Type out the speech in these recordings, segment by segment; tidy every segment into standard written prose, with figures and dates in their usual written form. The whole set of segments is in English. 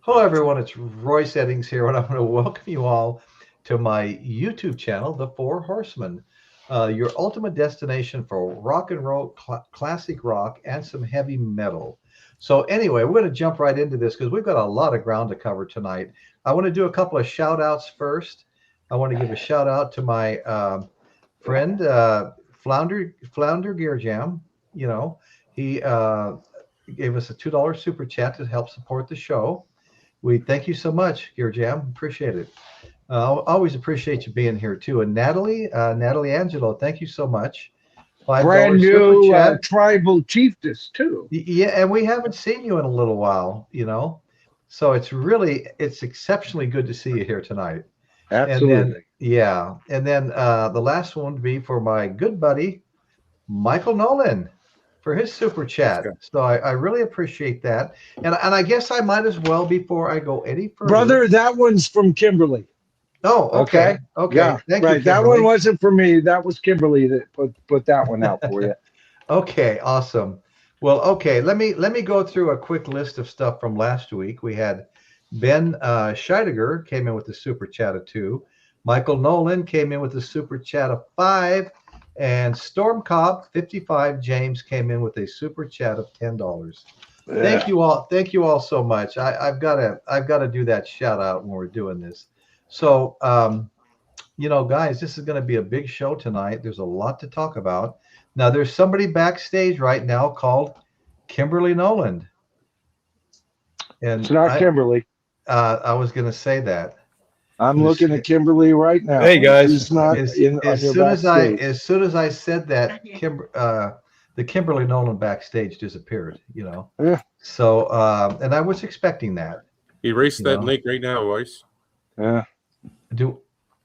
Hello, everyone. It's Royce Eddings here, and I want to welcome you all to my YouTube channel, The Four Horsemen, your ultimate destination for rock and roll, classic rock, and some heavy metal. So, anyway, we're going to jump right into this because we've got a lot of ground to cover tonight. I want to do a couple of shout outs first. I want to give a shout out to my friend, Flounder Gear Jam. You know, he gave us a $2 super chat to help support the show. We thank you so much, Gear Jam. Appreciate it. Always appreciate you being here too. And Natalie Angelo, thank you so much. Brand $5 super new chat. tribal chiefess too. Yeah, and we haven't seen you in a little while. So it's exceptionally good to see you here tonight. And then Absolutely. yeah, and then the last one would be for my good buddy Michael Nolan for his super Thanks, chat. guys. So I really appreciate that. And I guess I might as well before I go any further. Brother, that one's from Kimberly. Oh, Okay. okay. Okay. Yeah, Thank you, right. That one Kimberly. wasn't for me. That was Kimberly that put that one out for you. Okay, awesome. Well, okay, let me go through a quick list of stuff from last week. We had Ben Scheidegger came in with the super chat of 2. Michael Nolan came in with the super chat of 5. And Storm Cobb 55 James came in with a super chat of $10. Thank Yeah. you all. Thank you all so much. I've got to do that shout out when we're doing this. So guys, this is going to be a big show tonight. There's a lot to talk about. Now, there's somebody backstage right now called Kimberly Noland, It's and not I Kimberly. I was going to say that. I'm As, looking at Kimberly right now. Hey, guys. She's not as, in on as your soon as I backstage. as soon as I said that, the Kimberly Nolan backstage disappeared. Yeah. So and I was expecting that. Erase You that know, link right now, Royce. Yeah. do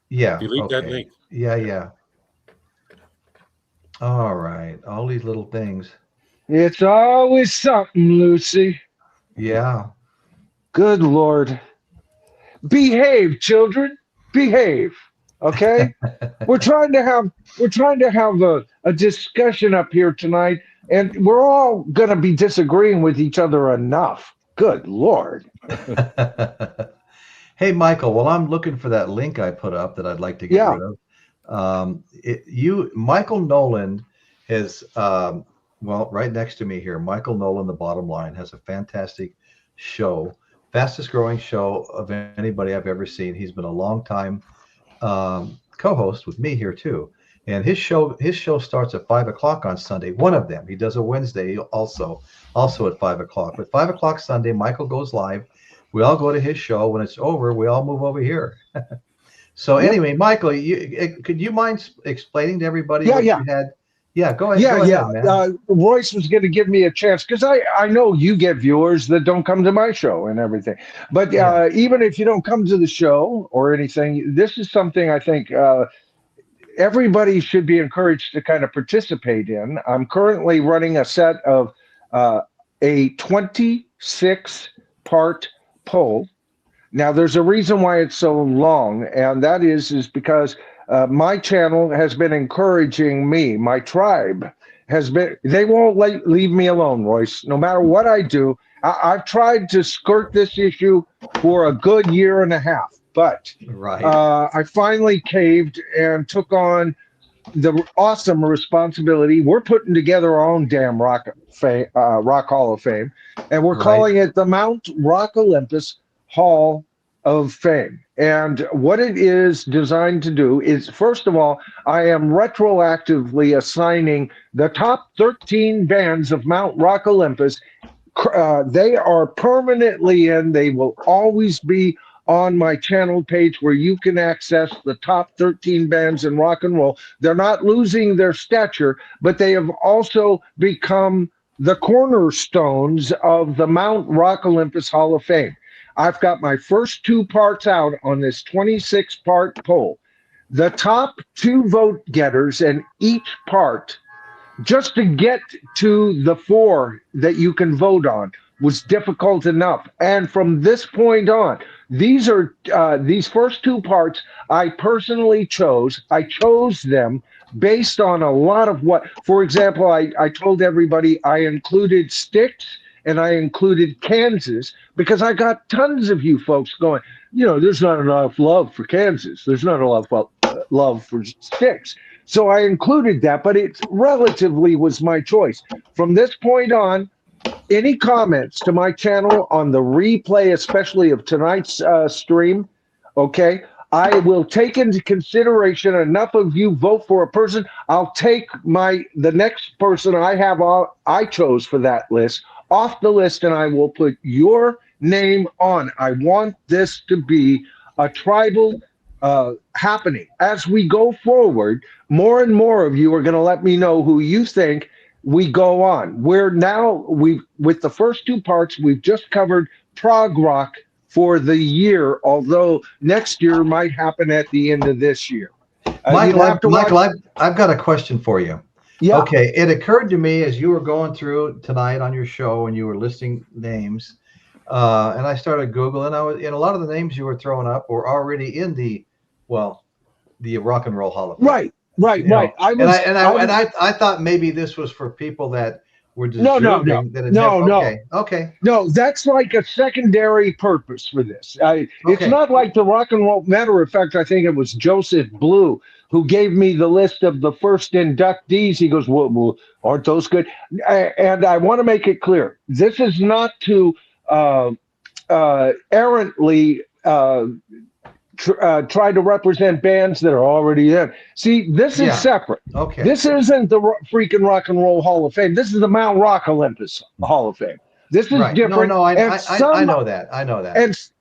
yeah, Delete that okay, link. yeah. All right, all these little things. It's always something, Lucy. Yeah. Good Lord. Behave, children. Behave. Okay? We're trying to have a discussion up here tonight, and we're all gonna be disagreeing with each other enough. Good Lord. Hey, Michael, well, I'm looking for that link I put up that I'd like to get Yeah. rid of. Michael Nolan has, well, right next to me here, Michael Nolan, the bottom line, has a fantastic show, fastest growing show of anybody I've ever seen. He's been a long time co-host with me here too. And his show starts at 5 o'clock on Sunday. One of them. He does a Wednesday also at 5 o'clock. But 5 o'clock Sunday, Michael goes live. We all go to his show. When it's over, we all move over here. So Yep. anyway, Michael, could you mind explaining to everybody Yeah, what yeah. you had? Yeah, go ahead. Yeah, Go yeah. ahead, man. Royce was going to give me a chance because I know you get viewers that don't come to my show and everything. But Yeah. even if you don't come to the show or anything, this is something I think everybody should be encouraged to kind of participate in. I'm currently running a set of uh, a 26 part poll. Now, there's a reason why it's so long, and that is because my channel has been encouraging me. My tribe has been. They won't leave me alone, Royce. No matter what I do, I've tried to skirt this issue for a good year and a half, but Right. I finally caved and took on the awesome responsibility. We're putting together our own damn rock Hall of Fame, and we're Right. calling it the Mount Rock Olympus Hall of Fame. And what it is designed to do is, first of all, I am retroactively assigning the top 13 bands of Mount Rock Olympus. They are permanently in. They will always be on my channel page where you can access the top 13 bands in rock and roll. They're not losing their stature, but they have also become the cornerstones of the Mount Rock Olympus Hall of Fame. I've got my first 2 parts out on this 26-part poll. The top 2 vote getters in each part, just to get to the 4 that you can vote on, was difficult enough. And from this point on, these first 2 parts I personally chose. I chose them based on a lot of what, for example, I told everybody I included Styx and I included Kansas because I got tons of you folks going, there's not enough love for Kansas. There's not enough love for Styx. So I included that, but it relatively was my choice. From this point on, any comments to my channel on the replay, especially of tonight's stream, okay, I will take into consideration. Enough of you vote for a person, I'll take the next person I chose for that list off the list, and I will put your name on. I want this to be a tribal happening. As we go forward, more and more of you are going to let me know who you think we go on. With the first two parts, we've just covered prog rock for the year, although next year might happen at the end of this year. Michael, I've got a question for you. Yeah. Okay. It occurred to me as you were going through tonight on your show and you were listing names, and I started Googling, and a lot of the names you were throwing up were already in the Rock and Roll Hall of Fame. Right. I thought maybe this was for people that were deserving. No, that's like a secondary purpose for this. It's not like the Rock and Roll. Matter of fact, I think it was Joseph Blue who gave me the list of the first inductees. He goes, well, aren't those good? And I want to make it clear, this is not to errantly try to represent bands that are already in. See, this is separate. Okay. This isn't the freaking Rock and Roll Hall of Fame. This is the Mount Rock Olympus Hall of Fame. This is different. No, I know that. I know that.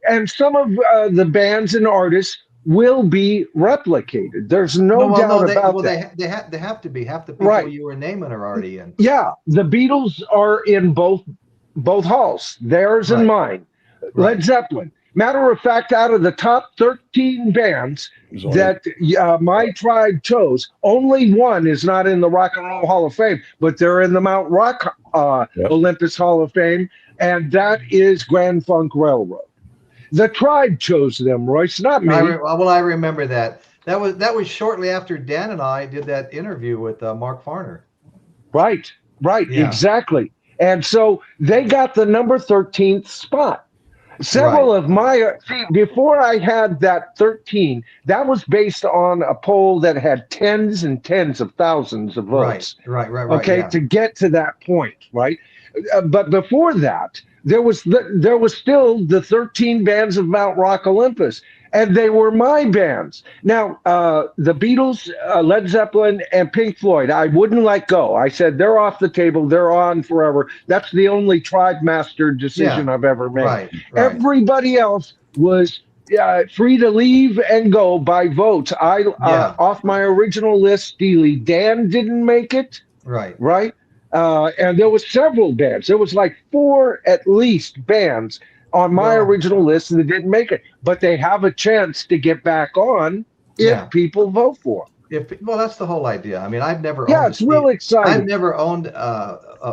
And some of the bands and artists will be replicated. There's no doubt about that. They have to be. Half the people you were naming are already in. Yeah, the Beatles are in both halls, theirs and mine. Led Zeppelin. Matter of fact, out of the top 13 bands that my tribe chose, only one is not in the Rock and Roll Hall of Fame, but they're in the Mount Rock Olympus Hall of Fame, and that is Grand Funk Railroad. The tribe chose them, Royce, not me. I remember that. That was shortly after Dan and I did that interview with Mark Farner. Right, exactly. And so they got the number 13th spot. Several of before I had that 13, that was based on a poll that had tens and tens of thousands of votes. Right. Okay, to get to that point, right? But before that, there was still the 13 bands of Mount Rock Olympus, and they were my bands. Now, the Beatles, Led Zeppelin, and Pink Floyd, I wouldn't let go. I said, they're off the table. They're on forever. That's the only tribe master decision I've ever made. Right. Everybody else was free to leave and go by votes. Off my original list, Steely Dan didn't make it. Right. And there was several bands. There was like 4 at least bands on my original list that didn't make it, but they have a chance to get back on if people vote for them. That's the whole idea. I mean, I've never it's real exciting. I've never owned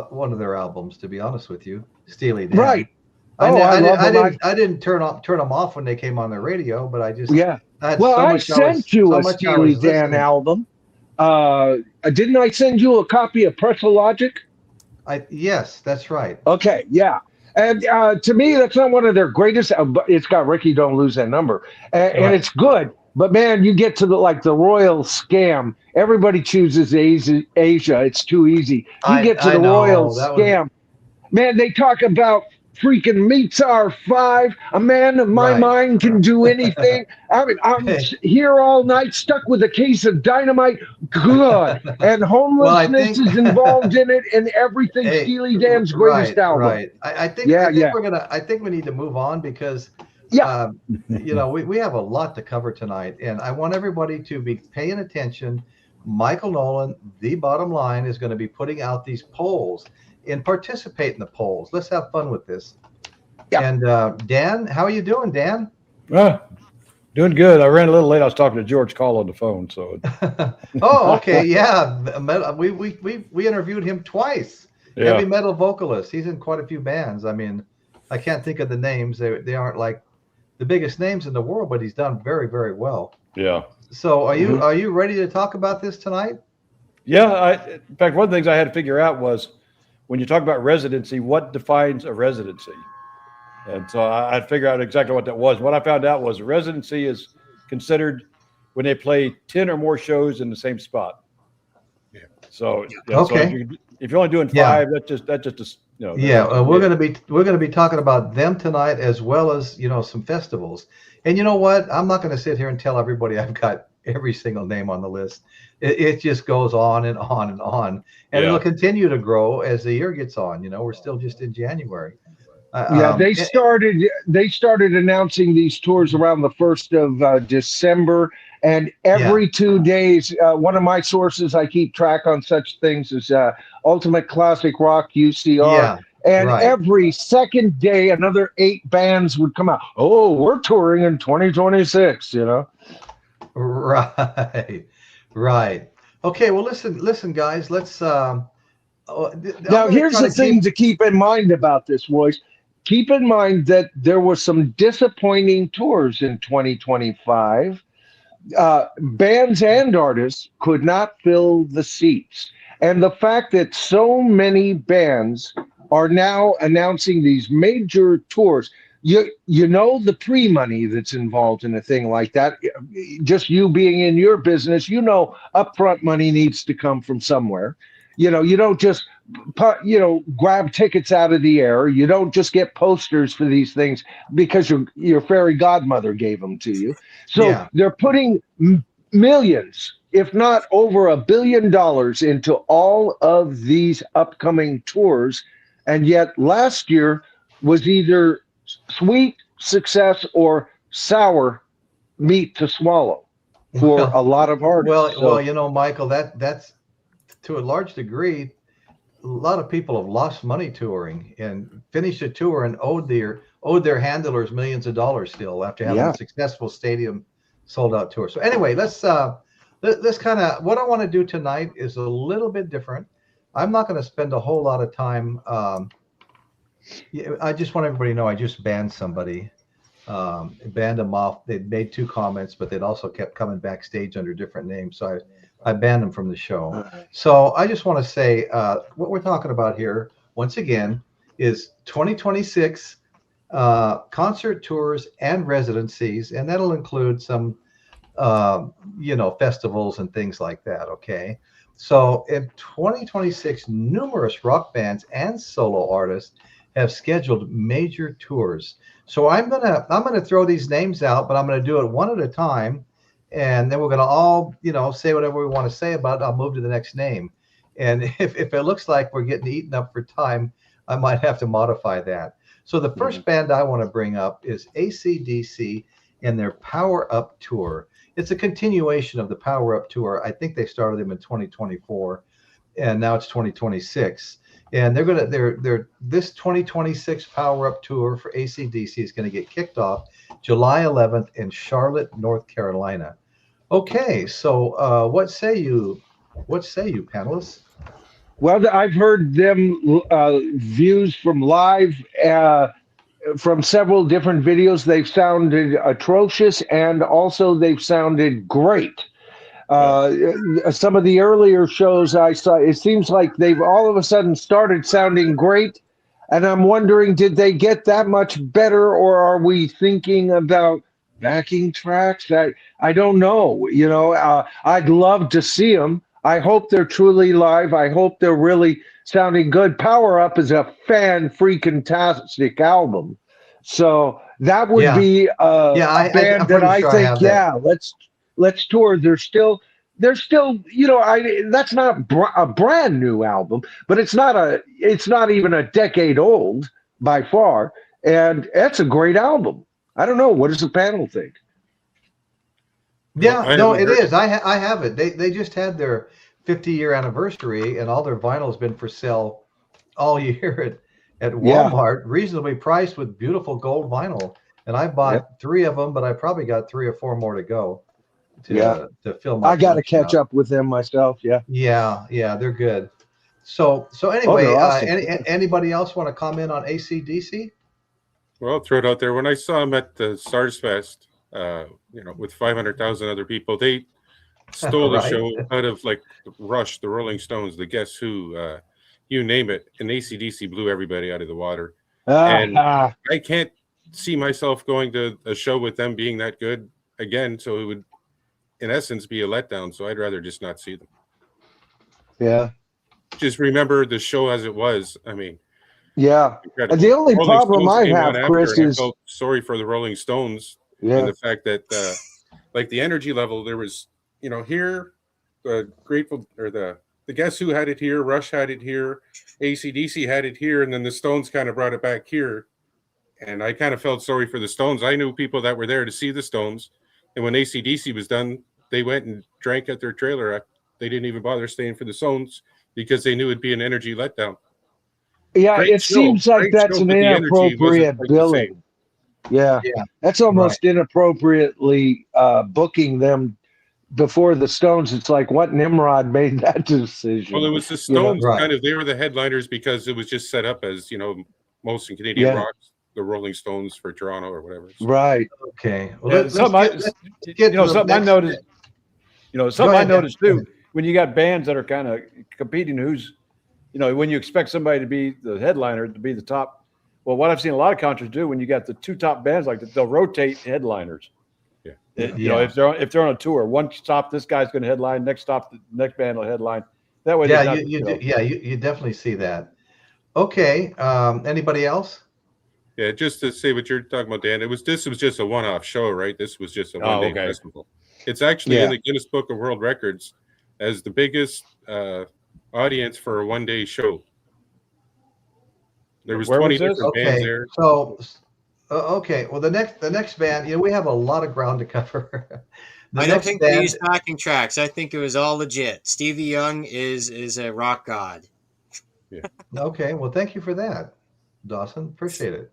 one of their albums, to be honest with you, Steely Dan. Right. I didn't turn them off when they came on the radio, but I just I sent you a Steely Dan album. Didn't I send you a copy of Pretzel Logic? Yes, that's right. Okay, yeah. And to me, that's not one of their greatest. It's got Ricky Don't Lose That Number, and it's good. But man, you get to the Royal Scam. Everybody chooses Asia. It's too easy. You get to the Royal Scam. Man, they talk about freaking meets our 5. A man of my mind can do anything. I mean, I'm here all night stuck with a case of dynamite. Good. And homelessness is involved in it, and everything. Steely Dan's greatest album. Right. I think we need to move on because we have a lot to cover tonight, and I want everybody to be paying attention. Michael Nolan, The Bottom Line, is going to be putting out these polls and participate in the polls. Let's have fun with this. Yeah. And Dan, how are you doing, Dan? Doing good. I ran a little late. I was talking to George Call on the phone. So. Oh, okay. Yeah. We interviewed him twice. Yeah. Heavy metal vocalist. He's in quite a few bands. I mean, I can't think of the names. They aren't like the biggest names in the world, but he's done very, very well. Yeah. So are you ready to talk about this tonight? Yeah. In fact, one of the things I had to figure out was when you talk about residency, what defines a residency? And so I'd figure out exactly what that was. What I found out was a residency is considered when they play 10 or more shows in the same spot. Yeah. So, Okay. so if you're only doing Yeah. 5, that's just that's Yeah, just we're it. going to be talking about them tonight, as well as some festivals. And you know what? I'm not going to sit here and tell everybody I've got every single name on the list. It just goes on and on and on, and it'll Yeah. continue to grow as the year gets on. We're still just in January. Yeah, Um, they started announcing these tours around the 1st of December, and Yeah. every 2 days, one of my sources I keep track on such things is Ultimate Classic Rock UCR. Yeah, And right. every second day, another 8 bands would come out. Oh, we're touring in 2026. Right, right. Okay, well, listen, guys. Let's. I'm Now, going to here's try the to keep. thing to keep in mind about this, Royce. Keep in mind that there were some disappointing tours in 2025. Bands and artists could not fill the seats. And the fact that so many bands are now announcing these major tours, you know the pre-money that's involved in a thing like that. Just you being in your business, upfront money needs to come from somewhere. You don't just grab tickets out of the air. You don't just get posters for these things because your fairy godmother gave them to you. So Yeah. they're putting millions, if not over $1 billion, into all of these upcoming tours. And yet last year was either sweet success or sour meat to swallow for a lot of artists. Well, Michael, that's to a large degree. A lot of people have lost money touring and finished a tour and owed their handlers millions of dollars still after having a successful stadium sold out tour. So anyway, let's kind of, what I want to do tonight is a little bit different. I'm not going to spend a whole lot of time. I just want everybody to know I just banned somebody, banned them off. They'd made 2 comments, but they'd also kept coming backstage under different names. So I banned them from the show. So I just want to say what we're talking about here, once again, is 2026 concert tours and residencies, and that'll include some, festivals and things like that. Okay. So in 2026, numerous rock bands and solo artists have scheduled major tours. So I'm gonna throw these names out, but I'm gonna do it one at a time. And then we're going to all, say whatever we want to say about it. I'll move to the next name. And if it looks like we're getting eaten up for time, I might have to modify that. So the first band I want to bring up is AC/DC and their Power Up Tour. It's a continuation of the Power Up Tour. I think they started them in 2024, and now it's 2026. And they're this 2026 Power Up Tour for AC/DC is going to get kicked off July 11th in Charlotte, North Carolina. Okay, so what say you, panelists? Well, I've heard them views from live, from several different videos. They've sounded atrocious, and also they've sounded great. Some of the earlier shows I saw, it seems like they've all of a sudden started sounding great. And I'm wondering, did they get that much better, or are we thinking about backing tracks? I don't know. I'd love to see them. I hope they're truly live. I hope they're really sounding good. Power Up is a fan-freaking-tastic album. So that would be a band that I think, let's tour. They're still, that's not a brand new album, but it's not even a decade old by far. And that's a great album. I don't know. What does the panel think? Yeah, no, it is. I have it. They just had their 50-year anniversary, and all their vinyl has been for sale all year at Walmart, reasonably priced with beautiful gold vinyl. And I bought 3 of them, but I probably got 3 or 4 more to go to fill my. I got to catch up with them myself. Yeah, they're good. So anyway, awesome. Anybody else want to comment on AC/DC? Well, I'll throw it out there. When I saw them at the Stars Fest, with 500,000 other people, they stole the show out of like Rush, the Rolling Stones, the Guess Who. you name it. And AC/DC blew everybody out of the water. Ah, And ah. I can't see myself going to a show with them being that good again. So it would, in essence, be a letdown. So I'd rather just not see them. Yeah. Just remember the show as it was. I mean, Yeah. incredible. The only Rolling problem Stones I came have, on after, Chris, and I is felt sorry for the Rolling Stones yeah. and the fact that, like the energy level, there was, here, the Grateful or the Guess Who had it here, Rush had it here, AC/DC had it here, and then the Stones kind of brought it back here. And I kind of felt sorry for the Stones. I knew people that were there to see the Stones, and when AC/DC was done, they went and drank at their trailer. They didn't even bother staying for the Stones because they knew it'd be an energy letdown. Yeah, Great it show, seems like great that's show, an but the energy wasn't inappropriate quite the same. billing. Yeah. Yeah. That's almost inappropriately booking them before the Stones. It's like, what Nimrod made that decision? Well, it was the You know, Stones right. kind of, they were the headliners because it was just set up as, most in Canadian Yeah. rock, the Rolling Stones for Toronto or whatever. So, Right. Okay. Well, Yeah, let's something I- let's get to the something I next- noticed. Something ahead, I noticed Dan. too, when you got bands that are kind of competing, who's, when you expect somebody to be the headliner, to be the top. Well, what I've seen a lot of concerts do, when you got the two top bands like that, they'll rotate headliners. Yeah. If they're on a tour, one stop this guy's going to headline, next stop the next band will headline. That way, Yeah, there's not, you definitely see that. Okay. Anybody else? yeah, just to say what you're talking about, Dan, this was just a one-off show, right? This was just a one-day okay. festival. It's actually Yeah. in the Guinness Book of World Records as the biggest audience for a one-day show. There was Where 20 was this? different bands Okay. there. So, okay. Well, the next band, we have a lot of ground to cover. I don't think they used backing tracks. I think it was all legit. Stevie Young is a rock god. Okay. Well, thank you for that, Dawson. Appreciate it.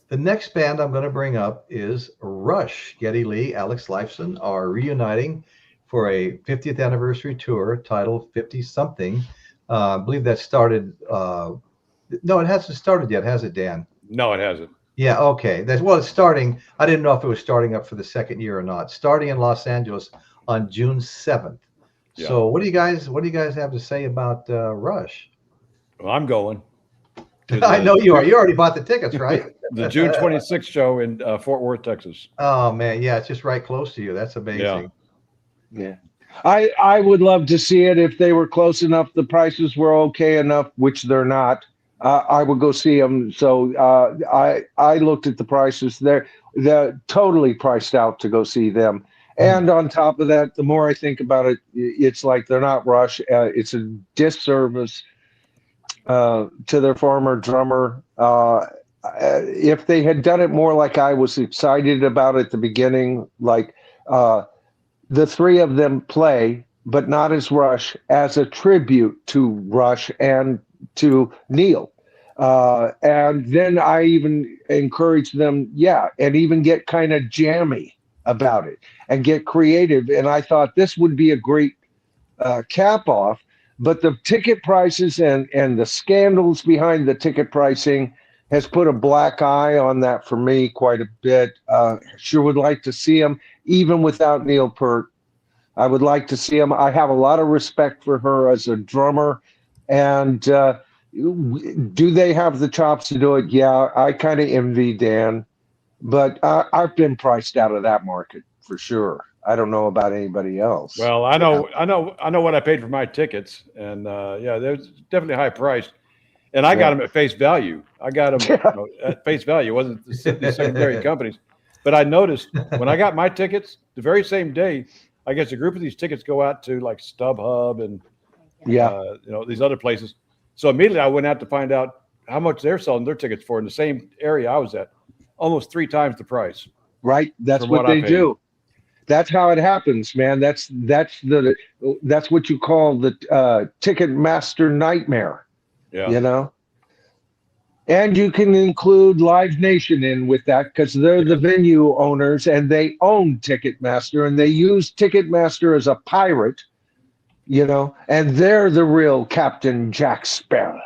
The next band I'm going to bring up is Rush. Geddy Lee, Alex Lifeson are reuniting for a 50th anniversary tour titled 50 something. I believe that started. No, it hasn't started yet, has it, Dan? No, it hasn't. Yeah. Okay. It's starting. I didn't know if it was starting up for the second year or not. Starting in Los Angeles on June 7th. Yeah. So what do you guys have to say about Rush? Well, I'm going. I know you are. You already bought the tickets, right? The June 26th show in Fort Worth, Texas. Oh man, yeah, it's just right close to you. That's amazing. Yeah. I would love to see it if they were close enough. The prices were okay enough, which they're not. I would go see them. So I looked at the prices. They're totally priced out to go see them. And on top of that, the more I think about it, it's like they're not Rush. It's a disservice to their former drummer. If they had done it more like I was excited about at the beginning, like the three of them play, but not as Rush, as a tribute to Rush and to Neil. And then I even encourage them, and even get kind of jammy about it and get creative. And I thought this would be a great cap off, but the ticket prices and the scandals behind the ticket pricing has put a black eye on that for me quite a bit. Sure would like to see him, even without Neil Peart. I would like to see him. I have a lot of respect for her as a drummer. And do they have the chops to do it? Yeah, I kind of envy Dan. But I've been priced out of that market for sure. I don't know about anybody else. Well, I know what I paid for my tickets, and there's definitely high price. And I got them at face value. I got them at face value. It wasn't the secondary companies. But I noticed when I got my tickets, the very same day, I guess a group of these tickets go out to like StubHub and these other places. So immediately I went out to find out how much they're selling their tickets for in the same area I was at, almost 3 times the price. Right, that's what they do. That's how it happens, man. That's what you call the ticket master nightmare. Yeah. And you can include Live Nation in with that because they're the venue owners and they own Ticketmaster and they use Ticketmaster as a pirate, and they're the real Captain Jack Sparrow.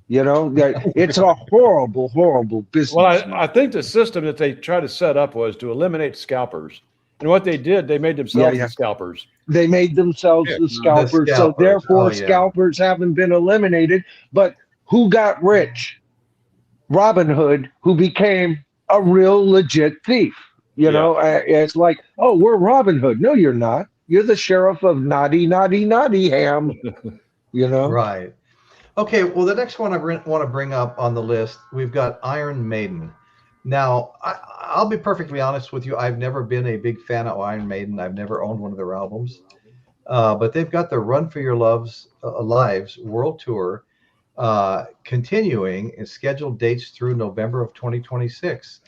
It's a horrible, horrible business. Well, I think the system that they tried to set up was to eliminate scalpers And what they did, they made themselves the scalpers. They made themselves Yeah. the scalpers. The So scalpers. therefore, Oh, yeah. scalpers haven't been eliminated. But who got rich? Robin Hood, who became a real legit thief. You know, it's like, oh, we're Robin Hood. No, you're not. You're the sheriff of Naughty, Naughty, Nottingham. You know? Right. Okay, well, the next one I want to bring up on the list, we've got Iron Maiden. Now, I'll be perfectly honest with you. I've never been a big fan of Iron Maiden. I've never owned one of their albums. But they've got the Run for Your Lives World Tour continuing and scheduled dates through November of 2026.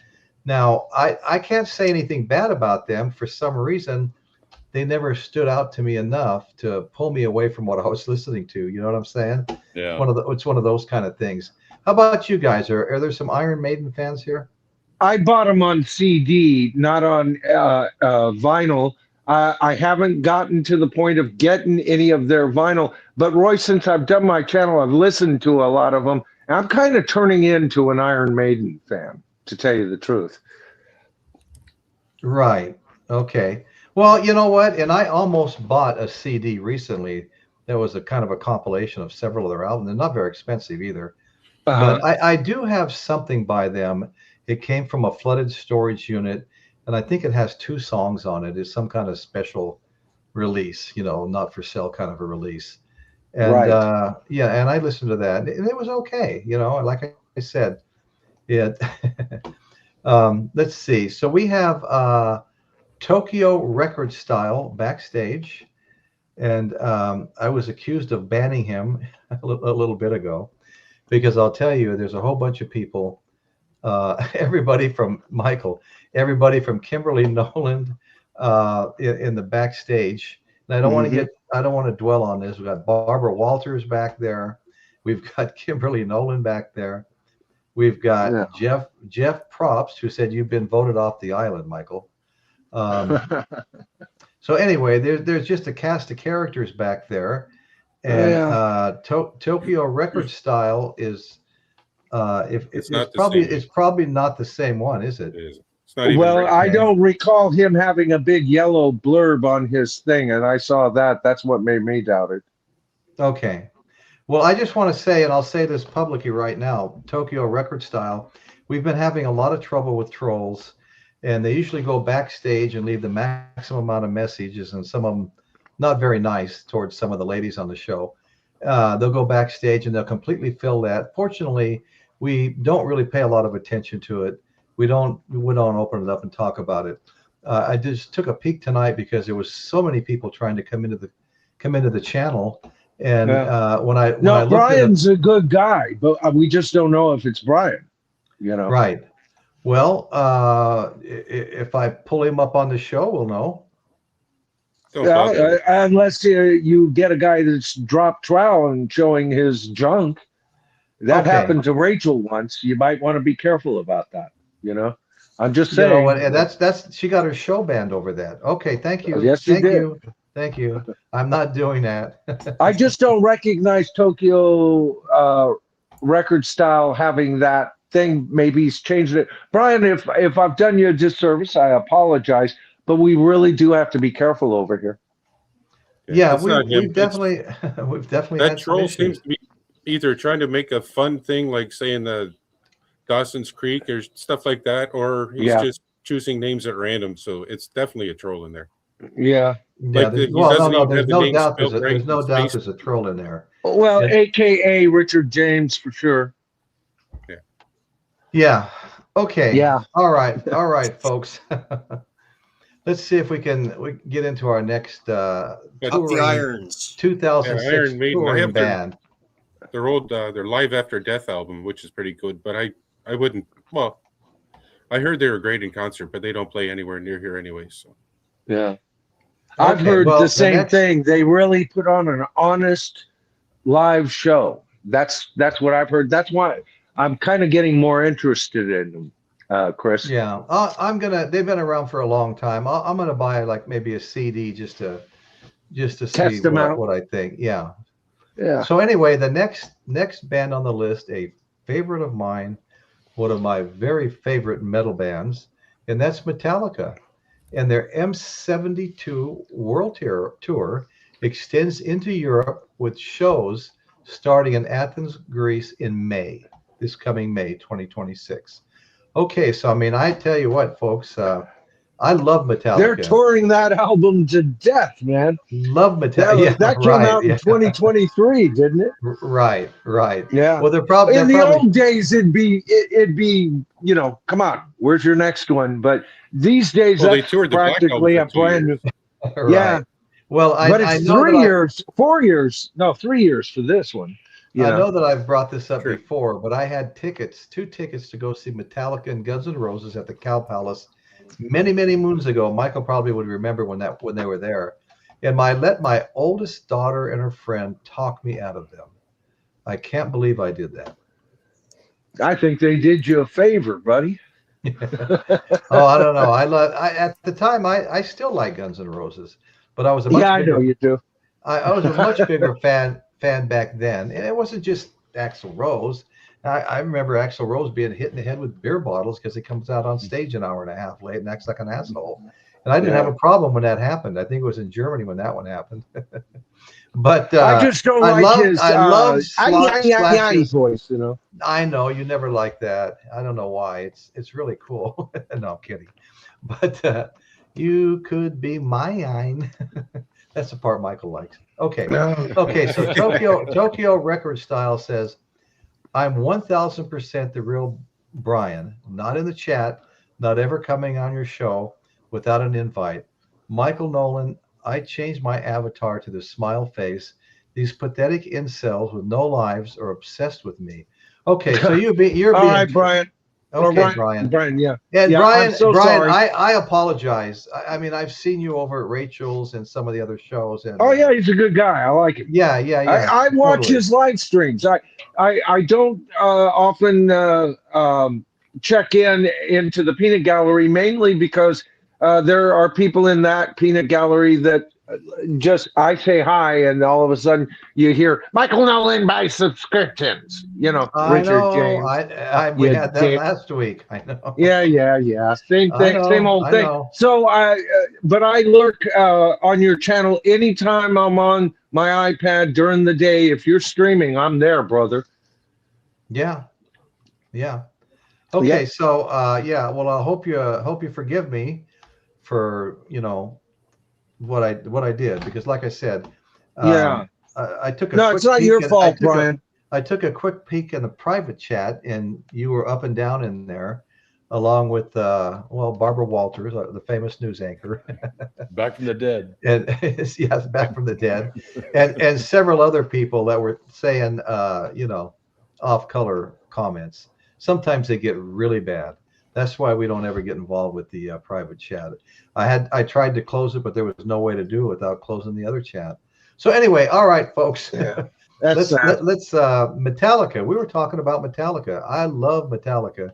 Now, I can't say anything bad about them. For some reason, they never stood out to me enough to pull me away from what I was listening to. You know what I'm saying? Yeah. It's one of those kind of things. How about you guys? Are there some Iron Maiden fans here? I bought them on CD, not on vinyl. I haven't gotten to the point of getting any of their vinyl. But Roy, since I've done my channel, I've listened to a lot of them. And I'm kind of turning into an Iron Maiden fan, to tell you the truth. Right. Okay. Well, you know what? And I almost bought a CD recently. That was a kind of a compilation of several of their albums. They're not very expensive either. But I do have something by them. It came from a flooded storage unit, and I think it has 2 songs on it. It's some kind of special release, you know, not for sale kind of a release. And yeah, and I listened to that, and it was okay. You know, like I said, it. Let's see. So we have Tokyo Record Style backstage, and I was accused of banning him a little bit ago, because I'll tell you, there's a whole bunch of people, everybody from everybody from Kimberly Nolan in the backstage. And I don't want to dwell on this. We've got Barbara Walters back there. We've got Kimberly Nolan back there. We've got Jeff Probst, who said you've been voted off the island, Michael. So anyway, there's just a cast of characters back there, and Tokyo Record Style is it's probably not the same one, is it? It is. It's not even Well, I don't recall him having a big yellow blurb on his thing, and I saw that. That's what made me doubt it. Okay. Well, I just want to say, and I'll say this publicly right now, Tokyo Record Style, we've been having a lot of trouble with trolls, and they usually go backstage and leave the maximum amount of messages, and some of them not very nice towards some of the ladies on the show. They'll go backstage and they'll completely fill that. Fortunately, we don't really pay a lot of attention to it. We don't open it up and talk about it. I just took a peek tonight because there was so many people trying to come into the channel. And when I Brian's a good guy, but we just don't know if it's Brian. You know, right? Well, if I pull him up on the show, we'll know. Unless you get a guy that's dropped trowel and showing his junk. That happened to Rachel once. You might want to be careful about that. You know, I'm just saying. You know, and that's she got her show banned over that. Okay, thank you. Yes, she did. Thank you. I'm not doing that. I just don't recognize Tokyo Record Style having that thing. Maybe he's changed it. Brian, if I've done you a disservice, I apologize. But we really do have to be careful over here. Yeah, we've definitely that had troll some seems to be either trying to make a fun thing, like saying the Dawson's Creek or stuff like that, or he's just choosing names at random. So it's definitely a troll in there. Yeah. Like there's no doubt there's a troll in there. Well, AKA Richard James for sure. Yeah. Yeah. Okay. Yeah. All right, folks. Let's see if we get into our next the Irons 2006 Iron Maiden. I have band. Their old their Live After Death album, which is pretty good, but I wouldn't. Well, I heard they were great in concert, but they don't play anywhere near here anyway. So yeah. I've heard the same thing. They really put on an honest live show. That's what I've heard. That's why I'm kind of getting more interested in them, Chris. Yeah, they've been around for a long time. I'm gonna buy like maybe a CD just to Test see them out. what I think. Yeah. Yeah. So anyway, the next band on the list, a favorite of mine, one of my very favorite metal bands, and that's Metallica. and their M72 World Tour extends into Europe with shows starting in Athens, Greece in May, this coming May 2026. Okay, so I mean, I tell you what, folks, I love They're Metallica. touring that album to death, man. Love Metallica. Yeah, That came right. out in Yeah, 2023, didn't it? right, right. Yeah. Well, they're In the probably old days, it'd be, come on, where's your next one? But these days, Well, they that's toured the Black Album practically for a 2 brand new. years. Yeah, right. Well, but I it's know that 3 years, 4 years, no, 3 years for this one. I know that I've brought this up Sure. before, but I had two tickets to go see Metallica and Guns N' Roses at the Cow Palace many, many moons ago. Michael probably would remember when they were there. And I let my oldest daughter and her friend talk me out of them. I can't believe I did that. I think they did you a favor, buddy. Oh, I don't know. At the time I still like Guns N' Roses, but I was a much Yeah, I bigger know you do. I was a much bigger fan back then, and it wasn't just Axl Rose. I remember Axl Rose being hit in the head with beer bottles because he comes out on stage an hour and a half late and acts like an asshole. And I didn't have a problem when that happened. I think it was in Germany when that one happened. But I just don't like his I love Slash's voice, you know. I know you never like that. I don't know why. It's really cool. No, I'm kidding. But you could be mine. That's the part Michael likes. Okay. Okay. So Tokyo Record Style says, I'm 1000% the real Brian. Not in the chat. Not ever coming on your show without an invite. Michael Nolan, I changed my avatar to the smile face. These pathetic incels with no lives are obsessed with me. Okay, so you're being all right, Brian. Okay, Brian. Brian, yeah. And yeah, Brian, I'm so Brian, sorry. I apologize. I mean, I've seen you over at Rachel's and some of the other shows. And Oh yeah, he's a good guy. I like him. yeah. I watch totally. his live streams. I don't often check into the peanut gallery, mainly because there are people in that peanut gallery that just I say hi and all of a sudden you hear Michael Nolan buy subscriptions. You know, I Richard know. James. We had that last week. I know. Yeah. Same thing, same old I thing. know. So but I lurk on your channel anytime I'm on my iPad during the day. If you're streaming, I'm there, brother. Yeah. Okay, so well, I hope you forgive me for what I did, because like I said, I took a no, quick it's not peek your and fault, Brian. I took a quick peek in the private chat, and you were up and down in there, along with Barbara Walters, the famous news anchor, Back from the dead. and yes, back from the dead, and several other people that were saying off color comments. Sometimes they get really bad. That's why we don't ever get involved with the private chat. I tried to close it, but there was no way to do it without closing the other chat. So anyway, all right, folks. Yeah, let's Metallica. We were talking about Metallica. I love Metallica,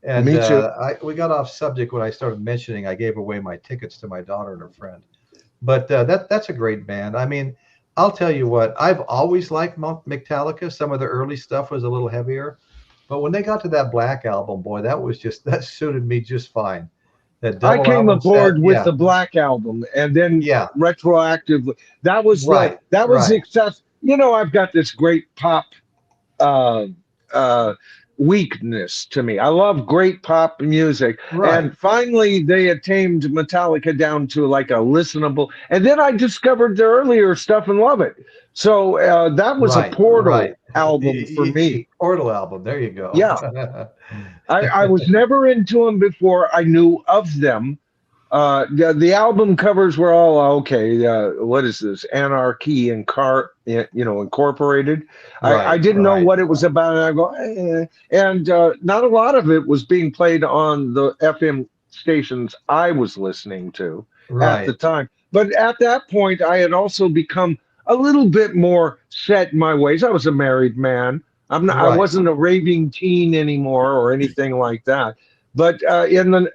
and me too. We got off subject when I started mentioning I gave away my tickets to my daughter and her friend. But that's a great band. I mean, I'll tell you what. I've always liked Metallica. Some of the early stuff was a little heavier. But when they got to that Black album, boy, that suited me just fine. That I came aboard with yeah. the Black album, and then retroactively, that was right. That was success. I've got this great pop weakness to me. I love great pop music, and finally they tamed Metallica down to like a listenable. And then I discovered their earlier stuff and love it. So that was a portal album for me. Portal album. There you go. Yeah. I was never into them before I knew of them. The album covers were all okay. What is this? Anarchy Incorporated. I didn't know what it was about, and I go, and not a lot of it was being played on the FM stations I was listening to at the time. But at that point, I had also become a little bit more set in my ways. I was a married man. I wasn't a raving teen anymore or anything like that. But in the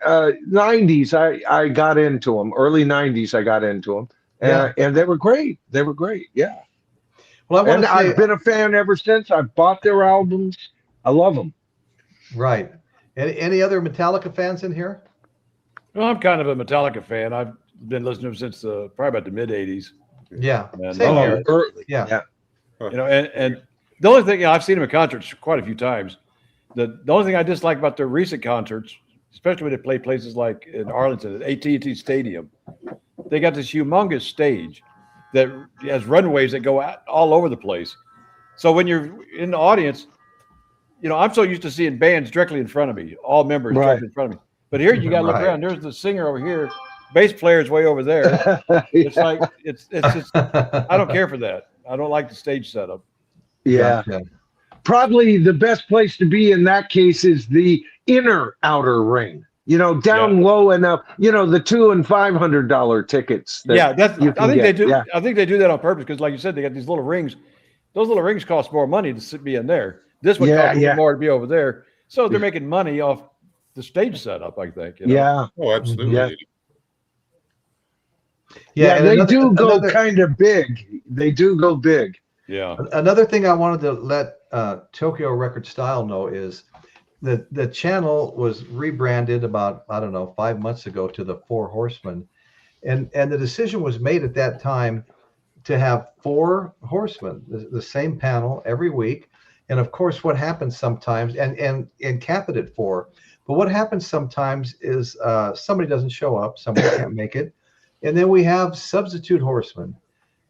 90s, I got into them. Early 90s, I got into them. And they were great. They were great. Yeah. Well, I've been a fan ever since. I've bought their albums. I love them. Right. Any other Metallica fans in here? Well, I'm kind of a Metallica fan. I've been listening to them since probably about the mid '80s. Yeah. And, Same here. early. Yeah. You know, and the only thing, I've seen them in concerts quite a few times. The only thing I dislike about their recent concerts, especially when they play places like in Arlington at AT&T Stadium, they got this humongous stage that has runways that go out all over the place. So when you're in the audience, you know, I'm so used to seeing bands directly in front of me, all members directly in front of me. But here you got to look around. There's the singer over here, bass player's way over there. It's like it's just I don't care for that. I don't like the stage setup. Yeah. Gotcha. Probably the best place to be in that case is the inner outer ring. You know, down low enough. You know, the $200 and $500 tickets. Yeah, that's. I think they do. Yeah. I think they do that on purpose because, like you said, they got these little rings. Those little rings cost more money to be in there. This would cost a little more to be over there. So they're making money off the stage setup, I think. You know? Yeah. Oh, absolutely. Yeah. Yeah, they do go kind of big. They do go big. Yeah. Another thing I wanted to let Tokyo Record Style know is that the channel was rebranded about, I don't know, 5 months ago to the Four Horsemen. And the decision was made at that time to have four horsemen, the same panel every week. And of course, what happens sometimes, and cap it at four. But what happens sometimes is somebody doesn't show up, somebody can't make it. And then we have substitute horsemen.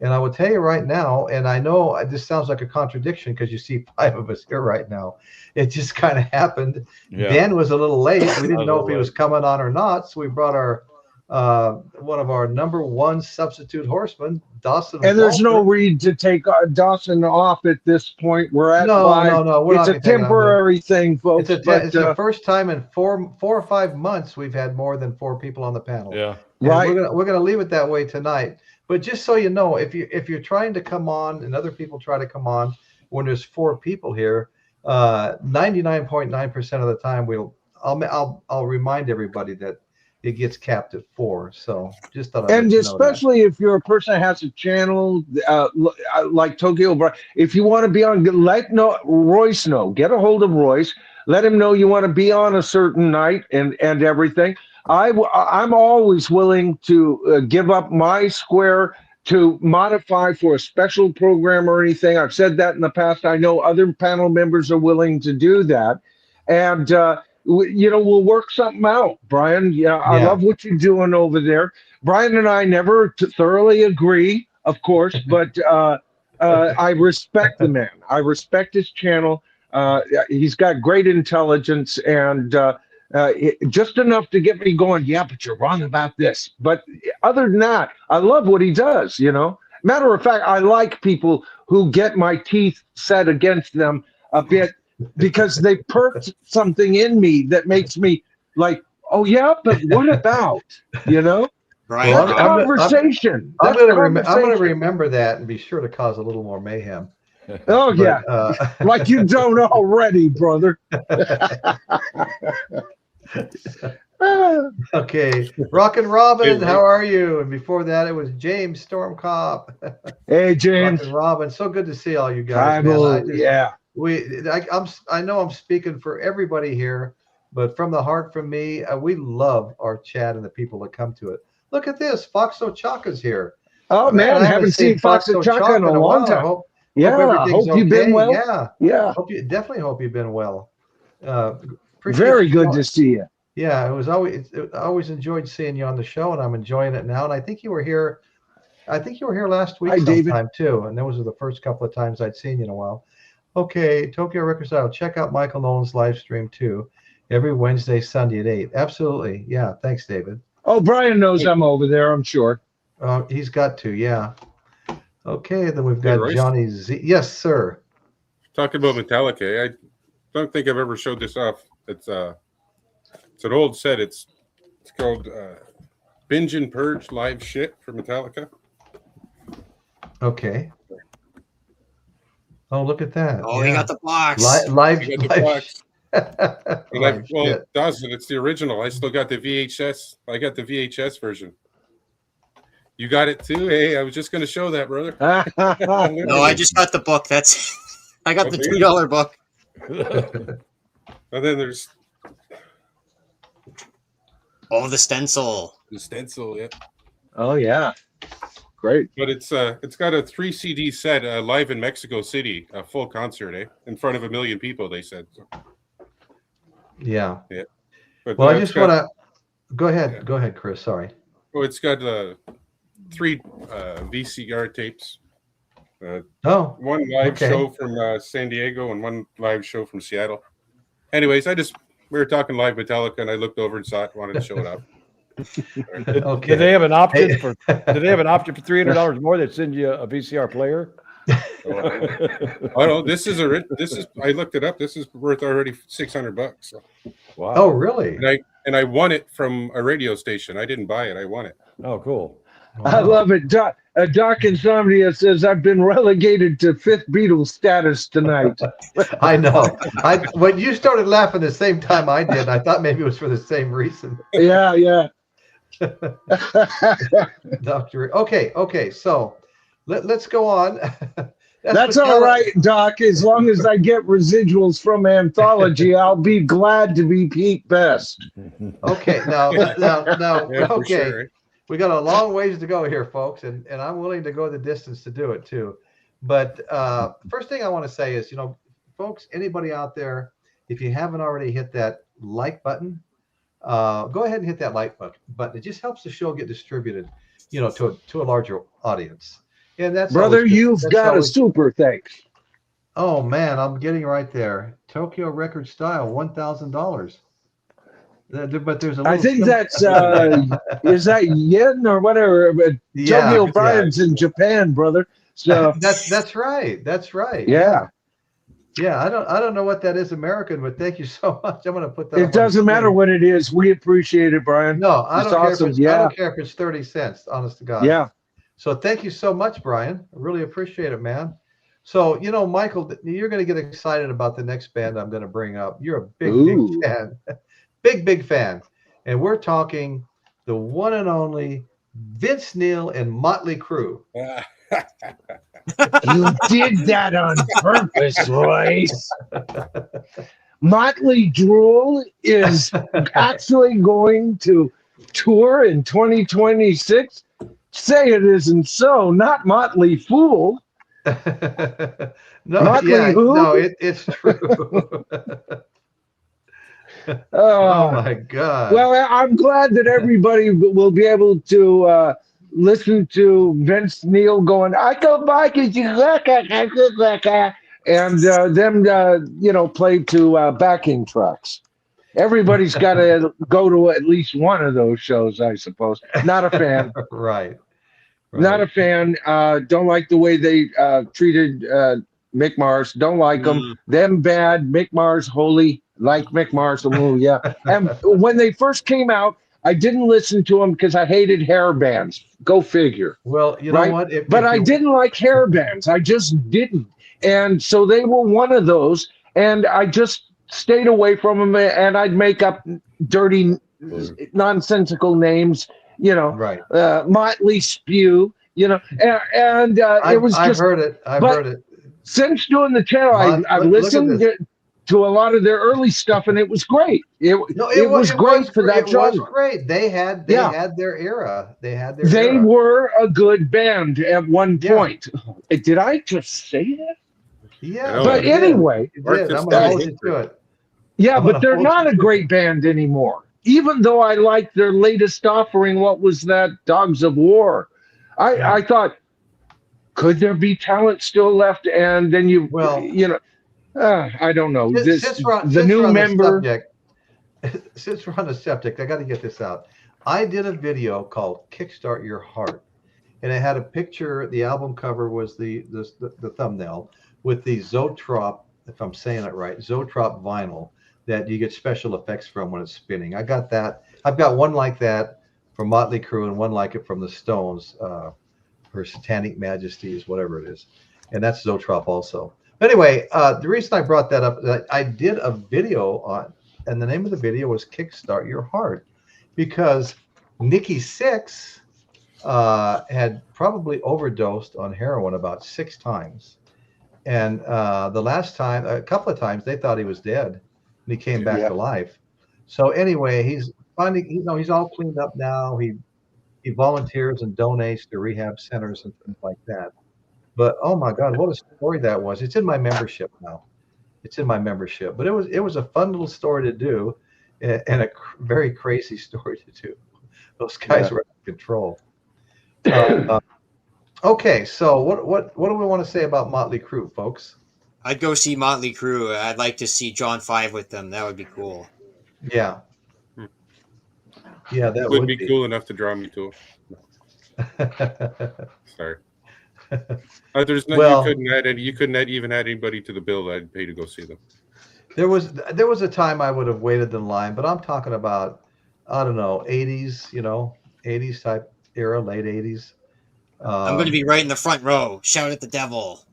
And I will tell you right now, and I know this sounds like a contradiction because you see five of us here right now. It just kind of happened. Yeah. Dan was a little late. We didn't know if he was coming on or not. So we brought our one of our number one substitute horsemen, Dawson. And there's no reason to take Dawson off at this point. We're at five. No. It's a temporary thing, folks. It's the first time in four or 5 months we've had more than four people on the panel. Yeah. And right. We're gonna leave it that way tonight. But just so you know, if you're trying to come on and other people try to come on when there's four people here, 99.9% of the time I'll remind everybody that it gets capped at four. So just thought I'd and especially if you're a person that has a channel like Tokyo, if you want to be on, let Royce know. Get a hold of Royce. Let him know you want to be on a certain night and everything. I'm always willing to give up my square to modify for a special program or anything. I've said that in the past. I know other panel members are willing to do that. And, we'll work something out, Brian. Yeah, I love what you're doing over there. Brian and I never thoroughly agree, of course, but I respect the man. I respect his channel. He's got great intelligence and just enough to get me going. Yeah, but you're wrong about this. But other than that, I love what he does. Matter of fact, I like people who get my teeth set against them a bit because they perked something in me that makes me like, oh yeah, but what about? Right. That's conversation. I'm going to remember that and be sure to cause a little more mayhem. Oh yeah, like you don't already, brother. Okay, Rockin' Robin, how are you? And before that, it was James Stormcop. Hey, James. Rockin' Robin, so good to see all you guys. I know I'm speaking for everybody here, but from the heart, from me, we love our chat and the people that come to it. Look at this, Foxo Chaka's here. Oh man, I haven't seen Foxo Chaka in a long time. Hope you've been well. Yeah. Definitely hope you've been well. Very good to see you. Yeah, I always enjoyed seeing you on the show, and I'm enjoying it now. And I think you were here. Last week sometime too, and those were the first couple of times I'd seen you in a while. Okay, Tokyo Record Style. Check out Michael Nolan's live stream too, every Wednesday, Sunday at 8. Absolutely, yeah. Thanks, David. Oh, Brian knows I'm over there, I'm sure. He's got to, yeah. Okay, then we've got Johnny Z. Yes, sir. Talking about Metallica, I don't think I've ever showed this off. It's an old set. It's called Binge and Purge Live Shit for Metallica. Okay. Oh, look at that. Oh, he got the box. Live box. It doesn't. It's the original. I still got the VHS. I got the VHS version. You got it too? Hey, I was just going to show that, brother. No, I just got the book. I got the $2 book. And then there's Oh, the stencil. The stencil, yeah. Oh yeah, great. But it's got a 3 CD set live in Mexico City, a full concert, in front of 1 million people. They said. So, Yeah. yeah. But Well, I just want to go ahead. Yeah. Go ahead, Chris. Sorry. Oh, it's got 3 VCR tapes. One live show from San Diego and one live show from Seattle. Anyways, we were talking live Metallica, and I looked over and saw it, wanted to show it up. Okay. Did they have an option for? Did they have an option for $300 more? They'd send you a VCR player. Oh no, this is. I looked it up. This is worth already $600. So. Wow. Oh, really? And I won it from a radio station. I didn't buy it. I won it. Oh, cool. Wow. I love it. Doc Insomnia says, I've been relegated to 5th Beatle status tonight. I know. When you started laughing the same time I did, I thought maybe it was for the same reason. Yeah. Doctor. Okay. So let's go on. That's all right, Doc. As long as I get residuals from Anthology, I'll be glad to be Pete Best. Okay. Now. Yeah, for Okay. sure. We got a long ways to go here, folks, and I'm willing to go the distance to do it too. But first thing I want to say is, folks, anybody out there, if you haven't already hit that like button, go ahead and hit that like button. It just helps the show get distributed, to a larger audience. And that's brother, you've got a super thanks. Oh man, I'm getting right there. Tokyo Record Style, $1,000. But there's a. I think that's is that yen or whatever? But Tokyo Brian's in Japan, brother. So that's right. That's right. Yeah. Yeah, I don't know what that is American, but thank you so much. I'm going to put that. It doesn't matter what it is. We appreciate it, Brian. No, I don't care. Awesome. I don't care if it's 30 cents. Honest to God. Yeah. So thank you so much, Brian. I really appreciate it, man. So Michael, you're going to get excited about the next band I'm going to bring up. You're a big fan. Big fan. And we're talking the one and only Vince Neil and Motley Crue. You did that on purpose, Royce. Motley Drool is actually going to tour in 2026. Say it isn't so. Not Motley Fool. It's true. Oh my God. Well, I'm glad that everybody will be able to listen to Vince Neil going, I go back and them play to backing tracks. Everybody's got to go to at least one of those shows, I suppose. Not a fan. Right. Not a fan. Don't like the way they treated Mick Mars. Don't like them. Them bad. Mick Mars holy. Like Mick Mars. Yeah. And when they first came out, I didn't listen to them because I hated hair bands. Go figure. Well, you know what? But I didn't like hair bands. I just didn't. And so they were one of those. And I just stayed away from them. And I'd make up dirty, nonsensical names. Right. Motley Spew. And it was just. I've heard it. I've heard it. Since doing the channel, I've listened to a lot of their early stuff, and it was great. It was great for that genre. It was great. They had their era. They were a good band at one point. Did I just say that? Yeah. But anyway, I'm going to hold you to it. Yeah, but they're not a great band anymore. Even though I liked their latest offering, what was that? Dogs of War. I thought, could there be talent still left? And then I don't know. Since we're on the subject, I got to get this out. I did a video called "Kickstart Your Heart," and it had a picture. The album cover was the thumbnail with the Zoetrope, if I'm saying it right, Zoetrope vinyl that you get special effects from when it's spinning. I got that. I've got one like that from Motley Crue and one like it from the Stones, Her Satanic Majesties, whatever it is, and that's Zoetrope also. Anyway, the reason I brought that up, I did a video on, and the name of the video was "Kickstart Your Heart," because Nikki Sixx had probably overdosed on heroin about 6 times, and the last time, a couple of times, they thought he was dead, and he came back to life. So anyway, finding, he's all cleaned up now. He volunteers and donates to rehab centers and things like that. But oh my God, what a story that was! It's in my membership now. It's in my membership. But it was a fun little story to do, and a very crazy story to do. Those guys were out of control. Okay, so what do we want to say about Motley Crue, folks? I'd go see Motley Crue. I'd like to see John 5 with them. That would be cool. Yeah. Yeah, that Wouldn't would be cool enough to draw me to it. Sorry. There's no, Well, you couldn't even add anybody to the bill that I'd pay to go see them. there was a time I would have waited in line, but I'm talking about, I don't know, 80s, 80s type era, late 80s. I'm going to be right in the front row. Shout at the devil.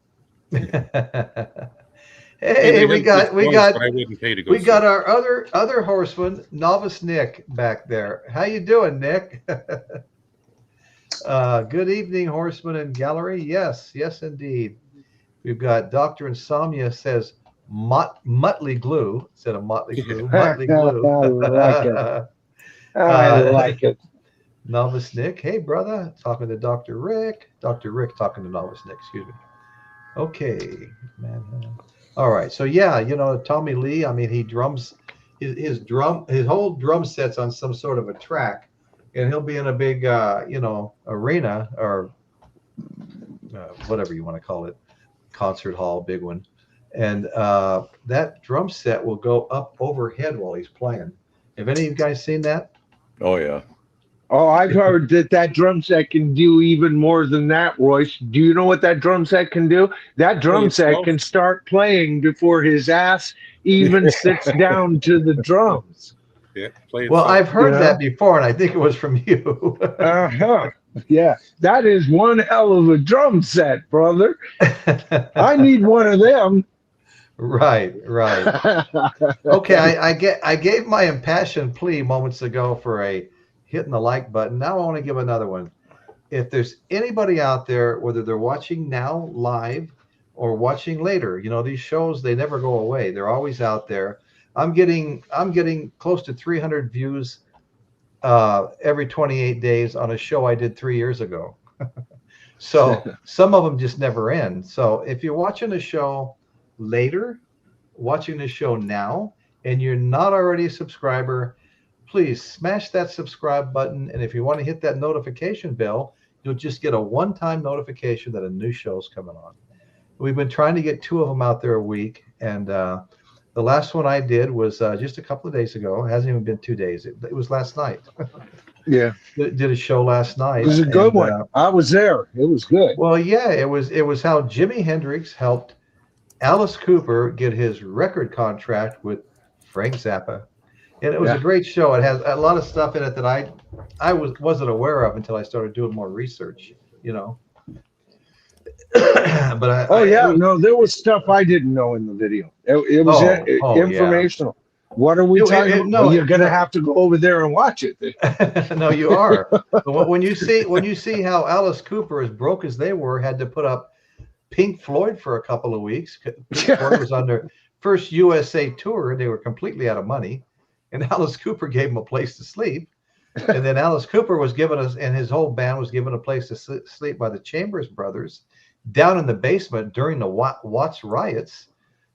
Hey, we got our our other horseman, Novice Nick, back there. How you doing, Nick? Good evening, horseman and gallery. Yes, indeed. We've got Dr. Insomnia says Motley Glue instead of Motley Glue. Motley Glue. I like it. I like it. Novice Nick, hey brother, talking to Dr. Rick. Dr. Rick talking to Novice Nick, excuse me. Okay, man. All right, so yeah, Tommy Lee. I mean, he drums his whole drum set's on some sort of a track, and he'll be in a big arena or whatever you want to call it, concert hall, big one, and that drum set will go up overhead while he's playing. Have any of you guys seen that? Oh yeah. Oh, I've heard that drum set can do even more than that, Royce. Do you know what that drum set can do? That drum set can start playing before his ass even sits down to the drums. Yeah. Well, I've heard that before, and I think it was from you. Yeah, that is one hell of a drum set, brother. I need one of them. Right. Okay, I gave my impassioned plea moments ago for a hitting the like button. Now I want to give another one. If there's anybody out there, whether they're watching now live or watching later, these shows, they never go away. They're always out there. I'm getting close to 300 views every 28 days on a show I did 3 years ago. So some of them just never end. So if you're watching a show later, watching the show now, and you're not already a subscriber, please smash that subscribe button. And if you want to hit that notification bell, you'll just get a one-time notification that a new show's coming on. We've been trying to get 2 of them out there a week. And the last one I did was just a couple of days ago. It hasn't even been 2 days. It was last night. Yeah. Did a show last night. It was a good one. I was there. It was good. Well, yeah, it was how Jimi Hendrix helped Alice Cooper get his record contract with Frank Zappa. And it was a great show. It has a lot of stuff in it that I wasn't aware of until I started doing more research, But there was stuff I didn't know in the video. It was informational. Yeah. What are we talking about? No, you're going to have to go over there and watch it. No, you are. But when you see how Alice Cooper, as broke as they were, had to put up Pink Floyd for a couple of weeks. Pink Floyd was on their first USA tour. They were completely out of money. And Alice Cooper gave him a place to sleep. And then Alice Cooper was given us, and his whole band was given a place to sleep by the Chambers brothers down in the basement during the Watts riots.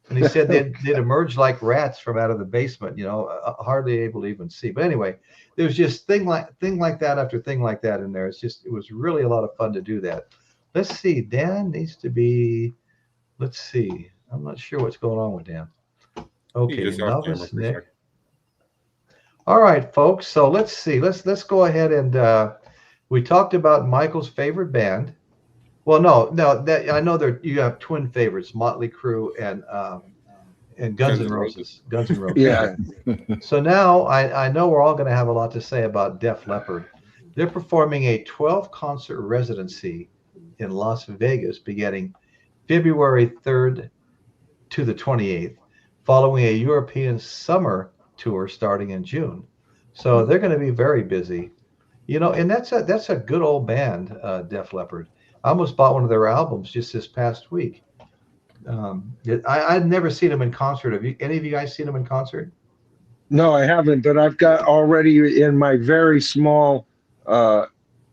And he said they'd emerged like rats from out of the basement, hardly able to even see. But anyway, there was just thing like that after thing like that in there. It was really a lot of fun to do that. Let's see. Dan needs to be, let's see. I'm not sure what's going on with Dan. Okay, Novice Nick. All right, folks. So let's see. Let's go ahead and we talked about Michael's favorite band. Well, no. That I know you have twin favorites, Motley Crue and Guns N' Roses. Guns N' Roses. Yeah. So now I know we're all going to have a lot to say about Def Leppard. They're performing a 12-concert residency in Las Vegas beginning February 3rd to the 28th, following a European summer tour starting in June. So they're going to be very busy, and that's a good old band, Def Leppard. I almost bought one of their albums just this past week. I'd never seen them in concert. Have any of you guys seen them in concert? No, I haven't, but I've got already in my very small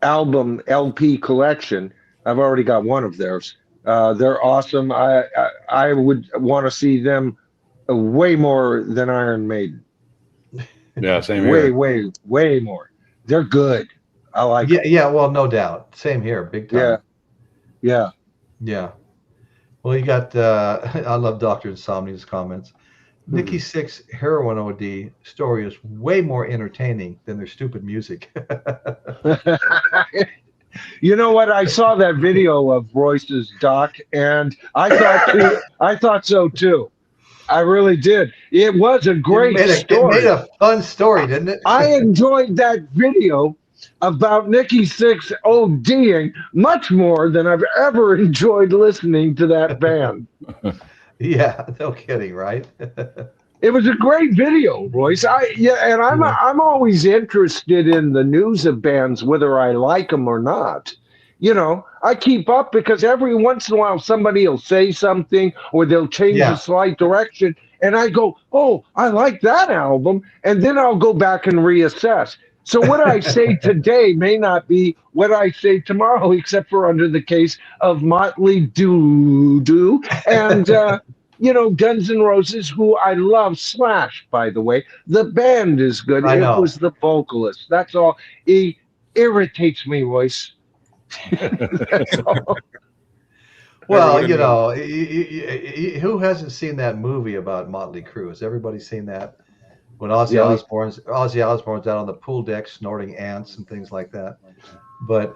album LP collection. I've already got one of theirs. They're awesome. I would want to see them way more than Iron Maiden. Yeah, same Way, here. way more. They're good. I like Yeah, them. yeah. Well, no doubt. Same here, big Yeah, time. yeah. Yeah. Well, you got. I love Doctor Insomnia's comments. Nikki Sixx heroin OD story is way more entertaining than their stupid music. You know what? I saw that video of Royce's doc, and I thought so too. I really did. It was a great It made story. a fun story, didn't it? I enjoyed that video about Nikki Sixx ODing much more than I've ever enjoyed listening to that band. Yeah, no kidding, right? It was a great video, Royce. I'm always interested in the news of bands, whether I like them or not. You know, I keep up because every once in a while somebody will say something or they'll change a Yeah. slight direction, and I go, "Oh, I like that album," and then I'll go back and reassess. So what I say today may not be what I say tomorrow, except for under the case of Motley Doo and. Guns N' Roses, who I love. Slash, by the way, the band is good. I know. It was the vocalist. That's all. He irritates me, Royce. That's all. Well, Everyone who hasn't seen that movie about Motley Crue? Has everybody seen that? When Ozzy Yeah. Osbourne's out on the pool deck snorting ants and things like that. But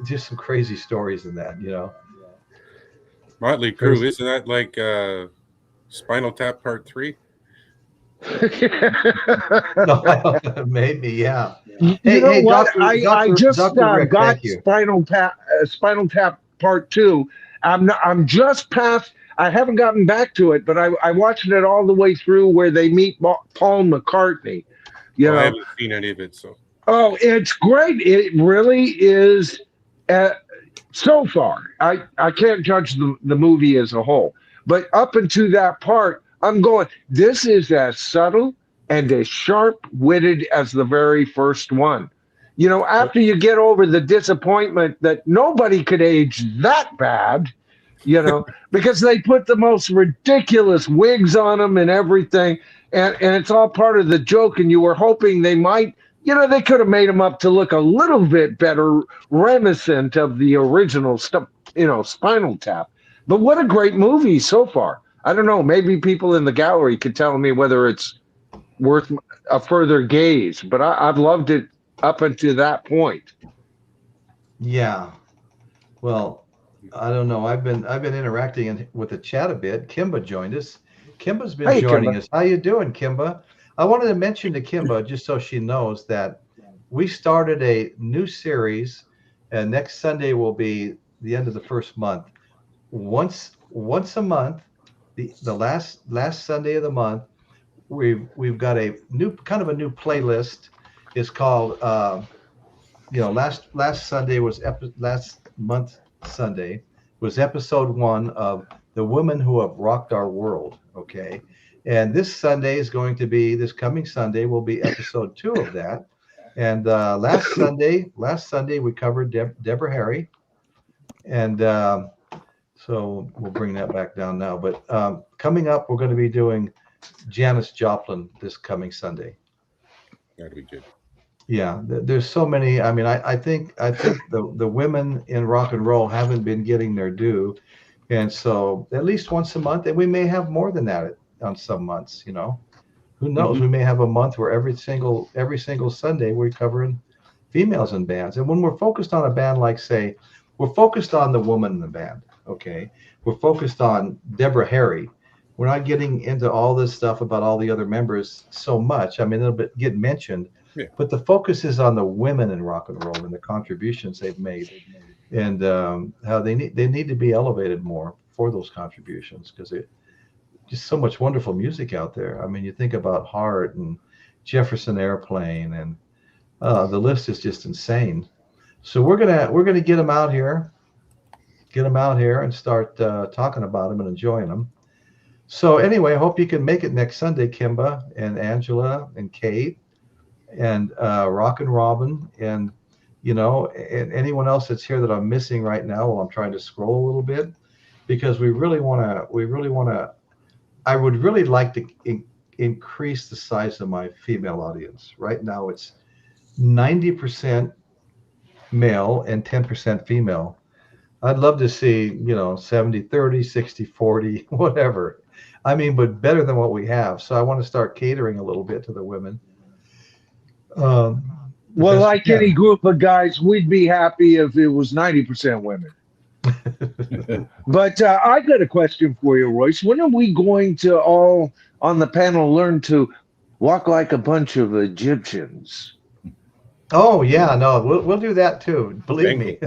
just some crazy stories in that, Motley Crue, isn't that like Spinal Tap Part 3? No, maybe, yeah. You Hey, know hey, what? Dr. I just Dr. Rick, got thank you. Spinal Tap Part 2. I'm just past. I haven't gotten back to it, but I watched it all the way through where they meet Paul McCartney. Well, I haven't seen any of it, so. Oh, it's great. It really is. So far, I can't judge the movie as a whole, but up into that part, I'm going, this is as subtle and as sharp-witted as the very first one. After you get over the disappointment that nobody could age that bad, because they put the most ridiculous wigs on them and everything, and it's all part of the joke, and you were hoping they might, they could have made them up to look a little bit better, reminiscent of the original stuff, Spinal Tap. But what a great movie so far. I don't know, maybe people in the gallery could tell me whether it's worth a further gaze, but I've loved it up until that point. Yeah. Well, I don't know. I've been interacting with the chat a bit. Kimba joined us. Kimba's been joining us. How you doing, Kimba? I wanted to mention to Kimba, just so she knows, that we started a new series, and next Sunday will be the end of the first month. Once a month, the last Sunday of the month, we've got a new playlist. It's called last Sunday was last month Sunday was episode 1 of The Women Who Have Rocked Our World. Okay. And this coming Sunday will be episode 2 of that. And last Sunday we covered Deborah Harry, and so we'll bring that back down now. But coming up, we're going to be doing Janis Joplin this coming Sunday. That'd be good. Yeah, there's so many. I mean, I think the women in rock and roll haven't been getting their due, and so at least once a month, and we may have more than that on some months. Who knows? Mm-hmm. We may have a month where every single Sunday we're covering females in bands, and when we're focused on a band, like say, we're focused on the woman in the band. Okay, we're focused on Deborah Harry. We're not getting into all this stuff about all the other members so much. I mean, it'll get mentioned. Yeah. But the focus is on the women in rock and roll and the contributions they've made, and how they need to be elevated more for those contributions, because there's just so much wonderful music out there. I mean, you think about Heart and Jefferson Airplane, and the list is just insane. So we're gonna get them out here and start talking about them and enjoying them. So anyway, I hope you can make it next Sunday, Kimba and Angela and Kate and Rock and Robin and and anyone else that's here that I'm missing right now while I'm trying to scroll a little bit, because we really want to. I would really like to increase the size of my female audience. Right now, it's 90% male and 10% female. I'd love to see 70-30, 60-40, whatever. I mean, but better than what we have. So I want to start catering a little bit to the women. Well, like any group of guys, we'd be happy if it was 90% women. But I got a question for you, Royce. When are we going to all on the panel learn to walk like a bunch of Egyptians? Oh yeah, no, we'll do that too. Believe me.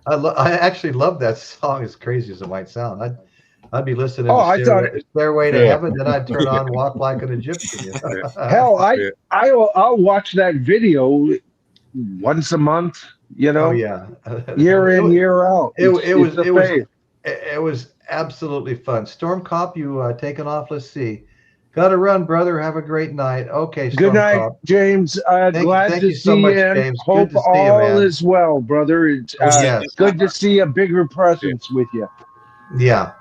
I actually love that song, as crazy as it might sound. I'd be listening to Stairway to Heaven, then I'd turn on Walk Like an Egyptian. Hell, I'll watch that video once a month, Oh yeah. year in, year out. It was absolutely fun. Storm Cop, you taking off? Let's see. Gotta run, brother. Have a great night. Okay. Good night, Cop. James. Glad to see you. James. Hope Good to see all you, man. is well, brother. It's good to see a bigger presence with you. Yeah.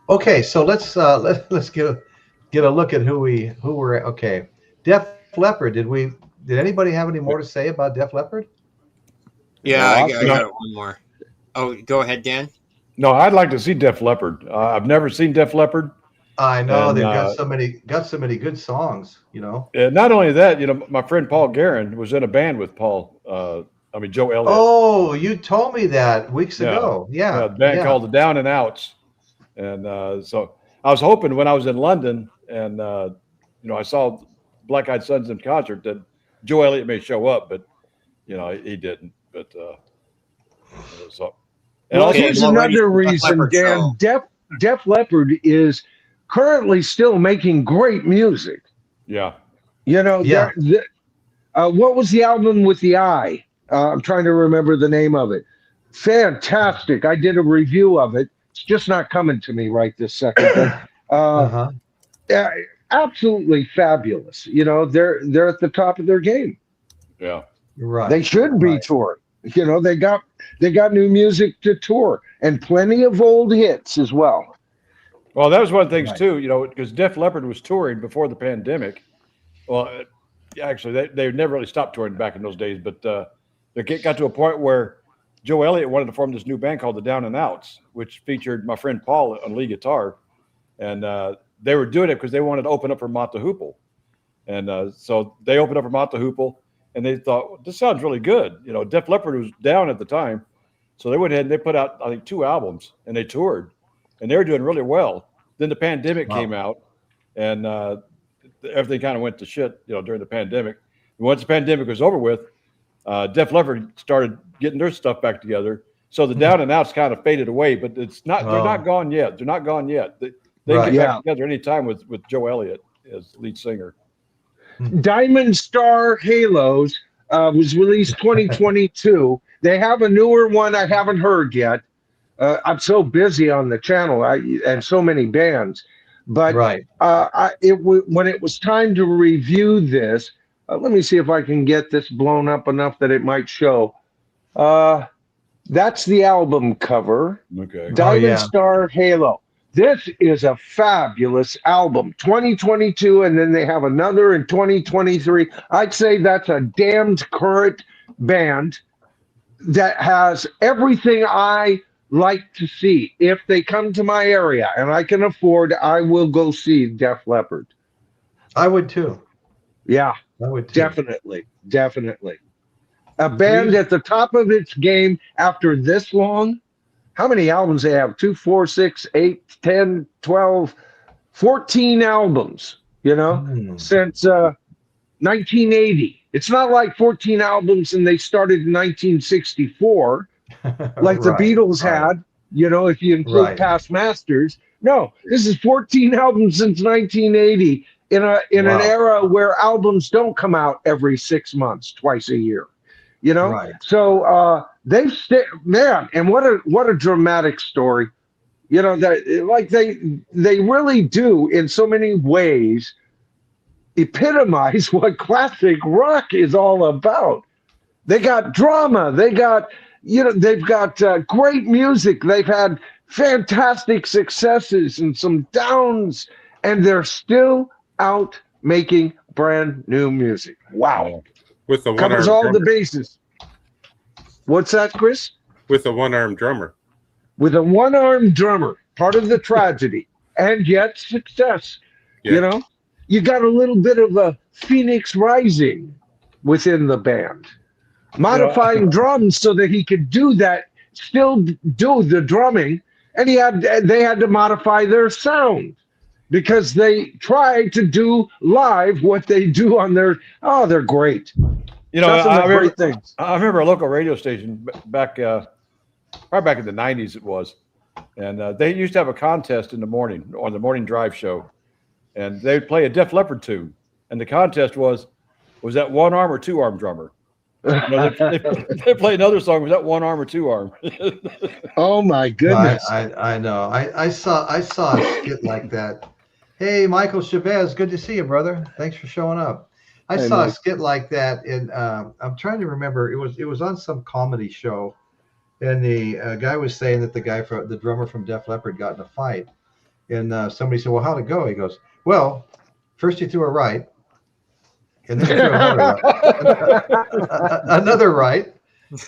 Okay, so let's get a look at who we're okay. Def Leppard. Did anybody have any more to say about Def Leppard? Yeah, I got one more. Oh, go ahead, Dan. No, I'd like to see Def Leppard. I've never seen Def Leppard. I know they've got so many good songs. Not only that, my friend Paul Guerin was in a band with Joe Elliott. Oh, you told me that weeks ago. Yeah, a band called the Down and Outs. And so I was hoping when I was in London and, I saw Black Eyed Sons in concert that Joe Elliott may show up, but, he didn't. But here's another reason, Dan. Def Leppard is currently still making great music. Yeah. What was the album with the eye? I'm trying to remember the name of it. Fantastic. I did a review of it. It's just not coming to me right this second. Absolutely fabulous. They're at the top of their game. Yeah. Right. They should be touring. They got new music to tour and plenty of old hits as well. Well, that was one of the things too, because Def Leppard was touring before the pandemic. Well, actually, they never really stopped touring back in those days, but they got to a point where Joe Elliott wanted to form this new band called the Down and Outs, which featured my friend Paul on lead guitar. And they were doing it because they wanted to open up for Mott the Hoople. And so they opened up for Mott the Hoople, and they thought, well, this sounds really good. Def Leppard was down at the time. So they went ahead and they put out, I think, 2 albums, and they toured. And they were doing really well. Then the pandemic came out, and everything kind of went to shit, during the pandemic. And once the pandemic was over with, Def Leppard started getting their stuff back together. So the Down and Outs kind of faded away, but it's not. They're not gone yet. They're not gone yet. They get back together anytime with Joe Elliott as lead singer. Diamond Star Halos was released 2022. They have a newer one I haven't heard yet. I'm so busy on the channel and so many bands. But when it was time to review this, let me see if I can get this blown up enough that it might show. That's the album cover. Okay. Diamond Star Halo. This is a fabulous album. 2022, and then they have another in 2023. I'd say that's a damned current band that has everything I like to see. If they come to my area and I can afford, I will go see Def Leppard. I would too. Yeah, I would too. Definitely. A band at the top of its game after this long. How many albums they have? 2, 4, 6, 8, 10, 12, 14 albums, since 1980. It's not like 14 albums and they started in 1964. Like the Beatles had, if you include past masters. No, this is 14 albums since 1980 in an era where albums don't come out every 6 months, twice a year. So they've man, and what a dramatic story. You know, that like they really do in so many ways epitomize what classic rock is all about. They got drama. They got, you know, they've got great music. They've had fantastic successes and some downs, and they're still out making brand new music. Wow. With the Covers one-armed all drummer. the bases. What's that, Chris? With the one-armed drummer. With a one-armed drummer, part of the tragedy, and yet success. Yeah. You know, you got a little bit of a Phoenix Rising within the band, modifying drums so that he could do that, still do the drumming, and they had to modify their sound because they tried to do live what they do on their. Oh, they're great. You know, Nothing I but remember, great things. I remember a local radio station back, probably back in the 90s it was. And they used to have a contest in the morning on the morning drive show. And they would play a Def Leppard tune. And the contest was that one arm or two arm drummer? You know, they play another song, was that one arm or two arm? Oh my goodness. I know. I saw a skit like that. Hey, Michael Chavez, good to see you, brother. Thanks for showing up. I Hey, saw a Mike. skit like that, and I'm trying to remember. It was on some comedy show, and the guy was saying that the drummer from Def Leppard got in a fight, and somebody said, "Well, how'd it go?" He goes, "Well, first he threw a right, and then he threw another right,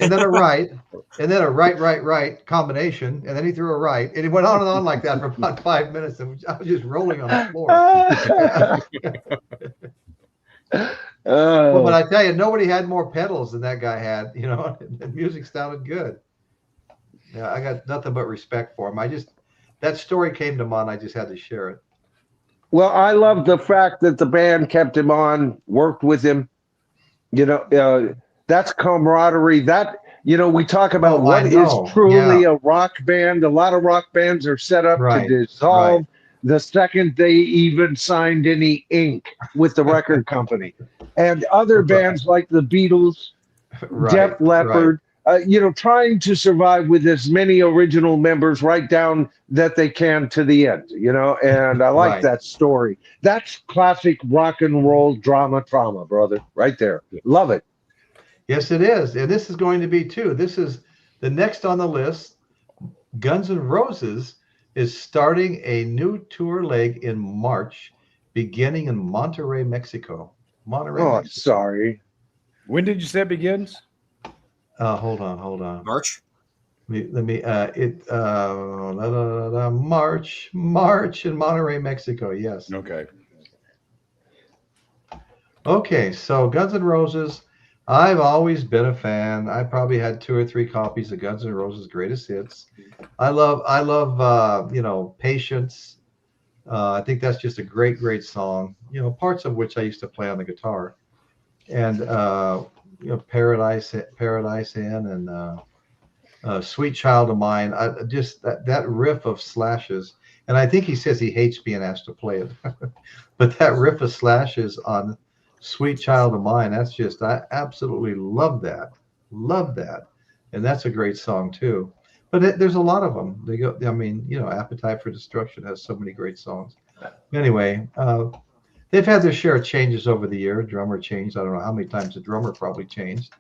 and then a right, and then a right combination, and then he threw a right, and it went on and on like that for about 5 minutes, and I was just rolling on the floor." Well, but I tell you, nobody had more pedals than that guy had. You know, and music sounded good. Yeah, I got nothing but respect for him. That story came to mind. I just had to share it. Well, I love the fact that the band kept him on, worked with him. You know, that's camaraderie. That, you know, we talk about what is truly a rock band. A lot of rock bands are set up to dissolve the second they even signed any ink with the record company. And other bands like the Beatles, Def Leppard, you know, trying to survive with as many original members right down that they can to the end, you know, and I like that story. That's classic rock and roll drama trauma, brother, right there. Love it. Yes, it is. And this is going to be too. This is the next on the list. Guns N' Roses is starting a new tour leg in March, beginning in Monterrey, Mexico. Mexico. Sorry. When did you say it begins? Hold on. March. Let me March in Monterrey, Mexico. Yes. Okay. So Guns N' Roses. I've always been a fan. I probably had 2 or 3 copies of Guns N' Roses' greatest hits. I love you know, Patience. I think that's just a great song. You know, parts of which I used to play on the guitar, and you know, Paradise Inn and Sweet Child of Mine. Just that riff of Slash's, and I think he says he hates being asked to play it, but that riff of Slash's on Sweet Child of Mine, that's just, I absolutely love that, and that's a great song too. But there's a lot of them. I mean, you know, Appetite for Destruction has so many great songs. Anyway, they've had their share of changes over the year. Drummer changed. I don't know how many times the drummer probably changed.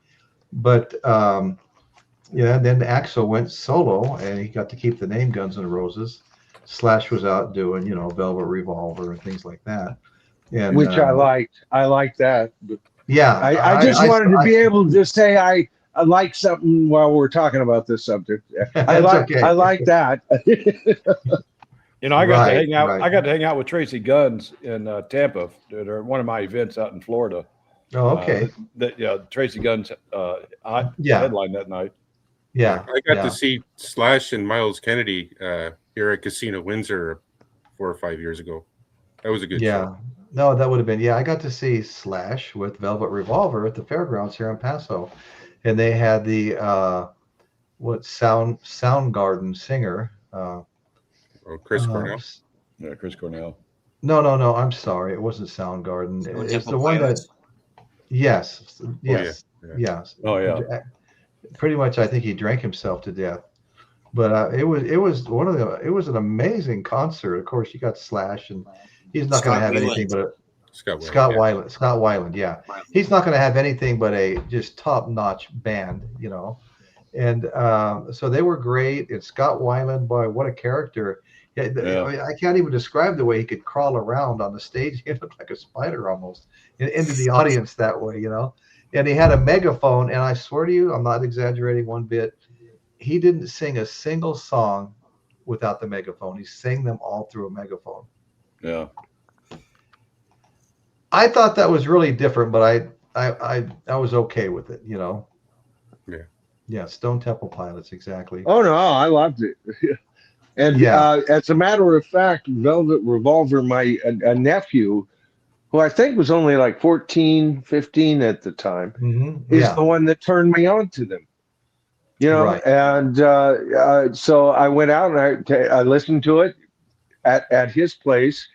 But yeah, then Axl went solo, and he got to keep the name Guns N' Roses. Slash was out doing, you know, Velvet Revolver and things like that. And, which I liked. I like that. Yeah. I just wanted to be able to say I like something while we're talking about this subject. I like that. You know, I got to hang out. I got to hang out with Tracy Guns in Tampa at one of my events out in Florida. Oh, okay. Tracy Guns headline that night. Yeah, I got to see Slash and Miles Kennedy here at Casino Windsor 4 or 5 years ago. That was a good show. No, that would have been, I got to see Slash with Velvet Revolver at the fairgrounds here in Paso, and they had the Soundgarden singer. Chris Cornell. Yeah, Chris Cornell. No, I'm sorry, it wasn't Soundgarden. It's the one that. Yes. Oh yeah. Pretty much, I think he drank himself to death. But it was one of the it was an amazing concert. Of course, you got Slash, and he's not going to have anything but a Scott Weiland. Scott Weiland, yeah, he's not going to have anything but a just top notch band, you know. And so they were great. And Scott Weiland, boy, what a character! Yeah, I can't even describe the way he could crawl around on the stage. He looked like a spider almost into the audience that way, you know. And he had a megaphone, and I swear to you, I'm not exaggerating one bit. He didn't sing a single song without the megaphone. He sang them all through a megaphone. Yeah. I thought that was really different, but I was okay with it, you know. Yeah. Yeah, Stone Temple Pilots, exactly. Oh no, I loved it. And as a matter of fact, Velvet Revolver, a nephew, who I think was only like 14, 15 at the time, is the one that turned me on to them. You know, and so I went out and I listened to it at his place,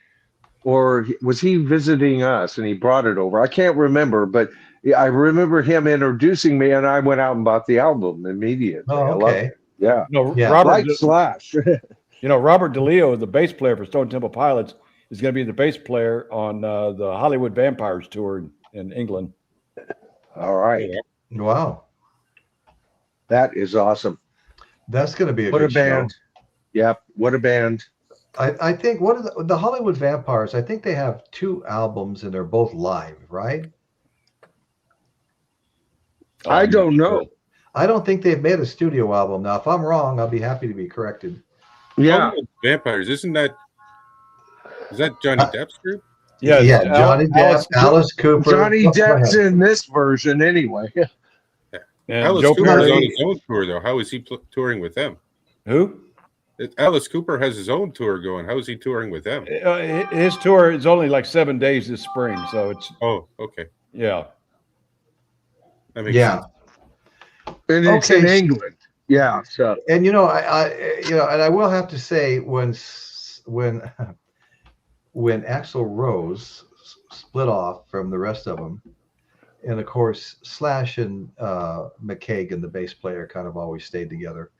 or was he visiting us and he brought it over? I can't remember, but I remember him introducing me, and I went out and bought the album immediately. Oh, okay. I loved it. Yeah. No, yeah. Robert Slash. You know, Robert DeLeo, the bass player for Stone Temple Pilots, is going to be the bass player on the Hollywood Vampires tour in England. All right. Wow. That is awesome. That's going to be what good a band. Show. Yep. What a band. I think what are the Hollywood Vampires? I think they have 2 albums and they're both live, right? I don't know. I don't think they've made a studio album. Now, if I'm wrong, I'll be happy to be corrected. Yeah. Vampires, is that Johnny Depp's group? Yeah, Johnny Depp, Alice Cooper. Johnny Depp's in this version anyway. And Alice Cooper is on his own tour, though. How is he touring with them? Who? Alice Cooper has his own tour going. How is he touring with them? His tour is only like 7 days this spring, so it's. Oh, okay. Yeah. That makes sense. And it's in England. Yeah. So. And and I will have to say when Axl Rose split off from the rest of them, and of course Slash and McKagan, the bass player, kind of always stayed together.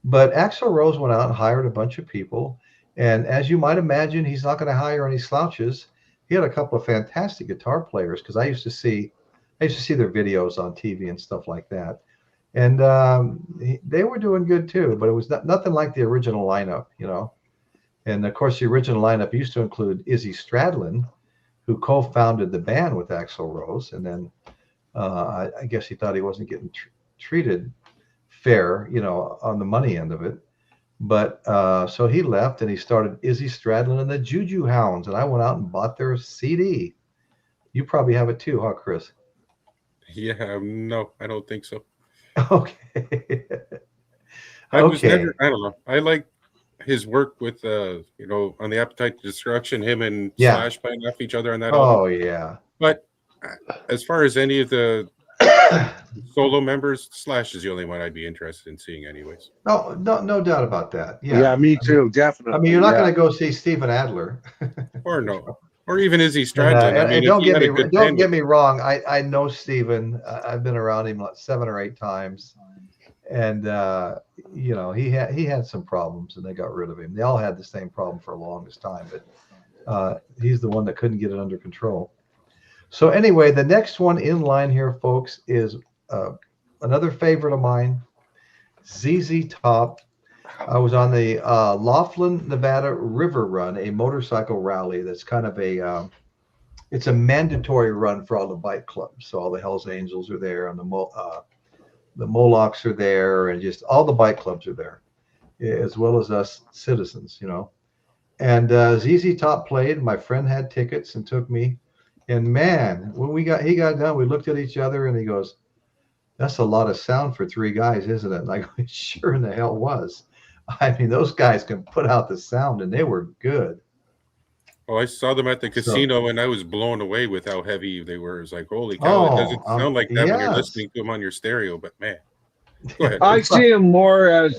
But Axl Rose went out and hired a bunch of people, and as you might imagine, he's not going to hire any slouches. He had a couple of fantastic guitar players, because I used to see their videos on TV and stuff like that, and they were doing good too. But it was nothing like the original lineup, you know. And of course, the original lineup used to include Izzy Stradlin, who co-founded the band with Axl Rose, and then I guess he thought he wasn't getting treated fair, you know, on the money end of it. But so he left and he started Izzy Stradlin and the Juju Hounds, and I went out and bought their CD. You probably have it too, huh, Chris? Yeah, no, I don't think so. Okay. I was never, I don't know. I like his work with on the Appetite to Destruction, him and Slash playing off each other on that album. Oh yeah. But as far as any of the solo members, Slash is the only one I'd be interested in seeing anyways. No doubt about that. Yeah, me too, definitely. I mean, you're not going to go see Steven Adler. Or even Izzy Stradlin. And don't get me wrong. I know Steven. I've been around him like 7 or 8 times, and he had some problems, and they got rid of him. They all had the same problem for the longest time, but he's the one that couldn't get it under control. So anyway, the next one in line here, folks, is another favorite of mine, ZZ Top. I was on the Laughlin, Nevada River Run, a motorcycle rally that's kind of it's a mandatory run for all the bike clubs. So all the Hells Angels are there, and the Molochs are there, and just all the bike clubs are there, as well as us citizens, you know. And ZZ Top played. My friend had tickets and took me. And man, when he got done, we looked at each other, and he goes, "That's a lot of sound for 3 guys, isn't it?" And I go, "It sure in the hell was." I mean, those guys can put out the sound, and they were good. Oh, I saw them at the casino, and I was blown away with how heavy they were. It was like, holy cow, it doesn't sound like that when you're listening to them on your stereo, but man. Go ahead. I see them more as,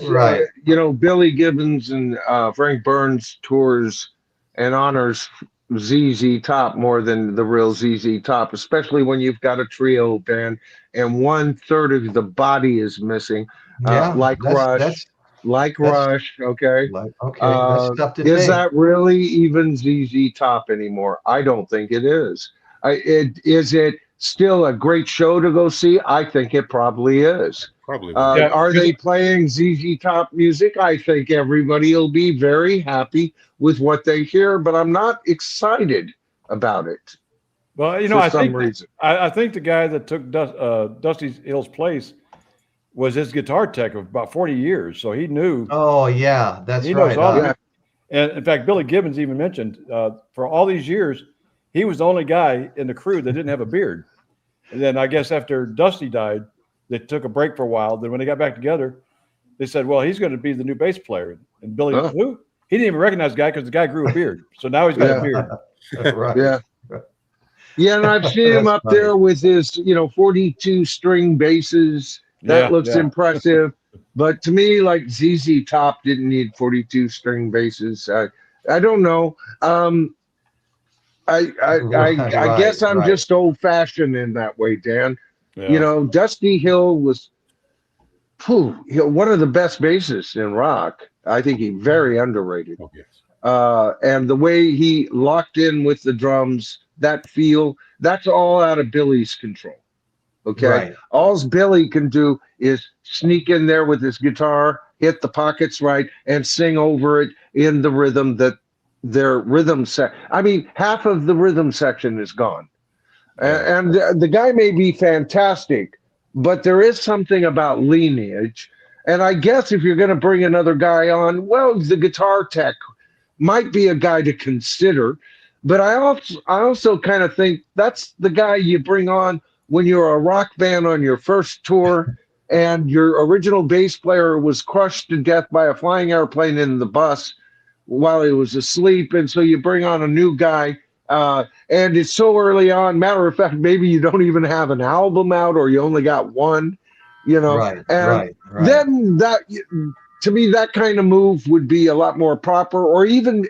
Billy Gibbons and Frank Burns tours and honors ZZ Top more than the real ZZ Top, especially when you've got a trio band and 1/3 of the body is missing, like Rush. like That's- Rush. Okay. Like, okay, that's tough to Is take. that really even ZZ Top anymore? I don't think it is. Is it still a great show to go see? I think it probably is. Probably would. Yeah, Are 'cause- they playing ZZ Top music? I think everybody will be very happy with what they hear, but I'm not excited about it well, for I some think reason. I think the guy that took Dusty Hill's place was his guitar tech of about 40 years, so he knew. Oh yeah, that's He right. knows all huh? Yeah. And in fact, Billy Gibbons even mentioned for all these years, he was the only guy in the crew that didn't have a beard. And then I guess after Dusty died, they took a break for a while. Then when they got back together, they said, "Well, he's going to be the new bass player." And Billy, Huh. who? He didn't even recognize the guy because the guy grew a beard. So now he's got Yeah. a beard. Right. Yeah. Yeah, and I've seen him That's up funny. there with his, 42 string basses. That Yeah, looks yeah. impressive. But to me, like ZZ Top didn't need 42 string basses. I don't know. I guess I'm Right. just old fashioned in that way, Dan. Yeah. Dusty Hill was one of the best bassists in rock. I think he very underrated. Oh, yes. And the way he locked in with the drums, that feel, that's all out of Billy's control. Okay. Right. All Billy can do is sneak in there with his guitar, hit the pockets right, and sing over it in the rhythm that their rhythm set. I mean, half of the rhythm section is gone. And the guy may be fantastic, but there is something about lineage. And I guess if you're going to bring another guy on, well, the guitar tech might be a guy to consider. But I also kind of think that's the guy you bring on when you're a rock band on your first tour and your original bass player was crushed to death by a flying airplane in the bus while he was asleep. And so you bring on a new guy. And it's so early on. Matter of fact, maybe you don't even have an album out, or you only got one, Right. And Right. then that, to me, that kind of move would be a lot more proper, or even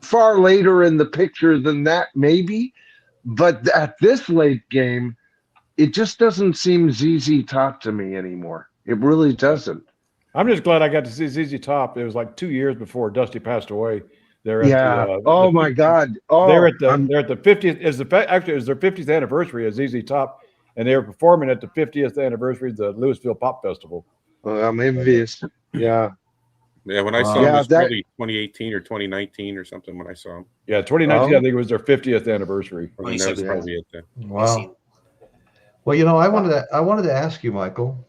far later in the picture than that, maybe. But at this late game, it just doesn't seem ZZ Top to me anymore. It really doesn't. I'm just glad I got to see ZZ Top. It was like 2 years before Dusty passed away. They're at Yeah. Oh my God. Oh, They're at the 50th. Actually, it was their 50th anniversary of ZZ Top, and they were performing at the 50th anniversary of the Louisville Pop Festival. I'm envious. Yeah. Yeah, when I saw Yeah, him, it was that- probably 2018 or 2019 or something when I saw him. Yeah, 2019. Oh. I think it was their 50th anniversary. I mean, that was 27. probably it then. Wow. Well, I wanted to ask you, Michael,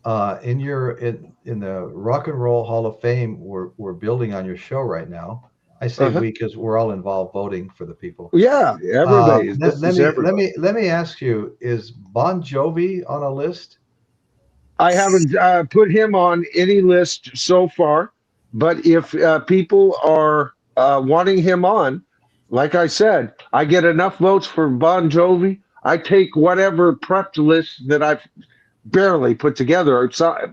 in the Rock and Roll Hall of Fame, we're building on your show right now. I say Uh-huh. we because we're all involved voting for the people. Yeah. Everybody. Let me ask you: is Bon Jovi on a list? I haven't put him on any list so far, but if people are wanting him on, like I said, I get enough votes for Bon Jovi. I take whatever prepped list that I've barely put together.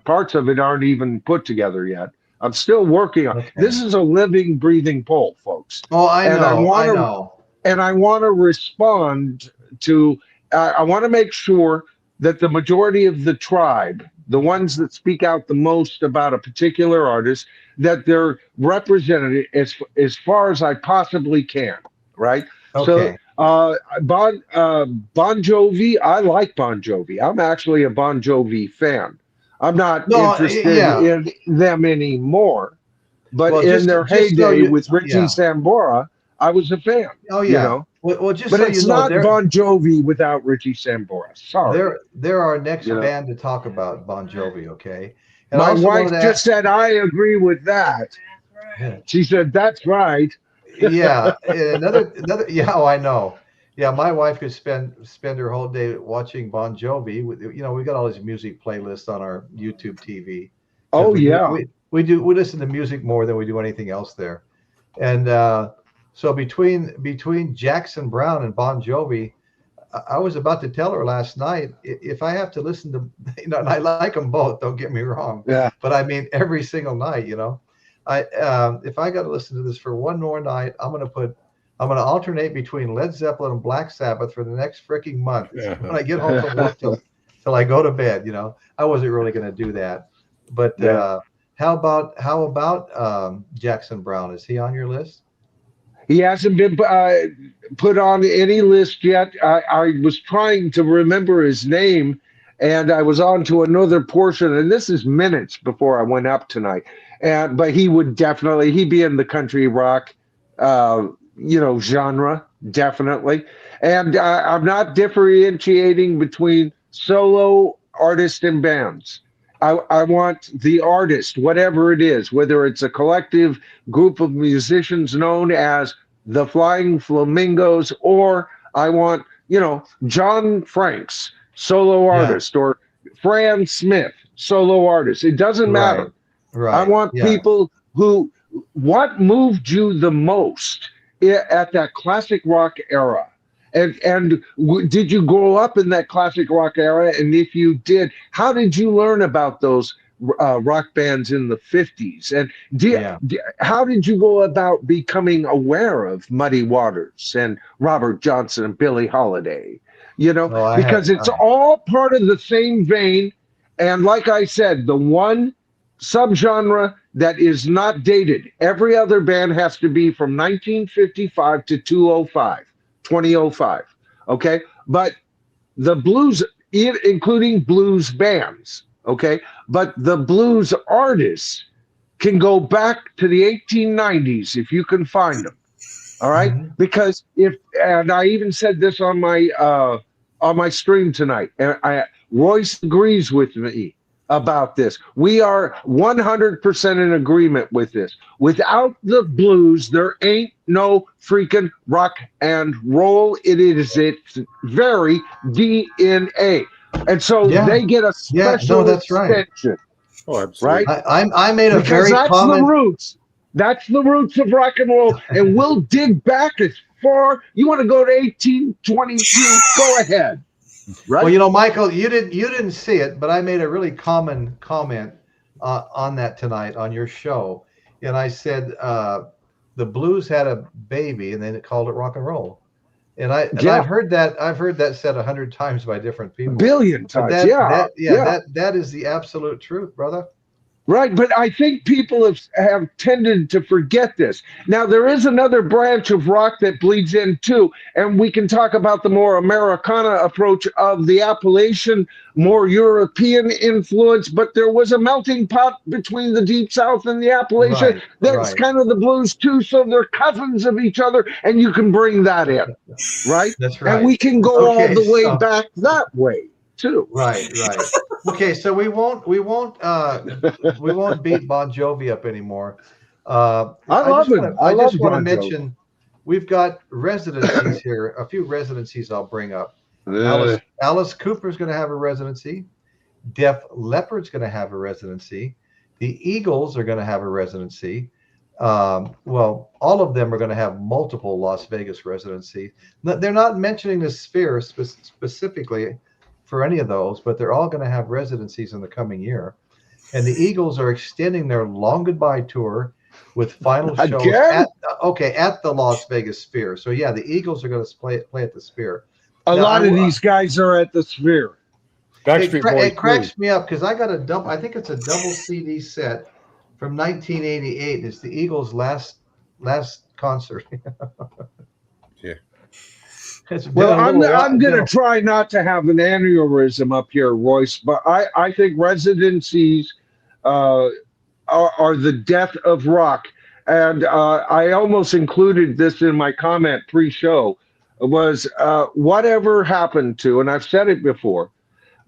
Parts of it aren't even put together yet. I'm still working on. Okay. This is a living, breathing poll, folks. Oh, I And know. I I know. And I want to respond to. I want to make sure that the majority of the tribe, the ones that speak out the most about a particular artist, that they're represented as far as I possibly can, right? Okay. So Bon Jovi, I like Bon Jovi. I'm actually a Bon Jovi fan. I'm not interested in them anymore, but in their heyday with Richie Sambora, I was a fan. Oh yeah. Well, just but so it's you know, not Bon Jovi without Richie Sambora. Sorry. They're our next band to talk about, Bon Jovi. Okay. And my wife just said, "I agree with that." Right. She said, "That's right." Yeah. Another. Yeah. Oh, I know. Yeah, my wife could spend her whole day watching Bon Jovi. We got all these music playlists on our YouTube TV. Oh we listen to music more than we do anything else there, and so between Jackson Browne and Bon Jovi, I was about to tell her last night, if I have to listen to, and I like them both, don't get me wrong. Yeah. But I mean, every single night, if I got to listen to this for one more night, I'm going to alternate between Led Zeppelin and Black Sabbath for the next freaking month. Yeah. When I get home from work till I go to bed, I wasn't really going to do that. But How about Jackson Brown? Is he on your list? He hasn't been put on any list yet. I was trying to remember his name, and I was on to another portion, and this is minutes before I went up tonight. But he would definitely, he'd be in the country rock, genre, definitely. And I'm not differentiating between solo artists and bands. I want the artist, whatever it is, whether it's a collective group of musicians known as the Flying Flamingos, or I want, John Franks, solo artist, or Fran Smith, solo artist. It doesn't matter. Right. I want people who, what moved you the most at that classic rock era? And did you grow up in that classic rock era? And if you did, how did you learn about those rock bands in the 50s? And how did you go about becoming aware of Muddy Waters and Robert Johnson and Billie Holiday? Because it's all part of the same vein. And like I said, the one subgenre that is not dated, every other band has to be from 1955 to 2005. Okay. But the blues, including blues bands, okay, but the blues artists can go back to the 1890s if you can find them. All right. Mm-hmm. Because and I even said this on my stream tonight, and Royce agrees with me about this. We are 100% in agreement with this. Without the blues, there ain't no freaking rock and roll. It is its very DNA. And so they get a special extension. Right. Oh, absolutely. Right? I made a because that's the roots. That's the roots of rock and roll. And we'll dig back as far. You want to go to 1822? Go ahead. Right. Well, Michael, you didn't see it, but I made a really common comment on that tonight on your show, and I said the blues had a baby, and then it called it rock and roll, and I've heard that said 100 times by different people, billion times. That is the absolute truth, brother. Right, but I think people have tended to forget this. Now, there is another branch of rock that bleeds in too, and we can talk about the more Americana approach of the Appalachian, more European influence, but there was a melting pot between the Deep South and the Appalachian. That's kind of the blues too, so they're cousins of each other, and you can bring that in, right? That's right. And we can go all the way back that way too. Right. Okay, so we won't beat Bon Jovi up anymore. I just want to mention we've got residencies here. A few residencies I'll bring up. Alice Cooper's going to have a residency. Def Leppard's going to have a residency. The Eagles are going to have a residency. Well, all of them are going to have multiple Las Vegas residencies. They're not mentioning the Sphere specifically for any of those, but they're all going to have residencies in the coming year. And the Eagles are extending their Long Goodbye tour with final shows at the Las Vegas Sphere. So the Eagles are going to play at the Sphere. A lot of these guys are at the Sphere. It cracks me up because I got I think it's a double CD set from 1988. It's the Eagles' last concert. Yeah. Well, I'm going to try not to have an aneurysm up here, Royce, but I think residencies are the death of rock. And I almost included this in my comment pre-show, was whatever happened to, and I've said it before,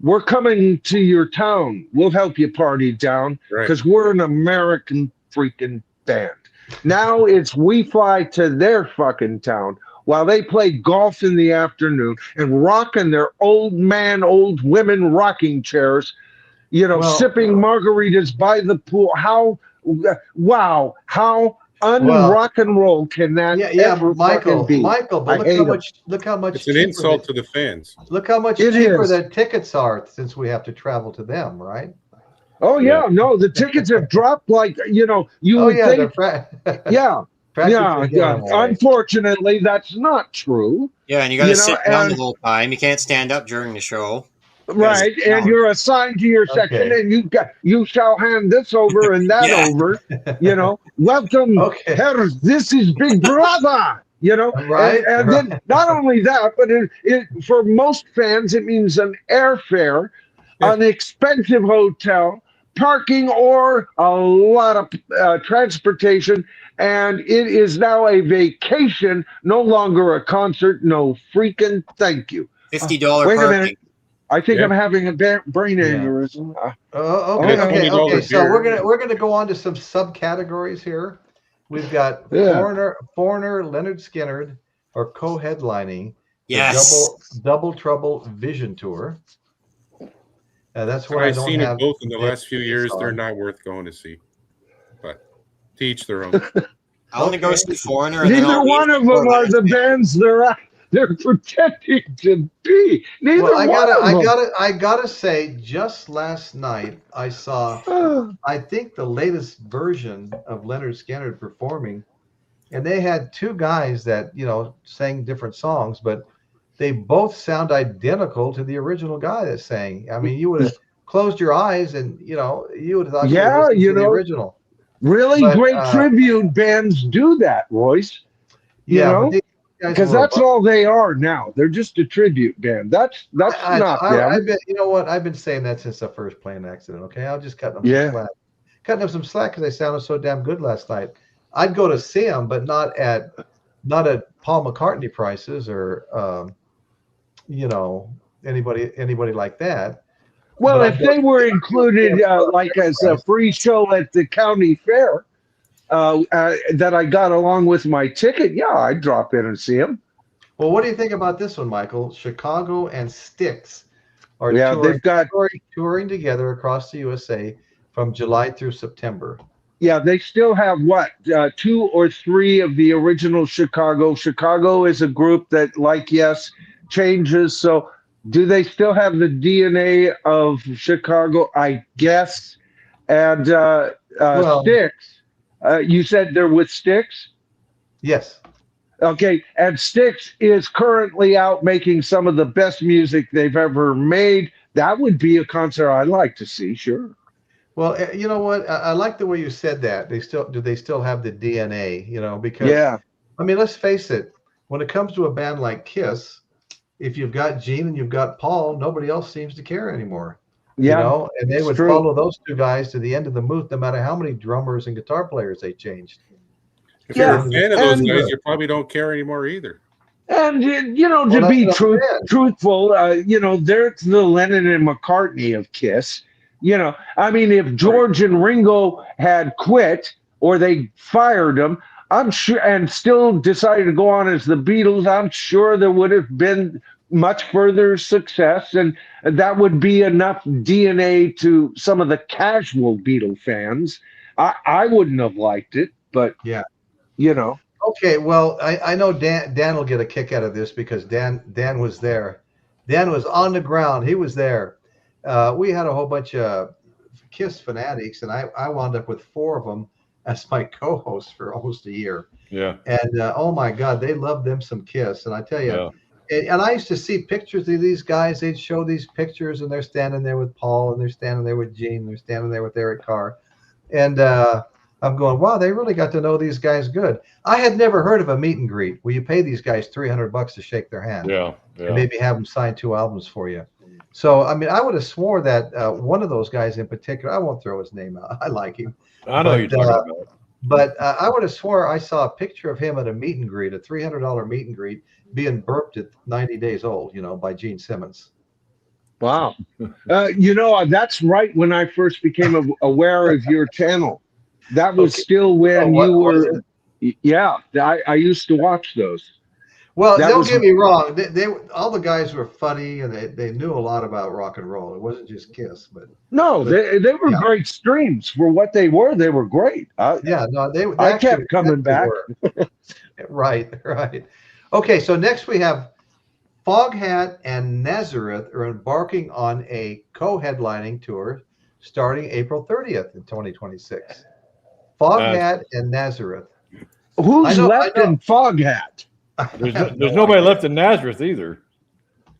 we're coming to your town. We'll help you party down because we're an American freaking band. Now it's we fly to their fucking town while they play golf in the afternoon and rock in their old women rocking chairs, sipping margaritas by the pool. How rock and roll can that ever Michael, be? Michael, but look how much it's an insult to the fans. Look how much cheaper the tickets are since we have to travel to them, right? Oh no, the tickets have dropped like you would think. Unfortunately, that's not true. Yeah, and you got to sit down the whole time. You can't stand up during the show. Right, and you're assigned to your section, and you shall hand this over and that over. Welcome, Herr, this is Big Brother. Right, and then not only that, but for most fans, it means an airfare, an expensive hotel, parking, or a lot of transportation. And it is now a vacation, no longer a concert. No freaking thank you. $50 Wait parking. a minute. I think I'm having a brain aneurysm. Okay. So we're gonna go on to some subcategories here. We've got Foreigner, Leonard Skinner, or co-headlining the Double Trouble Vision Tour. That's what I've seen it both in the last few years. They're not worth going to see, but to each their own. I want to go see Foreigner. Neither one of them are the bands they're pretending to be. I gotta say, just last night I saw, I think the latest version of Leonard Skinner performing, and they had two guys that sang different songs, but they both sound identical to the original guy that sang. I mean, you would have closed your eyes and you would have thought the original. Really great tribute bands do that, Royce. Because that's all they are now. They're just a tribute band. That's not them. You know what? I've been saying that since the first plane accident. Okay, I'll just cut them some slack. Cutting them some slack because they sounded so damn good last night. I'd go to see them, but not at Paul McCartney prices or anybody like that. Well, if they were included like as a free show at the county fair, that I got along with my ticket, I'd drop in and see them. Well, what do you think about this one, Michael? Chicago and Styx are touring together across the USA from July through September. Yeah, they still have 2 or 3 of the original Chicago. Chicago is a group that, changes. So do they still have the DNA of Chicago? I guess. And Styx. You said they're with Styx? Yes. Okay, and Styx is currently out making some of the best music they've ever made. That would be a concert I'd like to see, sure. Well, you know what? I like the way you said that. They still have the DNA, because I mean, let's face it, when it comes to a band like Kiss, if you've got Gene and you've got Paul, nobody else seems to care anymore. And they would follow those two guys to the end of the mooth, no matter how many drummers and guitar players they changed. If you're a fan of those guys, you probably don't care anymore either. And to be truthful, there's the Lennon and McCartney of Kiss. I mean, if George and Ringo had quit or they fired them, I'm sure, and still decided to go on as the Beatles, I'm sure there would have been much further success, and that would be enough DNA to some of the casual Beatle fans. I wouldn't have liked it, but Okay, well, I know Dan will get a kick out of this because Dan was there. Dan was on the ground. He was there. We had a whole bunch of Kiss fanatics, and I wound up with 4 of them as my co-hosts for almost a year. Yeah. And oh my God, they loved them some Kiss. And I tell you, and I used to see pictures of these guys. They'd show these pictures, and they're standing there with Paul, and they're standing there with Gene, they're standing there with Eric Carr, and I'm going, wow, they really got to know these guys good. I had never heard of a meet and greet where you pay these guys $300 to shake their hand, and maybe have them sign 2 albums for you. So, I mean, I would have swore that one of those guys in particular, I won't throw his name out. I like him. I know you're talking about. But I would have swore I saw a picture of him at a meet and greet, a $300 meet and greet, being burped at 90 days old, by Gene Simmons. Wow. That's right when I first became aware of your channel. That was still when you were. Yeah, I used to watch those. Well, don't get me wrong. They all the guys were funny, and they knew a lot about rock and roll. It wasn't just Kiss, but they were great streams for what they were. They were great. I kept coming back. Right. Okay, so next we have Foghat and Nazareth are embarking on a co-headlining tour starting April 30th in 2026. Foghat and Nazareth. Who's left in Foghat? There's nobody left in Nazareth either.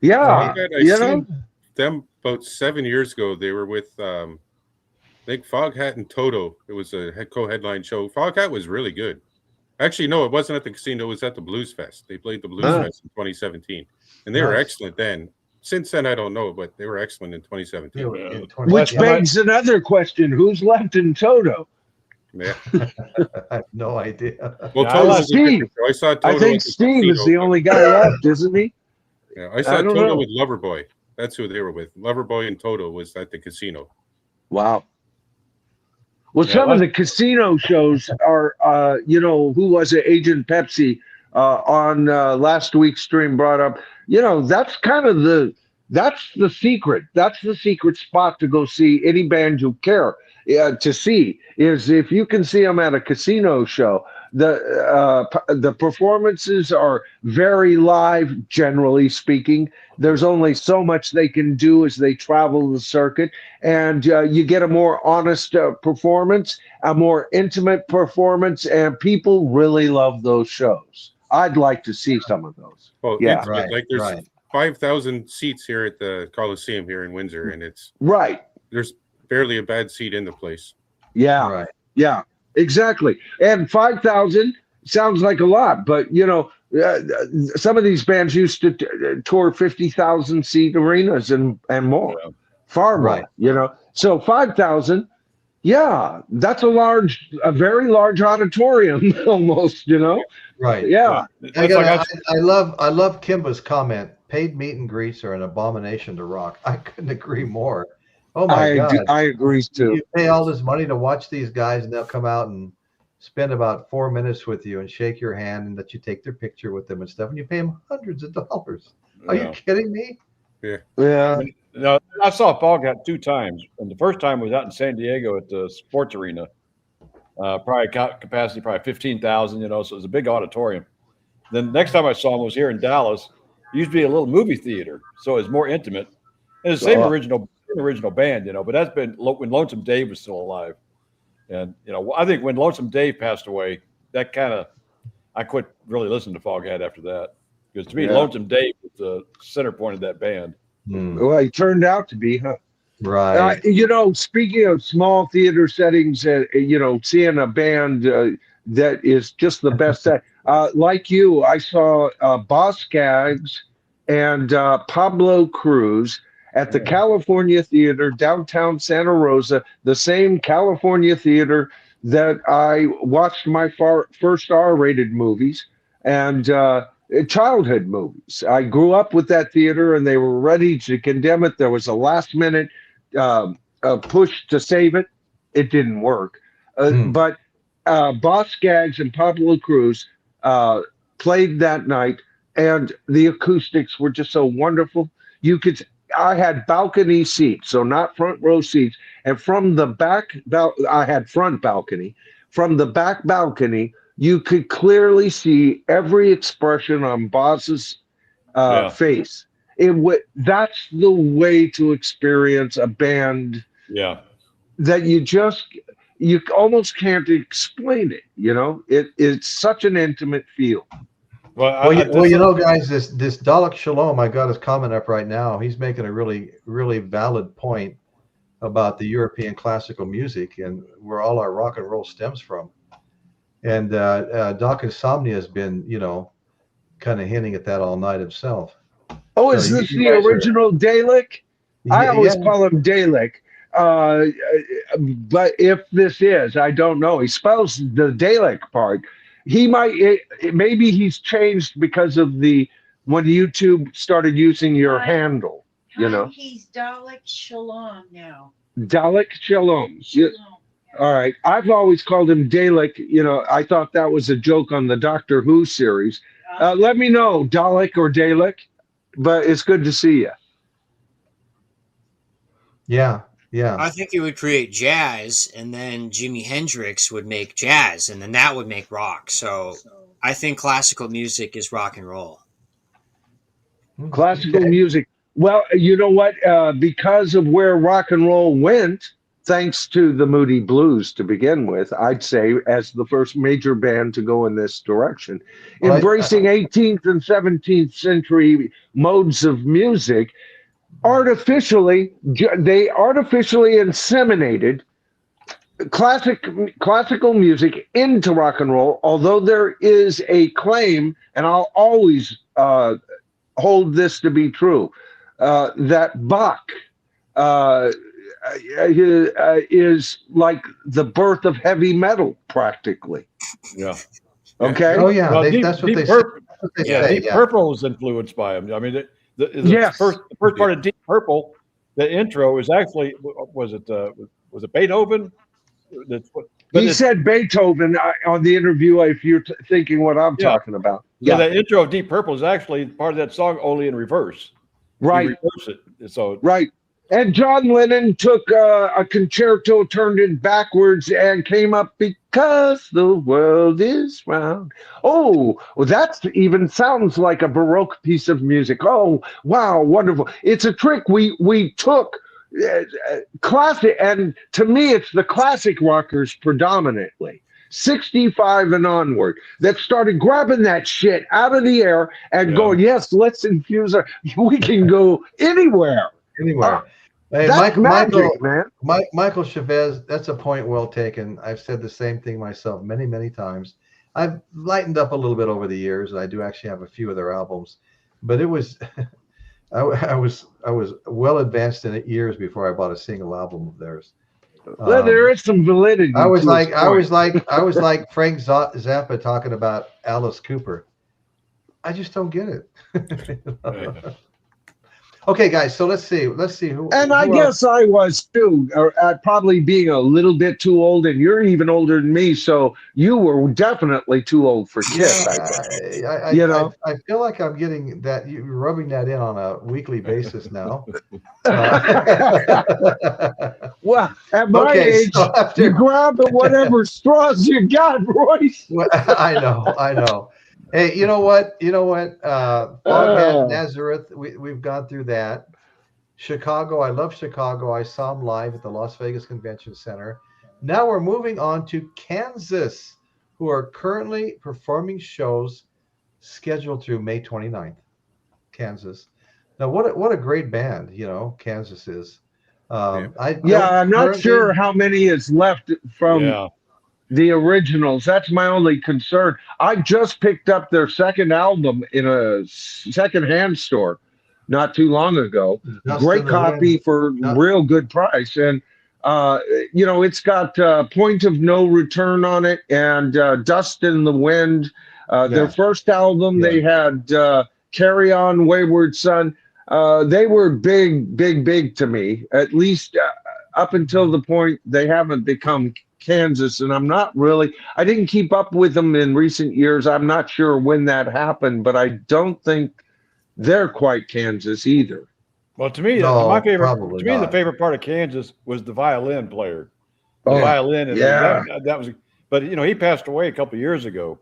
Yeah, I've seen them about 7 years ago. They were with I think Foghat and Toto. It was a co-headline show. Foghat was really good. Actually, no, it wasn't at the casino. It was at the Blues Fest. They played the Blues Fest in 2017, and they were excellent then. Since then, I don't know, but they were excellent in 2017. Which begs another question: who's left in Toto? Yeah, I have no idea. Well, Toto's Steve. I saw Toto. I think Steve is the only guy left, isn't he? Yeah, I saw Toto with Loverboy. That's who they were with. Loverboy and Toto was at the casino. Wow. Well, some of the casino shows are, you know, who was it? Agent Pepsi on last week's stream brought up, you know, that's kind of that's the secret. That's the secret spot to go see any band you care to see, is if you can see them at a casino show. The performances are very live, generally speaking. There's only so much they can do as they travel the circuit, and you get a more honest performance, a more intimate performance, and people really love those shows. I'd like to see some of those. Well, yeah, like there's 5,000 seats here at the Coliseum here in Windsor, and it's there's barely a bad seat in the place. Yeah, yeah, exactly. And 5,000 sounds like a lot, but you know, some of these bands used to tour 50,000 seat arenas and more, far more. You know, so 5,000, yeah, that's a very large auditorium almost. You know, Yeah. I love Kimba's comment. Paid meet and greets are an abomination to rock. I couldn't agree more. Oh my God. I agree too. You pay all this money to watch these guys, and they'll come out and spend about 4 minutes with you and shake your hand and let you take their picture with them and stuff, and you pay them hundreds of dollars. Are you kidding me? Yeah. No, I saw Foghat 2 times, and the first time was out in San Diego at the sports arena. Probably capacity, probably 15,000. You know, so it was a big auditorium. Then the next time I saw him was here in Dallas. It used to be a little movie theater, so it was more intimate. And the same original band, you know, but that's been when Lonesome Dave was still alive. And, you know, I think when Lonesome Dave passed away, that kind of, I quit really listening to Foghat after that. Because to me, Lonesome Dave was the center point of that band. Well, he turned out to be, huh? Right. You know, speaking of small theater settings, you know, seeing a band that is just the best set. Like you, I saw Boss Gags and Pablo Cruz at the California Theater, downtown Santa Rosa, the same California theater that I watched my first R-rated movies and childhood movies. I grew up with that theater, and they were ready to condemn it. There was a last-minute push to save it. It didn't work. But Boss Gags and Pablo Cruz played that night, and the acoustics were just so wonderful. I had balcony seats, so not front row seats. And from the back, I had front balcony. From the back balcony, you could clearly see every expression on Boss's face. That's the way to experience a band. Yeah. That you almost can't explain it. You know, it's such an intimate feel. Well, you know, guys, this Dalek Shalom, I got his comment up right now. He's making a really, really valid point about the European classical music and where all our rock and roll stems from. And Doc Insomnia has been, you know, kind of hinting at that all night himself. Oh, is this the original Dalek? I always call him Dalek. But if this is, I don't know. He spells the Dalek part. He maybe he's changed because of when YouTube started using your handle, you know. He's Dalek Shalom now. Dalek Shalom. All right. I've always called him Dalek. You know, I thought that was a joke on the Doctor Who series. Let me know, Dalek or Dalek, but it's good to see you. Yeah. Yeah. I think it would create jazz, and then Jimi Hendrix would make jazz, and then that would make rock. So I think classical music is rock and roll. Classical music. Well, you know what? Because of where rock and roll went, thanks to the Moody Blues to begin with, I'd say as the first major band to go in this direction, embracing 18th and 17th century modes of music. they artificially inseminated classical music into rock and roll, although there is a claim, and I'll always hold this to be true, that Bach is like the birth of heavy metal, practically. Yeah. Okay. Oh yeah, Well, that's what they Yeah, say. Deep Purple was influenced by him. I mean, the Yes. first part of Deep Purple, the intro is actually was it Beethoven? That's what. But He said Beethoven on the interview. If you're thinking what I'm talking about, So the intro of Deep Purple is actually part of that song, only in reverse. right, He reversed it. So right. And John Lennon took a concerto, turned it backwards, and came up because the world is round. Oh, well, that even sounds like a Baroque piece of music. Oh, wow, wonderful! It's a trick we took classic, and to me, it's the classic rockers predominantly. 65 and onward that started grabbing that shit out of the air and going, yes, let's infuse our, we can go anywhere. Anywhere. Hey, That's magic, man. Michael Chavez, that's a point well taken. I've said the same thing myself many, many times. I've lightened up a little bit over the years. I do actually have a few of their albums, but it was, I was well advanced in it years before I bought a single album of theirs. Well, there is some validity. I was like Frank Zappa talking about Alice Cooper. I just don't get it. Okay, guys. So let's see who. And I guess I was too, at probably being a little bit too old, and you're even older than me, so you were definitely too old for Kiss. I feel like I'm getting that. You're rubbing that in on a weekly basis now. Well, at my age, so you grab at whatever straws you got, Royce. Well, I know. Hey, you know what? Foghat, Nazareth, we've gone through that. Chicago, I love Chicago. I saw them live at the Las Vegas Convention Center. Now we're moving on to Kansas, who are currently performing shows scheduled through May 29th. Kansas. Now, what a great band, Kansas is. I'm not sure how many is left from the originals. That's my only concern. I just picked up their second album in a secondhand store not too long ago. Great copy for real good price. And, it's got Point of No Return on it and Dust in the Wind. Their first album, they had Carry On Wayward Son. They were big to me, at least up until the point they haven't become Kansas, and I didn't keep up with them in recent years. I'm not sure when that happened, but I don't think they're quite Kansas either. Well, to me, the favorite part of Kansas was the violin player. The violin, and that was. But he passed away a couple of years ago.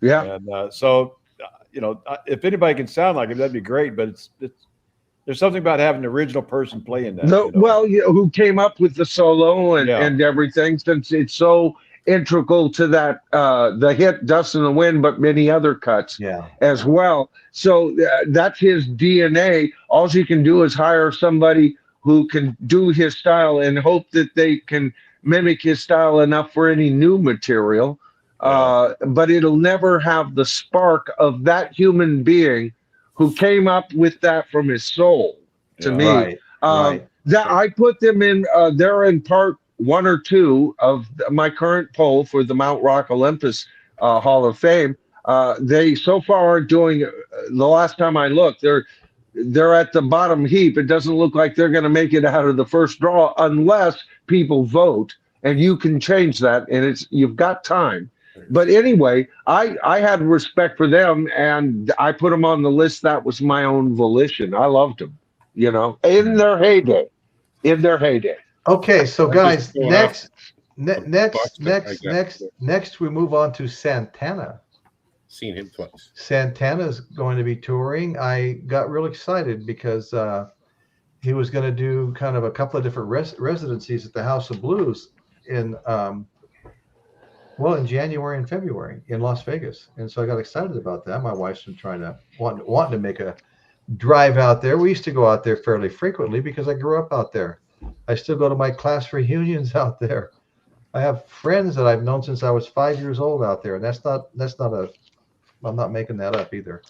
Yeah, and so if anybody can sound like him, that'd be great. But it's there's something about having the original person playing that. Well, who came up with the solo and everything, since it's so integral to that the hit Dust in the Wind, but many other cuts as well. So that's his DNA. All you can do is hire somebody who can do his style and hope that they can mimic his style enough for any new material. But it'll never have the spark of that human being who came up with that from his soul. To me, that I put them in. They're in part 1 or 2 of my current poll for the Mount Rock Olympus Hall of Fame. They so far are doing. The last time I looked, they're at the bottom heap. It doesn't look like they're going to make it out of the first draw unless people vote, and you can change that. And you've got time. But anyway, I had respect for them, and I put them on the list. That was my own volition. I loved them, in their heyday. Okay, so guys, next we move on to Santana. Seen him twice. Santana's going to be touring. I got real excited because he was going to do kind of a couple of different residencies at the House of Blues in January and February in Las Vegas, and so I got excited about that. My wife's been wanting to make a drive out there. We used to go out there fairly frequently because I grew up out there. I still go to my class reunions out there. I have friends that I've known since I was 5 years old out there, and that's not I'm not making that up either.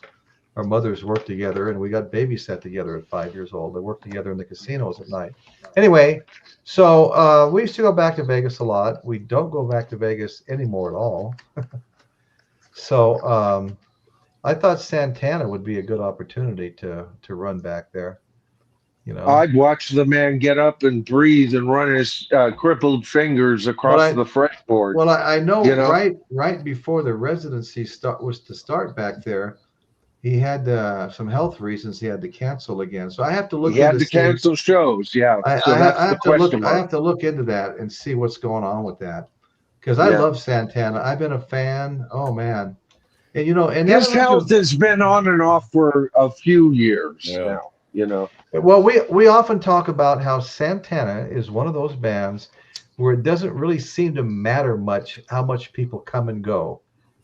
Our mothers worked together, and we got babysat together at 5 years old. They worked together in the casinos at night. Anyway, so we used to go back to Vegas a lot. We don't go back to Vegas anymore at all. So I thought Santana would be a good opportunity to run back there. You know, I'd watch the man get up and breathe and run his crippled fingers across the fretboard. well, I know, you know? right before the residency was to start back there, he had some health reasons he had to cancel again. So I have to look. He had to cancel shows. Yeah, I have to look into that and see what's going on with that, because I love Santana. I've been a fan. Oh man, and and his health has been on and off for a few years now. Well, we often talk about how Santana is one of those bands where it doesn't really seem to matter much how much people come and go.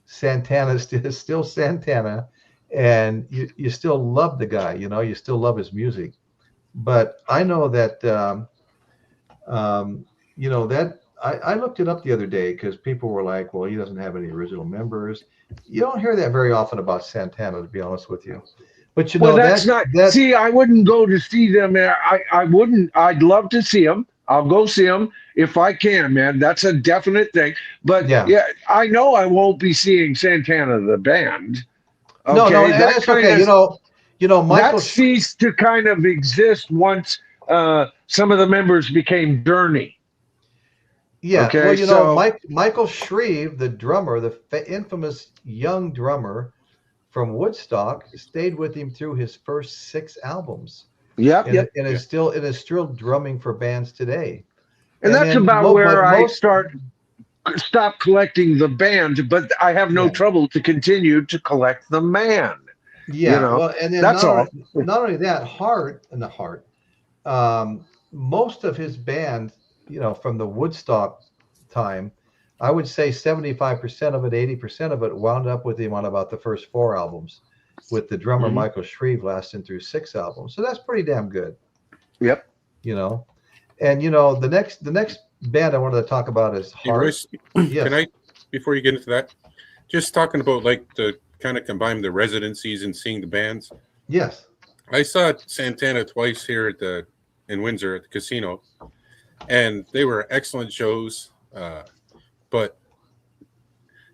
Santana is still Santana, and you still love the guy. You still love his music. But I know that that I looked it up the other day because people were like, "Well, he doesn't have any original members." You don't hear that very often about Santana, to be honest with you. But that's not. See, I wouldn't go to see them. I wouldn't. I'd love to see them. I'll go see them if I can, man. That's a definite thing. But yeah, I know I won't be seeing Santana the band. Okay? No, that's okay. Michael, that ceased to kind of exist once some of the members became Journey. Yeah. Okay, well, Michael Shreve, the drummer, the infamous young drummer from Woodstock, stayed with him through his first 6 albums. And is still drumming for bands today. And that's about where I stop collecting the band, but I have no trouble to continue to collect the man. Yeah, well, and then that's not only that, most of his band, from the Woodstock time, I would say 75% of it, 80% of it wound up with him on about the first 4 albums, with the drummer Michael Shreve lasting through 6 albums. So that's pretty damn good. Yep. And the next band I wanted to talk about is Heart. Yes. Can I, before you get into that, just talking about like the kind of combine the residencies and seeing the bands. Yes. I saw Santana twice here in Windsor at the casino, and they were excellent shows. But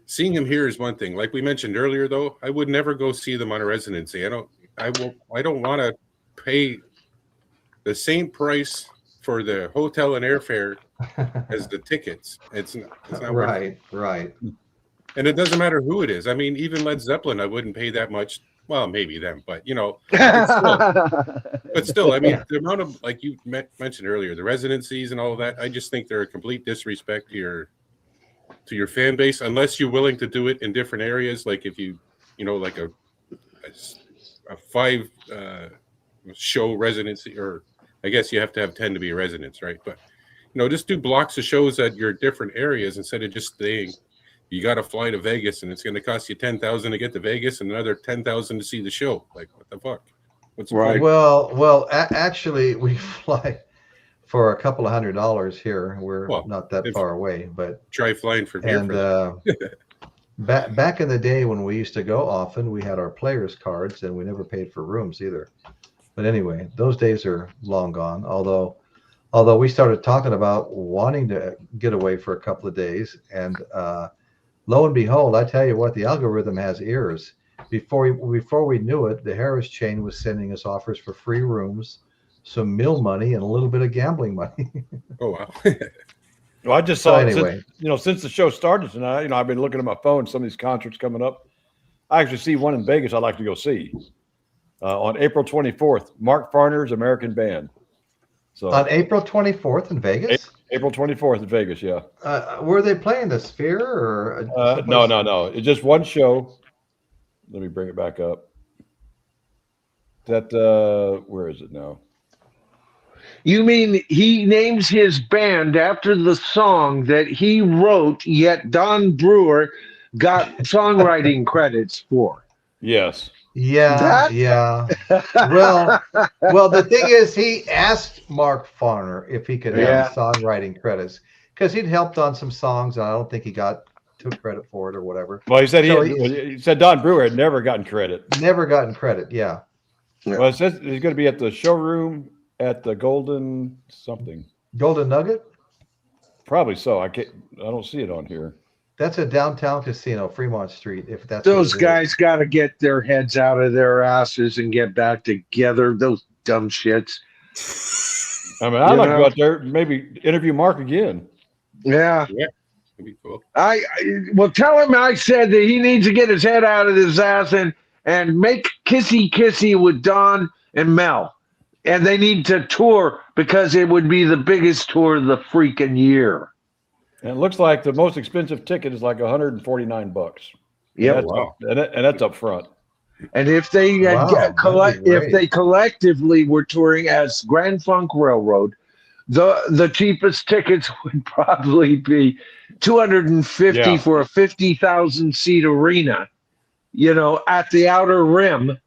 seeing him here is one thing. Like we mentioned earlier, though, I would never go see them on a residency. I don't want to pay the same price for the hotel and airfare as the tickets. It's not right. And it doesn't matter who it is. I mean, even Led Zeppelin, I wouldn't pay that much. Well, maybe them, but still, I mean, the amount of, like you mentioned earlier, the residencies and all of that, I just think they're a complete disrespect to your fan base, unless you're willing to do it in different areas. Like if you like a 5 show residency, or I guess you have to have 10 to be a residence, right? But just do blocks of shows at your different areas instead of just staying. You got to fly to Vegas, and it's going to cost you $10,000 to get to Vegas, and another $10,000 to see the show. Like, what the fuck? What's the point? Well, actually, we fly for a couple of $100 here. We're not that far away, but try flying for here. And back in the day when we used to go often, we had our players cards, and we never paid for rooms either. But anyway, those days are long gone. Although we started talking about wanting to get away for a couple of days, and lo and behold, I tell you what, the algorithm has ears. Before we knew it, the Harris chain was sending us offers for free rooms, some meal money, and a little bit of gambling money. Oh wow! Well, I just saw since the show started tonight. I've been looking at my phone. Some of these concerts coming up. I actually see one in Vegas. I'd like to go see on April 24th. Mark Farner's American Band. So on April 24th in Vegas. April 24th in Vegas, yeah. Were they playing the Sphere or? No. It's just one show. Let me bring it back up. Where is it now? You mean he names his band after the song that he wrote, yet Don Brewer got songwriting credits for? Yes. Yeah, That- yeah. Well, the thing is, he asked Mark Farner if he could have Yeah. the songwriting credits because he'd helped on some songs, and I don't think he took credit for it or whatever. Well, he said So he said Don Brewer had never gotten credit. Never gotten credit. Yeah. Yeah. Well, it says he's going to be at the showroom at the Golden something. Golden Nugget. Probably so. I don't see it on here. That's a downtown casino, Fremont Street. If that's Those what it is. guys got to get their heads out of their asses and get back together. Those dumb shits. I mean, I'd You like to know? go out there and maybe interview Mark again. Yeah. That'd be cool. Well, tell him I said that he needs to get his head out of his ass and make kissy with Don and Mel. And they need to tour because it would be the biggest tour of the freaking year. And it looks like the most expensive ticket is like $149. Yep. That's Wow. up, and that's up front. And if they Wow, that'd be if great. they collectively were touring as Grand Funk Railroad, the cheapest tickets would probably be $250 Yeah. for a 50,000 seat arena, at the outer rim.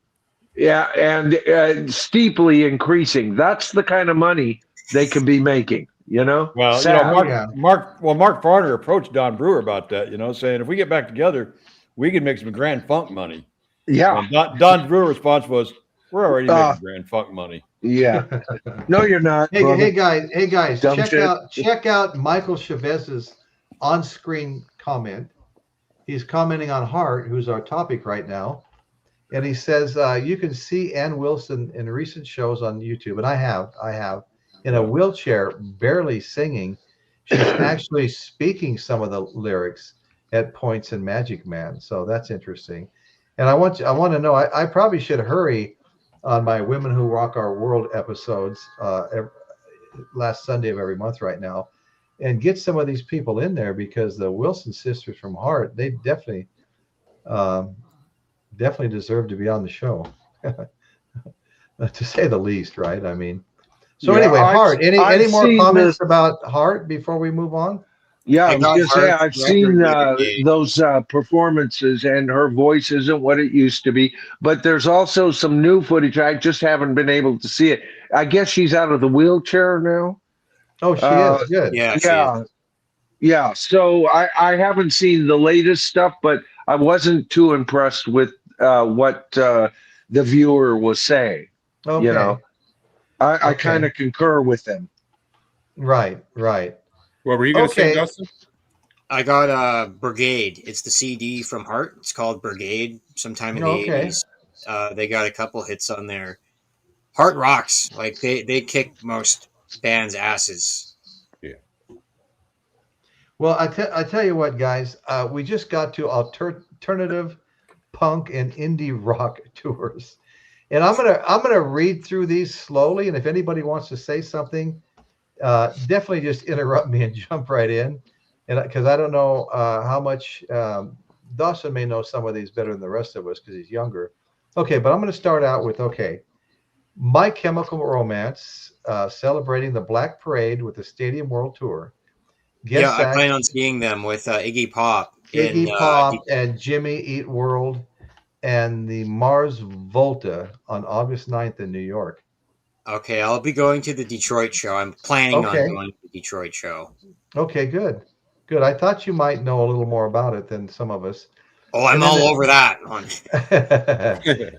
Yeah, and steeply increasing. That's the kind of money they could be making. Well, Sad. Mark Farner approached Don Brewer about that, saying if we get back together, we can make some Grand Funk money. Yeah, And Don Brewer's response was, "We're already making Grand Funk money." yeah. No, you're not. Hey, brother. hey guys, Dumb shit. check out Michael Chavez's on-screen comment. He's commenting on Heart, who's our topic right now, and he says you can see Ann Wilson in recent shows on YouTube, and I have in a wheelchair, barely singing. She's actually speaking some of the lyrics at points in Magic Man, so that's interesting. And I want to know. I probably should hurry on my Women Who Rock Our World episodes last Sunday of every month right now, and get some of these people in there because the Wilson sisters from Heart, they definitely deserve to be on the show, to say the least, right? I mean, so Yeah, anyway, I've- Heart. Any I've more seen comments about Heart before we move on? Yeah, I I was got gonna say Heart I've seen record day. those performances, and her voice isn't what it used to be. But there's also some new footage. I just haven't been able to see it. I guess she's out of the wheelchair now. Oh, she is good. Yeah, she is. Yeah, yeah. So I haven't seen the latest stuff, but I wasn't too impressed with what the viewer was saying. Okay. I Okay. kind of concur with them. Right. What were you going to Okay. say, Dustin? I got Brigade. It's the CD from Heart. It's called Brigade. Sometime in the Okay. 80s. They got a couple hits on there. Heart rocks. Like they kick most bands' asses. Well, I tell you what, guys, we just got to alternative punk and indie rock tours, and I'm gonna read through these slowly, and if anybody wants to say something, definitely just interrupt me and jump right in, and because I don't know how much Dawson may know some of these better than the rest of us because he's younger. Okay, but I'm going to start out with My Chemical Romance, celebrating the Black Parade with the Stadium World Tour. Yeah, I plan on seeing them with Iggy Pop. Iggy Pop and Jimmy Eat World and the Mars Volta on August 9th in New York. Okay, I'll be going to the Detroit show. I'm planning Okay. on going to the Detroit show. Okay, good. I thought you might know a little more about it than some of us. Oh, I'm And then all the- over that one.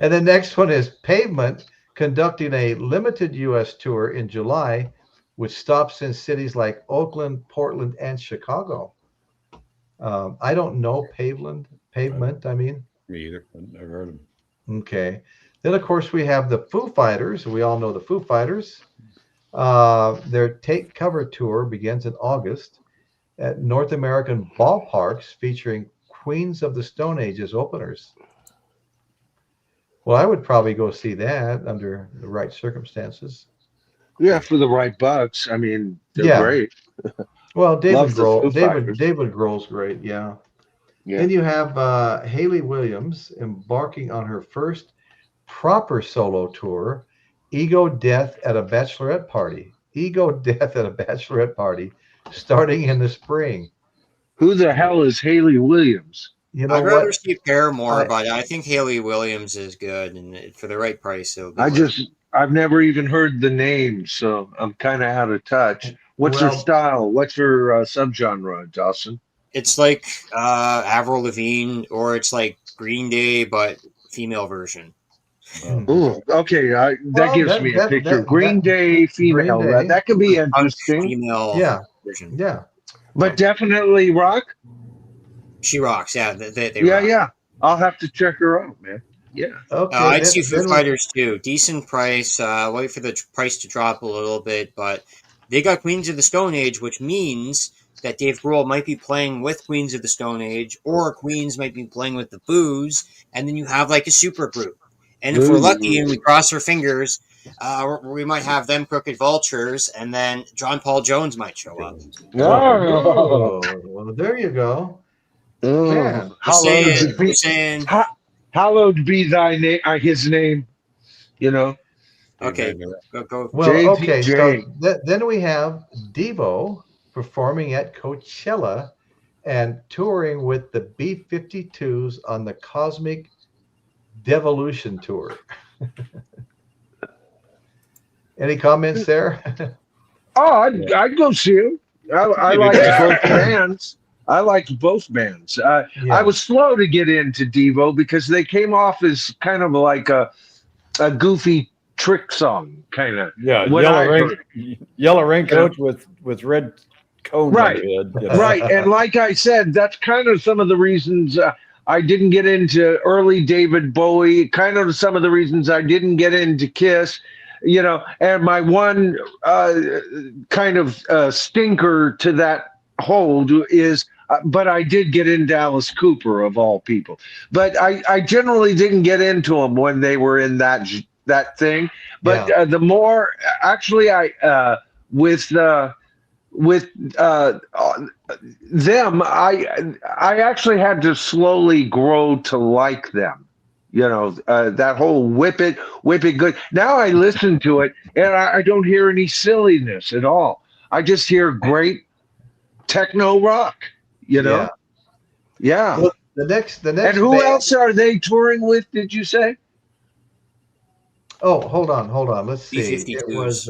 And the next one is Pavement conducting a limited U.S. tour in July with stops in cities like Oakland, Portland, and Chicago. I don't know Pavement, I mean. Me either. I've never heard of him. Okay. Then, of course, we have the Foo Fighters. We all know the Foo Fighters. Their Take Cover tour begins in August at North American ballparks featuring Queens of the Stone Age as openers. Well, I would probably go see that under the right circumstances. Yeah, for the right bucks. I mean, they're Yeah. great. Well, David Love the Grohl. Foo David Fighters. Grohl's great. Yeah. Yeah. Then you have Hayley Williams embarking on her first proper solo tour, Ego Death at a Bachelorette Party. Ego Death at a Bachelorette Party, starting in the spring. Who the hell is Hayley Williams? You know I'd rather what? see Paramore, I- but I think Haley Williams is good, and for the right price, it'll be worth it. I've never even heard the name, so I'm kind of out of touch. What's her Well, style? What's her subgenre, Dawson? It's like Avril Lavigne, or it's like Green Day, but female version. Oh, okay. That Well, gives me a picture. that Green Day Green female. Day. That could be Punk interesting, female Yeah. version. Yeah. but definitely rock. She rocks. Yeah, they Yeah, rock. yeah. I'll have to check her out, man. Yeah. Okay. I'd see Foo then we- Fighters too. Decent price. Wait for the price to drop a little bit, but they got Queens of the Stone Age, which means that Dave Grohl might be playing with Queens of the Stone Age, or Queens might be playing with the Boos, and then you have like a super group. And if we're lucky and we cross our fingers, we might have them Crooked Vultures, and then John Paul Jones might show up. Oh, well, there you go. oh. Man. Hallowed be thy name, his name. You know. Okay, go. Well, JPJ. okay. So then we have Devo performing at Coachella and touring with the B-52s on the Cosmic Devolution Tour. Any comments there? Oh, I'd go see him. I like both bands. I liked both bands. Yeah. I was slow to get into Devo because they came off as kind of like a goofy trick song, kind of. Yeah, What I heard. yellow raincoat with red cones Right. on the head. you know. Right, and like I said, that's kind of some of the reasons I didn't get into early David Bowie. Kind of some of the reasons I didn't get into Kiss. You know, and my one kind of stinker to that hold is, but I did get into Alice Cooper of all people. But I generally didn't get into them when they were in that thing. But the more actually with them, I actually had to slowly grow to like them. You know, that whole whip it good. Now I listen to it and I don't hear any silliness at all. I just hear great techno rock, you know? Yeah. Well, the next And who band- else are they touring with, did you say? Oh, hold on. Let's see. B-52s. It was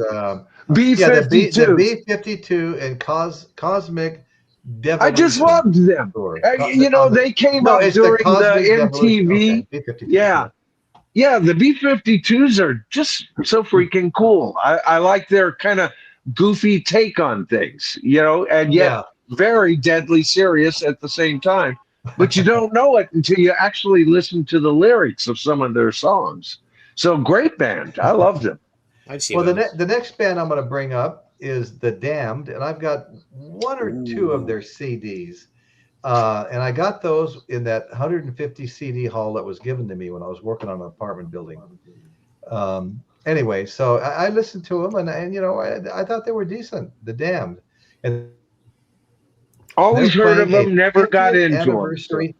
B-52. the B-52 and Cosmic Devolution. I just loved them. Tour. You know, they came up it's during the Cosmic Devolution. MTV. Okay, B-52. Yeah. Yeah, the B-52s are just so freaking cool. I like their kind of goofy take on things, you know, and yet very deadly serious at the same time. But you don't know it until you actually listen to the lyrics of some of their songs. So great band. I loved them. I'd see Well, them. the next band I'm going to bring up is The Damned, and I've got one or two of their CDs. And I got those in that 150 CD haul that was given to me when I was working on an apartment building. Anyway, so I listened to them, and you know, I thought they were decent. The Damned, and Always they're heard of playing them, a never got 50th into them. anniversary.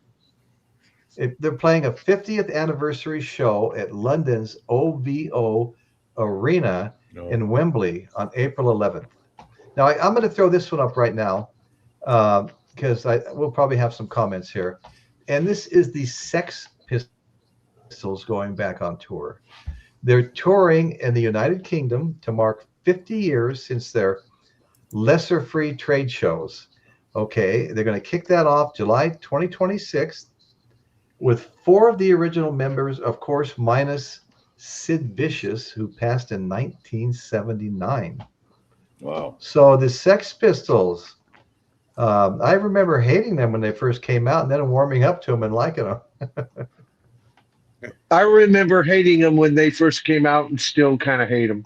They're playing a 50th anniversary show at London's OVO Arena in Wembley on April 11th. Now, I'm going to throw this one up right now because we'll probably have some comments here. And this is the Sex Pistols going back on tour. They're touring in the United Kingdom to mark 50 years since their lesser free trade shows. Okay, they're going to kick that off July 2026 with 4 of the original members, of course, minus Sid Vicious, who passed in 1979. Wow. So the Sex Pistols, I remember hating them when they first came out and then warming up to them and liking them. I remember hating them when they first came out and still kind of hate them.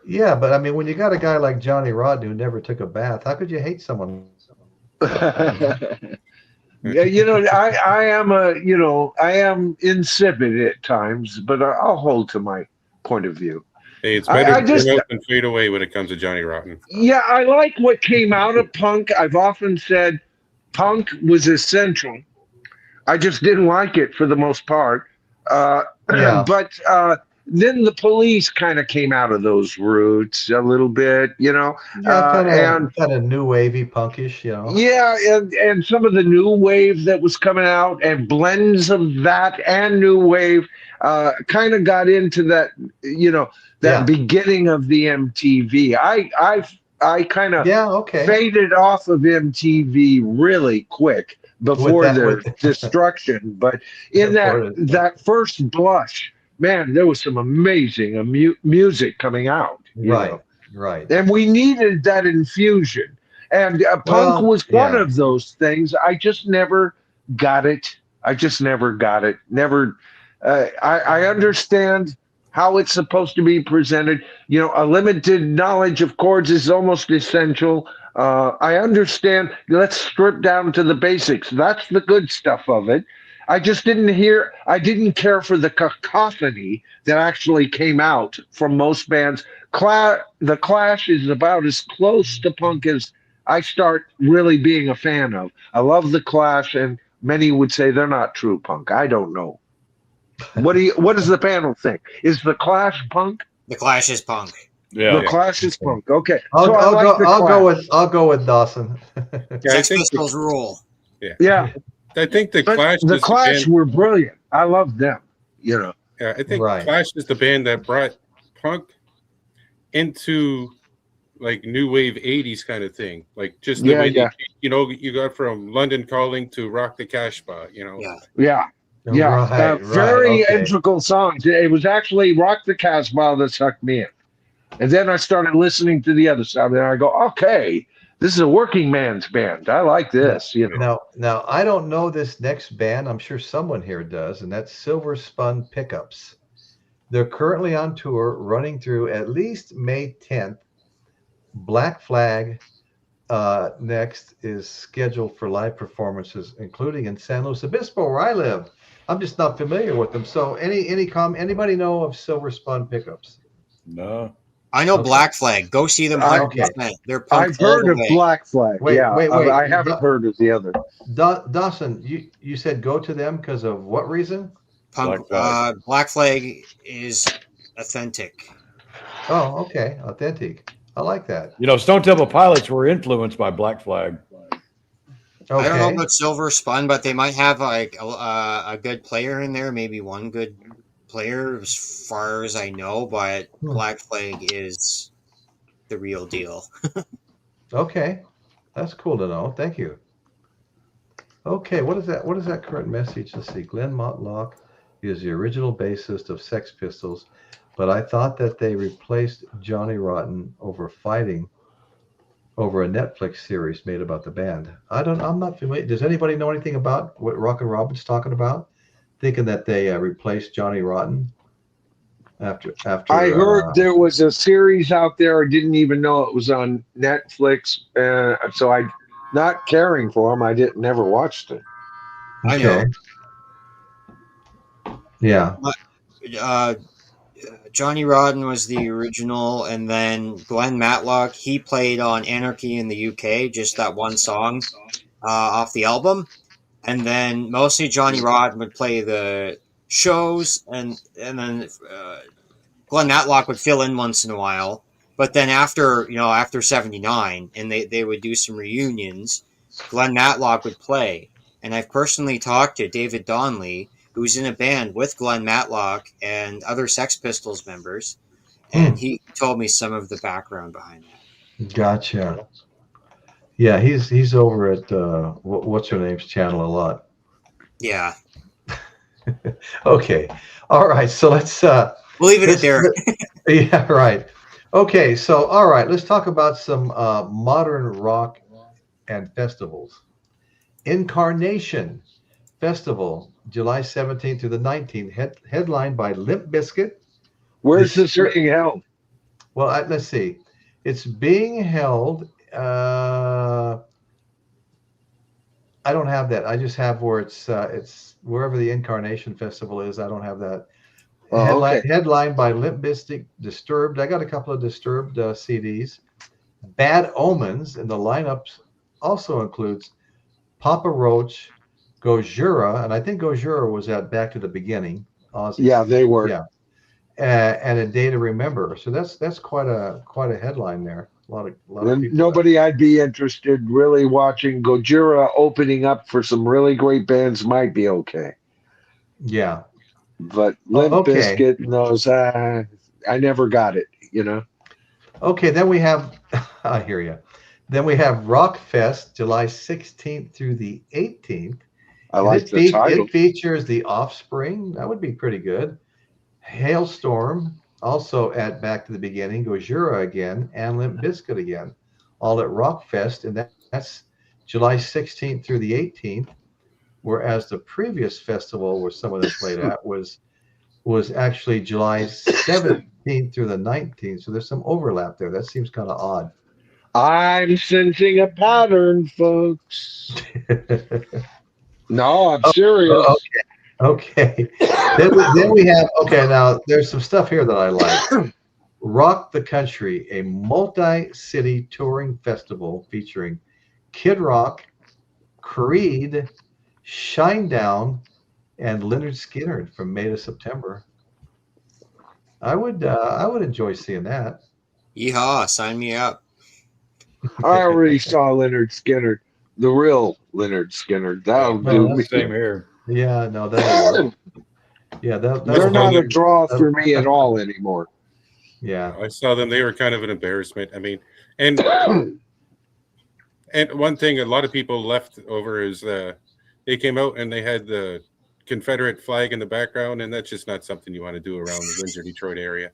Yeah, but I mean, when you got a guy like Johnny Rodden who never took a bath, how could you hate someone? Yeah, you know, I am insipid at times, but I'll hold to my point of view. Hey, it's better to turn out than fade away when it comes to Johnny Rotten. Yeah, I like what came out of punk. I've often said punk was essential. I just didn't like it for the most part. But then the Police kind of came out of those roots a little bit, you know, Yeah, and kind of new wavy punkish, you know. yeah, and some of the new wave that was coming out and blends of that and new wave kind of got into that, you know, that Yeah. beginning of the MTV. I kind of Yeah, okay. faded off of MTV really quick With before that, their with destruction. But in for it. that first blush, man, there was some amazing music coming out, you Right, know, right. and we needed that infusion. And punk Well, was one yeah. of those things. I just never got it. I just never got it. Never. I understand how it's supposed to be presented. You know, a limited knowledge of chords is almost essential. I understand. Let's strip down to the basics. That's the good stuff of it. I just I didn't care for the cacophony that actually came out from most bands. The Clash is about as close to punk as I start really being a fan of. I love the Clash, and many would say they're not true punk. I don't know. What does the panel think? Is the Clash punk? The Clash is punk. Yeah. The Clash is punk. Okay. I'll, So I I'll like go. the Clash. I'll go with Dawson. Yeah, I Sex think Pistols rule. Yeah. I think the But Clash the is Clash the band. were brilliant. I love them. You know. Yeah, I think Right. Clash is the band that brought punk into like new wave 80s kind of thing. Like just the Yeah, way yeah. you know, you got from London Calling to Rock the Casbah, you know. Yeah. Yeah. Yeah. Right, Very okay. integral songs. It was actually Rock the Casbah that sucked me in. And then I started listening to the other side, and I go, okay, this is a working man's band. I like this, you know. Now I don't know this next band. I'm sure someone here does, and that's Silver Spun Pickups. They're currently on tour, running through at least May 10th. Black Flag next is scheduled for live performances, including in San Luis Obispo, where I live. I'm just not familiar with them. So, anybody know of Silver Spun Pickups? No. I know Okay. Black Flag. Go see them. 100%. They're punk I've all heard the of way. Black Flag. Wait, yeah. wait. I haven't heard of the other. Dawson, you said go to them because of what reason? Punk. Black Black Flag is authentic. Oh, okay, authentic. I like that. You know, Stone Temple Pilots were influenced by Black Flag. Okay. I don't know about Silver Spun, but they might have like a good player in there. Maybe one good player, as far as I know. But Black Flag is the real deal. Okay, that's cool to know. Thank you. Okay, what is that? What is that current message? Let's see. Glenn Matlock is the original bassist of Sex Pistols, but I thought that they replaced Johnny Rotten over fighting over a Netflix series made about the band. I'm not familiar. Does anybody know anything about what Rock and Robin's talking about? Thinking that they replaced Johnny Rotten after. I heard there was a series out there. I didn't even know it was on Netflix. So I, not caring for them, I never watched it. I know. Yeah. Johnny Rotten was the original, and then Glenn Matlock, he played on Anarchy in the UK, just that one song off the album. And then mostly Johnny Rotten would play the shows, and then Glenn Matlock would fill in once in a while. But then after 79, and they would do some reunions, Glenn Matlock would play. And I've personally talked to David Donnelly, who's in a band with Glenn Matlock and other Sex Pistols members, and he told me some of the background behind that. Gotcha. Yeah, he's over at what's her name's channel a lot. Yeah. Okay. All right. So let's we'll leave it at there. Yeah, right. Okay, so all right, let's talk about some modern rock and festivals. Incarnation Festival, July 17th to the 19th, headlined by Limp Bizkit. Where's this being held? Well, let's see. It's being held. I don't have that. I just have where it's wherever the Incarnation Festival is. I don't have that. Headlined by Limp Bizkit, Disturbed. I got a couple of Disturbed CDs. Bad Omens, and the lineup also includes Papa Roach, Gojira, and I think Gojira was at Back to the Beginning. Yeah, they were. Yeah, and a day to remember. So that's quite a headline there. A lot of And people. nobody I'd be interested really watching. Gojira opening up for some really great bands might be okay. Yeah. But Limp Okay. Bizkit and those, I never got it, you know. Okay. Then we have. I hear you. Then we have Rock Fest, July 16th through the 18th. I And like the title. it features The Offspring. That would be pretty good. Hailstorm, also at Back to the Beginning, Gojira again, and Limp Bizkit again, all at Rockfest, and that's July 16th through the 18th. Whereas the previous festival where some of this played at was actually July 17th through the 19th. So there's some overlap there. That seems kind of odd. I'm sensing a pattern, folks. No, I'm serious. Okay. Then we have, okay, now there's some stuff here that I like. Rock the Country, a multi-city touring festival featuring Kid Rock, Creed, Shinedown, and Leonard Skinner from May to September. I would enjoy seeing that. Yeehaw, sign me up. I already saw Leonard Skinner, the real Leonard Skinner. That'll do me. Same here. Yeah, no, that'll work. Yeah, They're not a draw for me at all anymore. Yeah. I saw them. They were kind of an embarrassment. I mean, and and one thing a lot of people left over is they came out and they had the Confederate flag in the background, and that's just not something you want to do around the Windsor, Detroit area.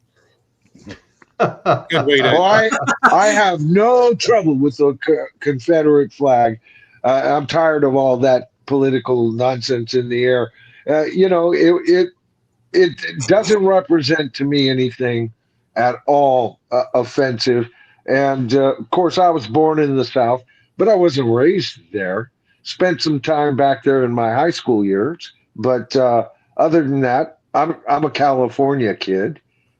Good way to. Well, I have no trouble with the Confederate flag. I'm tired of all that political nonsense in the air. You know, it doesn't represent to me anything at all offensive. And of course, I was born in the South, but I wasn't raised there. Spent some time back there in my high school years, but other than that, I'm a California kid.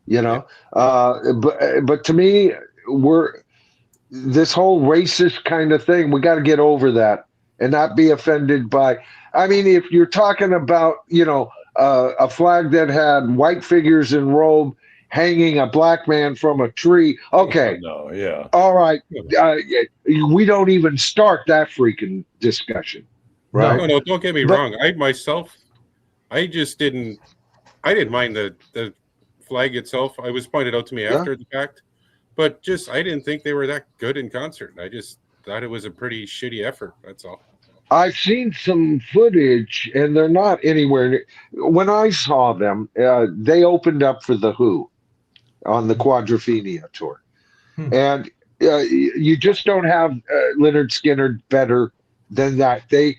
You know, but to me, this whole racist kind of thing. We got to get over that and not be offended by. I mean, if you're talking about, you know, a flag that had white figures in robe hanging a black man from a tree, okay, No, yeah. all right, we don't even start that freaking discussion, right? No, don't get me wrong. I just didn't. I didn't mind the flag itself. It was pointed out to me after the fact, but I didn't think they were that good in concert. I just thought it was a pretty shitty effort. That's all. I've seen some footage, and they're not anywhere near. When I saw them, they opened up for The Who on the Quadrophenia tour. And you just don't have Leonard Skinner better than that. They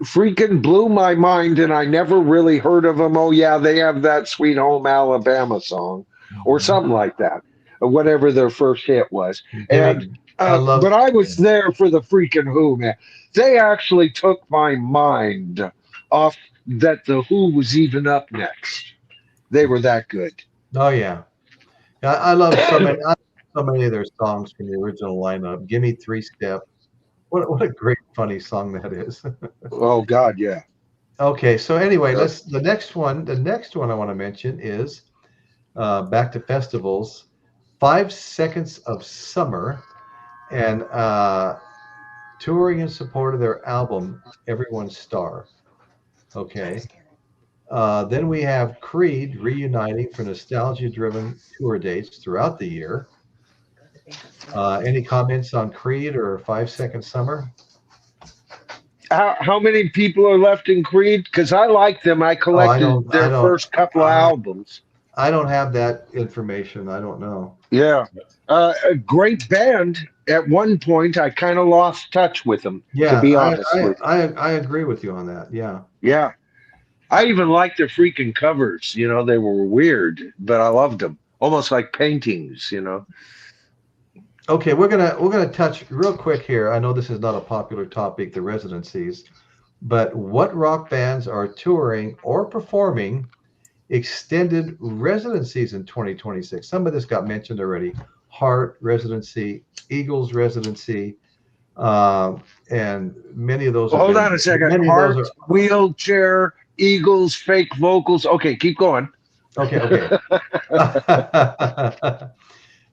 freaking blew my mind, and I never really heard of them. Oh, yeah, they have that Sweet Home Alabama song or something like that, or whatever their first hit was. And but I was there for the freaking Who, man. They actually took my mind off that the Who was even up next. They were that good. Oh yeah, I love so many of their songs from the original lineup. Give Me Three Step. What a great funny song that is. Oh God, yeah. Okay, so anyway, the next one I want to mention is back to festivals. 5 Seconds of Summer, and touring in support of their album Everyone's Star. Okay. Then we have Creed reuniting for nostalgia-driven tour dates throughout the year. Any comments on Creed or 5 Second Summer? How many people are left in Creed? Because I like them. I collected their first couple of albums. I don't have that information. I don't know. Yeah. A great band. At one point, I kind of lost touch with them, to be honest with you. I agree with you on that. Yeah. Yeah. I even liked their freaking covers. You know, they were weird, but I loved them. Almost like paintings, you know. Okay, we're gonna touch real quick here. I know this is not a popular topic, the residencies, but what rock bands are touring or performing extended residencies in 2026? Some of this got mentioned already. Heart residency, Eagles residency, and many of those. Hold on a second. Heart, Wheelchair, Eagles, Fake Vocals. Okay, keep going. Okay, okay.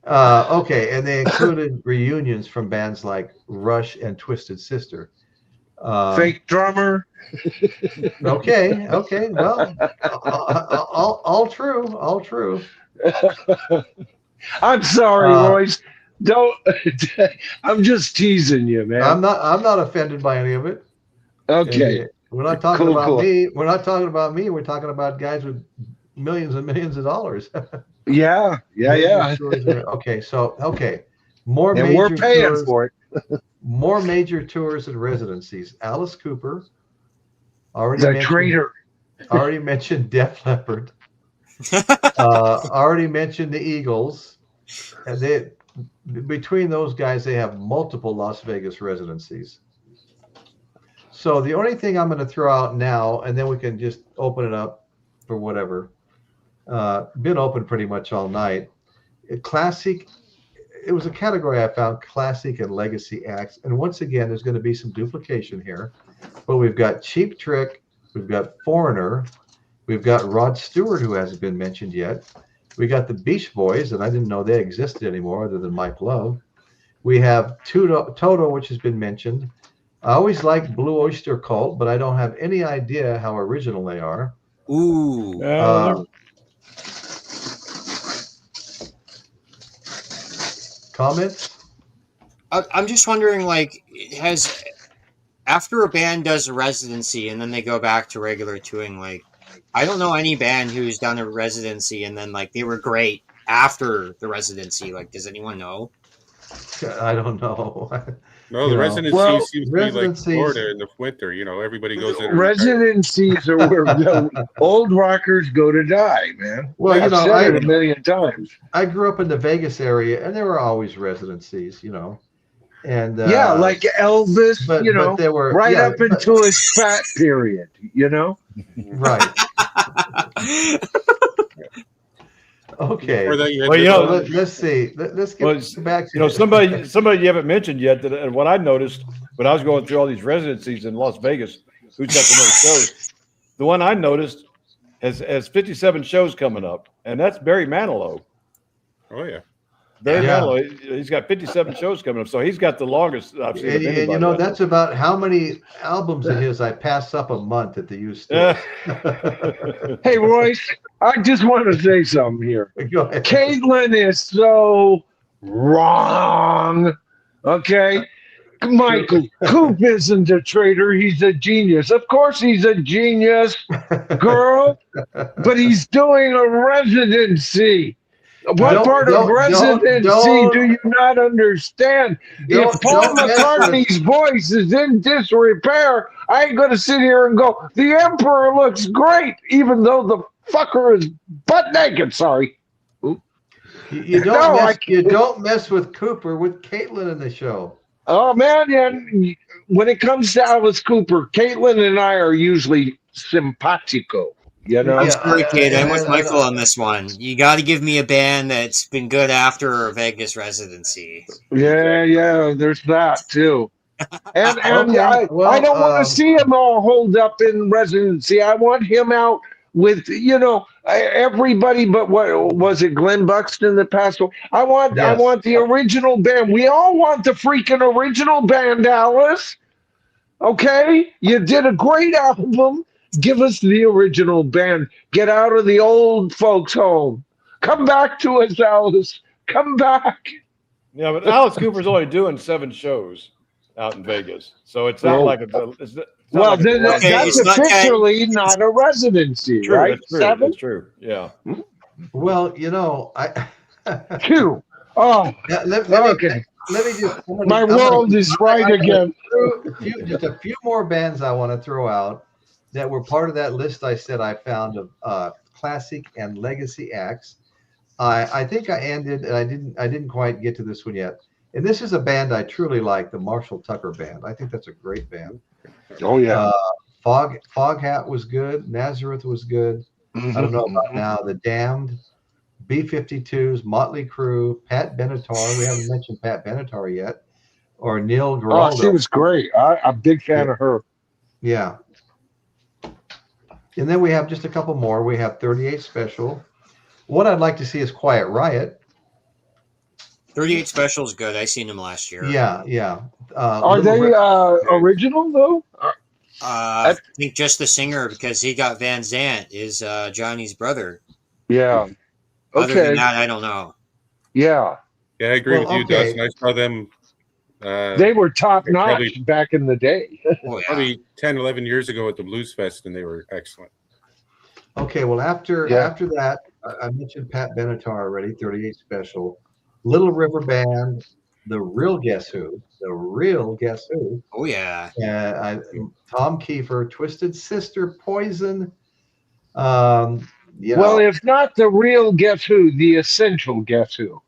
Okay, and they included reunions from bands like Rush and Twisted Sister. Fake drummer. Okay, okay. Well, all true, all true. I'm sorry, Uh, Royce. Don't. I'm just teasing you, man. I'm not offended by any of it. Okay. We're not talking Cool, about cool. me. We're not talking about me. We're talking about guys with millions and millions of dollars. Yeah, yeah, Major yeah. tours okay, so okay, more And we're major paying tours, for it. more major tours and residencies. Alice Cooper already The mentioned. traitor. Already mentioned Def Leppard. Already mentioned the Eagles, and they between those guys they have multiple Las Vegas residencies. So the only thing I'm going to throw out now, and then we can just open it up for whatever. Been open pretty much all night. Classic. It was a category I found: classic and legacy acts. And once again, there's going to be some duplication here, but we've got Cheap Trick, we've got Foreigner, we've got Rod Stewart, who hasn't been mentioned yet. We got the Beach Boys, and I didn't know they existed anymore, other than Mike Love. We have Toto, which has been mentioned. I always like Blue Oyster Cult, but I don't have any idea how original they are. Ooh. Comments? I'm just wondering, like, has after a band does a residency and then they go back to regular touring, like, I don't know any band who's done a residency and then like they were great after the residency. Like, does anyone know? I don't know. No, the residency well, seems to be like Florida in the winter. You know, everybody goes in. Residencies are where the old rockers go to die, man. Well, I've said it a million times. I grew up in the Vegas area, and there were always residencies, you know. And yeah, like Elvis, but they were right up until his fat period, you know. Right. Okay. Well, you know, let's see. Let's get back to somebody you haven't mentioned yet. That and what I noticed when I was going through all these residencies in Las Vegas, who's got the most shows? The one I noticed has 57 shows coming up, and that's Barry Manilow. Oh yeah. Barry Manilow, he's got 57 shows coming up, so he's got the longest I've seen of anybody. And you know, that's about how many albums of his I pass up a month at the used store. Hey, Royce, I just want to say something here. Go ahead. Caitlin is so wrong. Okay? Michael, Coop isn't a traitor. He's a genius. Of course he's a genius, girl, but he's doing a residency. What part of residency do you not understand? If Paul McCartney's voice is in disrepair, I ain't going to sit here and go, the Emperor looks great, even though the fucker is butt naked. Sorry. You don't mess with Cooper with Caitlin in the show. Oh, man. And when it comes to Alice Cooper, Caitlin and I are usually simpatico. You know, I'm sorry, Kate. I'm with Michael on this one. You got to give me a band that's been good after a Vegas residency. Yeah, there's that too. And I don't want to see him all holed up in residency. I want him out with everybody. But what was it? Glenn Buxton that passed away. I want the original band. We all want the freaking original band, Alice. Okay, you did a great album. Give us the original band. Get out of the old folks' home. Come back to us, Alice. Come back. Yeah, but Alice Cooper's only doing 7 shows out in Vegas, so it's not like that's officially not a residency, true, right? That's true. 7? That's true. Yeah. Well, you know, 2. Oh, okay. Let me just. My world is right again. Just a few more bands I want to throw out that were part of that list I said I found of classic and legacy acts. I think I ended, and I didn't quite get to this one yet. And this is a band I truly like, the Marshall Tucker Band. I think that's a great band. Oh yeah. Foghat was good. Nazareth was good. I don't know about now. The Damned, B-52s, Motley Crue, Pat Benatar. We haven't mentioned Pat Benatar yet, or Neil Giraldo. Oh, she was great. I'm a big fan of her. Yeah. And then we have just a couple more. We have 38 Special, What I'd like to see is Quiet Riot. 38 Special is good. I seen him last year. Yeah, yeah. Are Little they Ri- original though? I think just the singer, because he got Van Zant, is Johnny's brother. Yeah. Other than Okay. that, I don't know. Yeah. Yeah, I agree Well, with you, okay. Dustin. I saw them They were top They're notch probably- back in the day. Oh, yeah. probably 10, 11 years ago at the Blues Fest, and they were excellent. Okay, well, after that, I mentioned Pat Benatar already, 38 Special, Little River Band, The Real Guess Who, Oh, yeah. Tom Kiefer, Twisted Sister, Poison. Well, if not the real Guess Who, the essential Guess Who.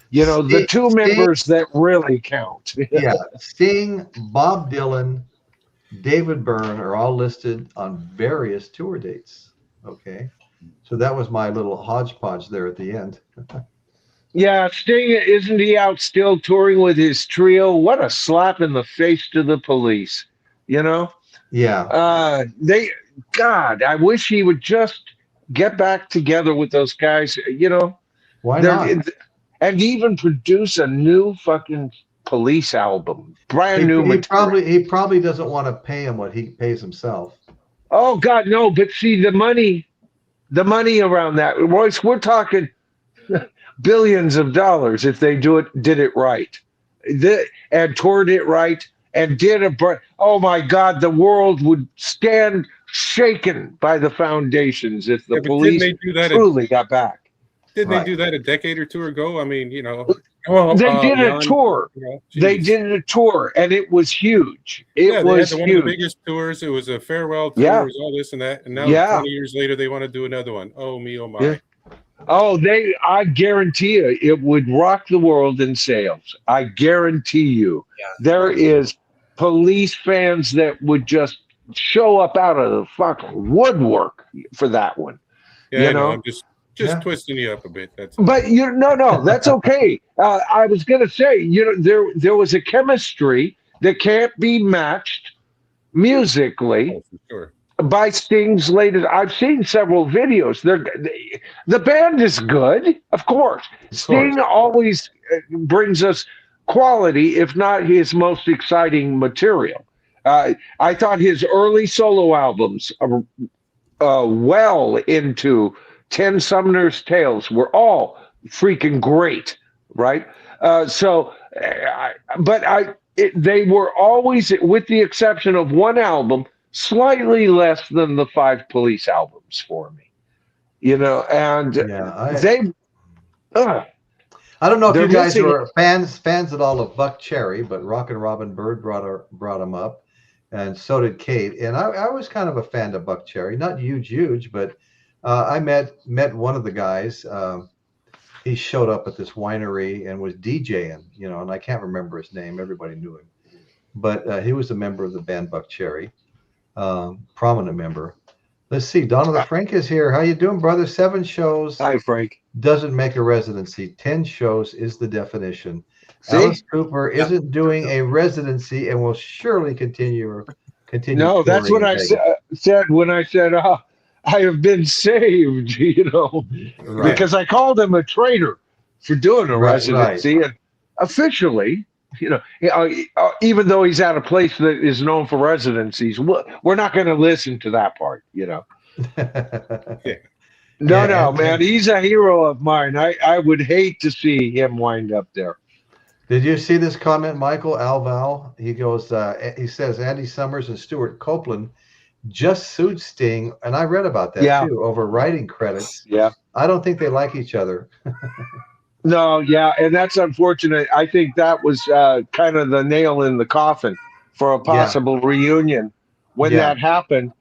You know, the two members that really count. Yeah, Sting, Bob Dylan, David Byrne are all listed on various tour dates. Okay, so that was my little hodgepodge there at the end. Yeah, Sting, isn't he out still touring with his trio? What a slap in the face to the police, you know? Yeah. God, I wish he would just get back together with those guys, you know? Why not? And even produce a new fucking Police album, brand new material. He probably doesn't want to pay him what he pays himself. Oh God, no! But see, the money around that, Royce, we're talking billions of dollars if they did it right, and toured it right, and oh my God, the world would stand shaken by the foundations if the police truly got back. Didn't they do that a decade or two ago? I mean, you know, they did a tour. They did a tour, and it was huge. It was one of the biggest tours. It was a farewell tour. It was all this and that, and now 20 years later, they want to do another one. Oh me, oh my. Yeah. Oh, I guarantee you, it would rock the world in sales. I guarantee you, there is Police fans that would just show up out of the fucking woodwork for that one. Yeah, you know, I'm just twisting you up a bit. That's but no, that's okay. I was gonna say, you know, there was a chemistry that can't be matched musically by Sting's latest. I've seen several videos. The band is good, of course. Sting always brings us quality, if not his most exciting material. I thought his early solo albums, well into 10 Sumner's Tales, were all freaking great, right? They were always, with the exception of one album, slightly less than the 5 Police albums for me, you know. And I don't know if you guys were fans at all of Buck Cherry, but Rockin' Robin Bird brought him up, and so did Kate. And I was kind of a fan of Buck Cherry, not huge, but I met one of the guys. He showed up at this winery and was DJing, you know, and I can't remember his name. Everybody knew him, but he was a member of the band Buck Cherry, prominent member. Let's see. Donald Frank is here. How you doing, brother? 7 shows. Hi, Frank. Doesn't make a residency. 10 shows is the definition. Alice Cooper isn't doing a residency and will surely continue. No, that's what I said when I said, I have been saved, you know, because I called him a traitor for doing a residency. And officially, you know, even though he's at a place that is known for residencies, we're not going to listen to that part, you know. No, man, he's a hero of mine. I would hate to see him wind up there. Did you see this comment, Michael Alval? He goes, he says, Andy Summers and Stuart Copeland just sued Sting, and I read about that too, over writing credits. Yeah. I don't think they like each other. No, and that's unfortunate. I think that was kind of the nail in the coffin for a possible reunion when that happened.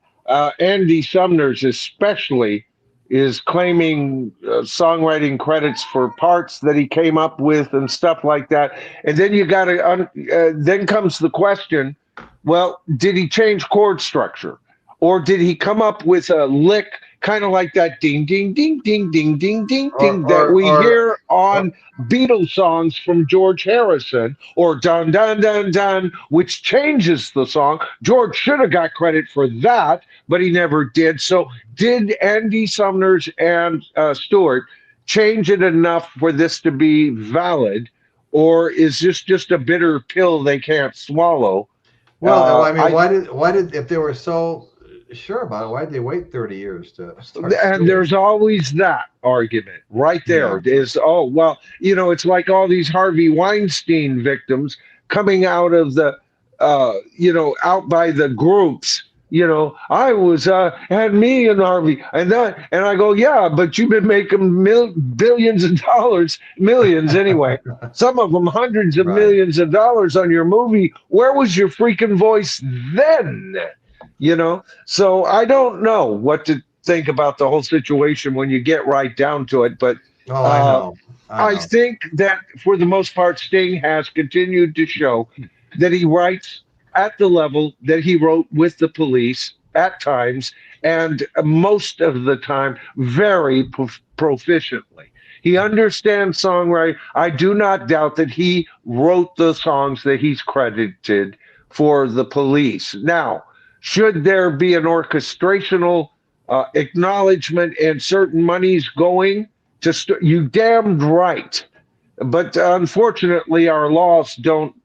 Andy Summers especially is claiming songwriting credits for parts that he came up with and stuff like that. And then you got to then comes the question, well, did he change chord structure? Or did he come up with a lick kind of like that ding, ding, ding, ding, ding, ding, ding, or ding that or we or, hear or on Beatles songs from George Harrison, or dun, dun, dun, dun, which changes the song. George should have got credit for that, but he never did. So did Andy Sumners and Stewart change it enough for this to be valid? Or is this just a bitter pill they can't swallow? well, I mean, I why did if they were so sure about it, why did they wait 30 years to start And suing? there's always that argument right Yeah, there is, oh, well, it's like all these Harvey Weinstein victims coming out of the, out by the groups. I was, had me and Harvey, and I go, yeah, but you've been making billions of dollars, millions anyway, some of them hundreds of right. millions of dollars on your movie. Where was your freaking voice then? So I don't know what to think about the whole situation when you get right down to it. But Oh, I uh, know. I I know. think that for the most part, Sting has continued to show that he writes at the level that he wrote with the Police at times, and most of the time, very proficiently. He understands songwriting. I do not doubt that he wrote the songs that he's credited for the Police. Now, should there be an orchestrational acknowledgement and certain monies going to you damned right, but unfortunately our laws don't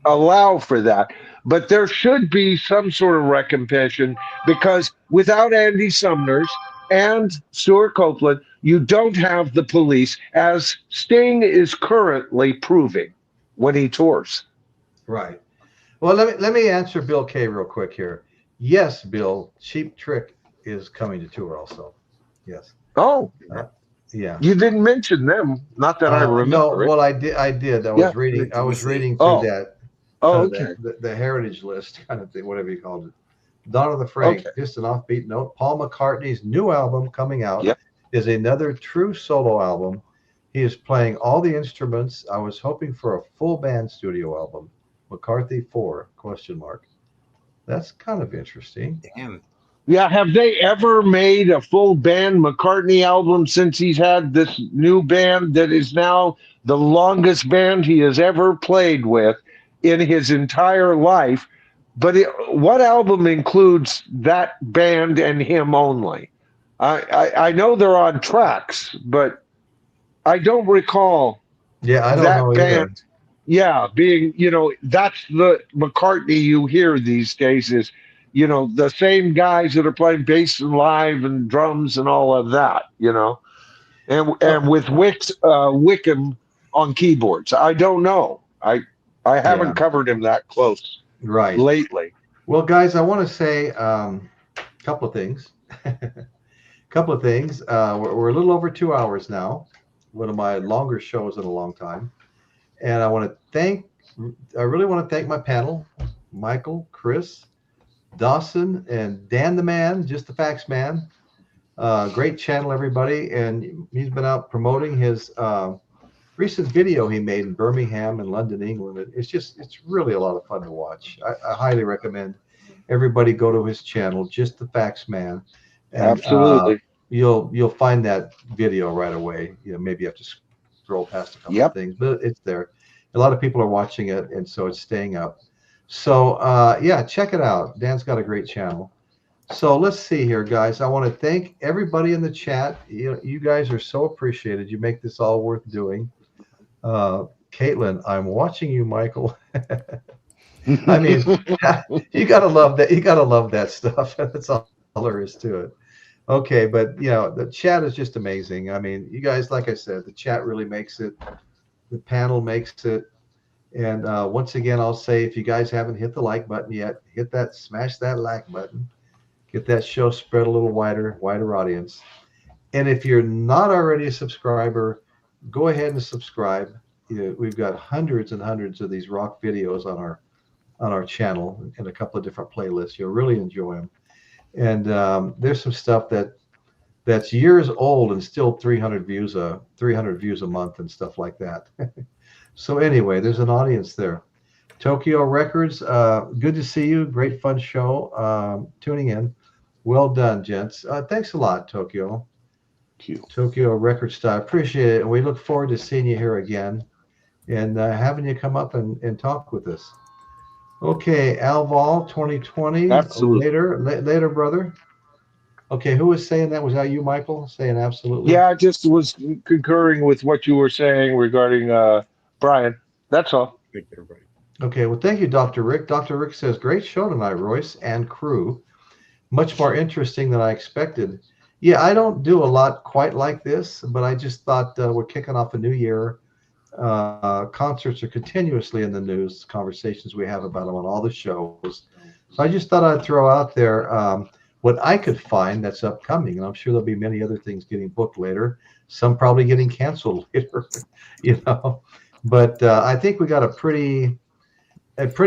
allow for that. But there should be some sort of recompense, because without Andy Sumners and Stuart Copeland, you don't have the Police, as Sting is currently proving when he tours. Right. Well, let me answer Bill K real quick here. Yes, Bill, Cheap Trick is coming to tour also. Yes. Oh, Yeah. you didn't mention them. Not that I No, remember it. well, I did. I was Yeah. reading. I was reading through Oh, that oh, kind of okay. the heritage list kind of thing, whatever you called it. Donna the Frank, Okay. just an offbeat note. Paul McCartney's new album coming out Yep. is another true solo album. He is playing all the instruments. I was hoping for a full band studio album. McCarthy 4 question mark. That's kind of interesting. Damn. Yeah, have they ever made a full band McCartney album since he's had this new band that is now the longest band he has ever played with in his entire life? But what album includes that band and him only? I know they're on tracks, but I don't recall Yeah, I don't that know either. band. Yeah, being, that's the McCartney you hear these days is, the same guys that are playing bass and live and drums and all of that, and with Wickham on keyboards. I don't know. I haven't Yeah, covered him that close right. lately. Well, guys, I want to say a couple of things. Couple of things. We're a little over 2 hours now. One of my longer shows in a long time. And I really want to thank my panel, Michael, Chris, Dawson, and Dan the Man, just the facts man. Great channel, everybody. And he's been out promoting his recent video he made in Birmingham and London, England. It's really a lot of fun to watch. I highly recommend everybody go to his channel, just the facts man. And Absolutely. you'll find that video right away. Maybe you have to scroll past a couple of things, but it's there. A lot of people are watching it, and so it's staying up. So yeah, check it out. Dan's got a great channel. So let's see here, guys. I want to thank everybody in the chat. You guys are so appreciated. You make this all worth doing. Caitlin, I'm watching you, Michael. I mean, you gotta love that. You gotta love that stuff. That's all there is to it. Okay, but the chat is just amazing. I mean, you guys, like I said, the chat really makes it. The panel makes it. And once again, I'll say, if you guys haven't hit the like button yet, smash that like button. Get that show spread a little wider audience. And if you're not already a subscriber, go ahead and subscribe. We've got hundreds and hundreds of these rock videos on our channel in a couple of different playlists. You'll really enjoy them. And there's some stuff that's years old and still 300 views a month and stuff like that. So anyway, there's an audience there. Tokyo Records, good to see you. Great fun show. Tuning in. Well done, gents. Thanks a lot, Tokyo. Thank you. Tokyo Record Style. Appreciate it. And we look forward to seeing you here again and having you come up and talk with us. Okay, Alval 2020. Absolutely. Later, brother. Okay, who was saying that? Was that you, Michael? Saying absolutely? Yeah, I just was concurring with what you were saying regarding Brian. That's all. Thank you, everybody. Okay, well, thank you, Dr. Rick. Dr. Rick says, great show tonight, Royce and crew. Much more interesting than I expected. Yeah, I don't do a lot quite like this, but I just thought we're kicking off a new year. Concerts are continuously in the news, conversations we have about them on all the shows. So I just thought I'd throw out there what I could find that's upcoming. And I'm sure there'll be many other things getting booked later, some probably getting canceled later, you know. But I think we got a pretty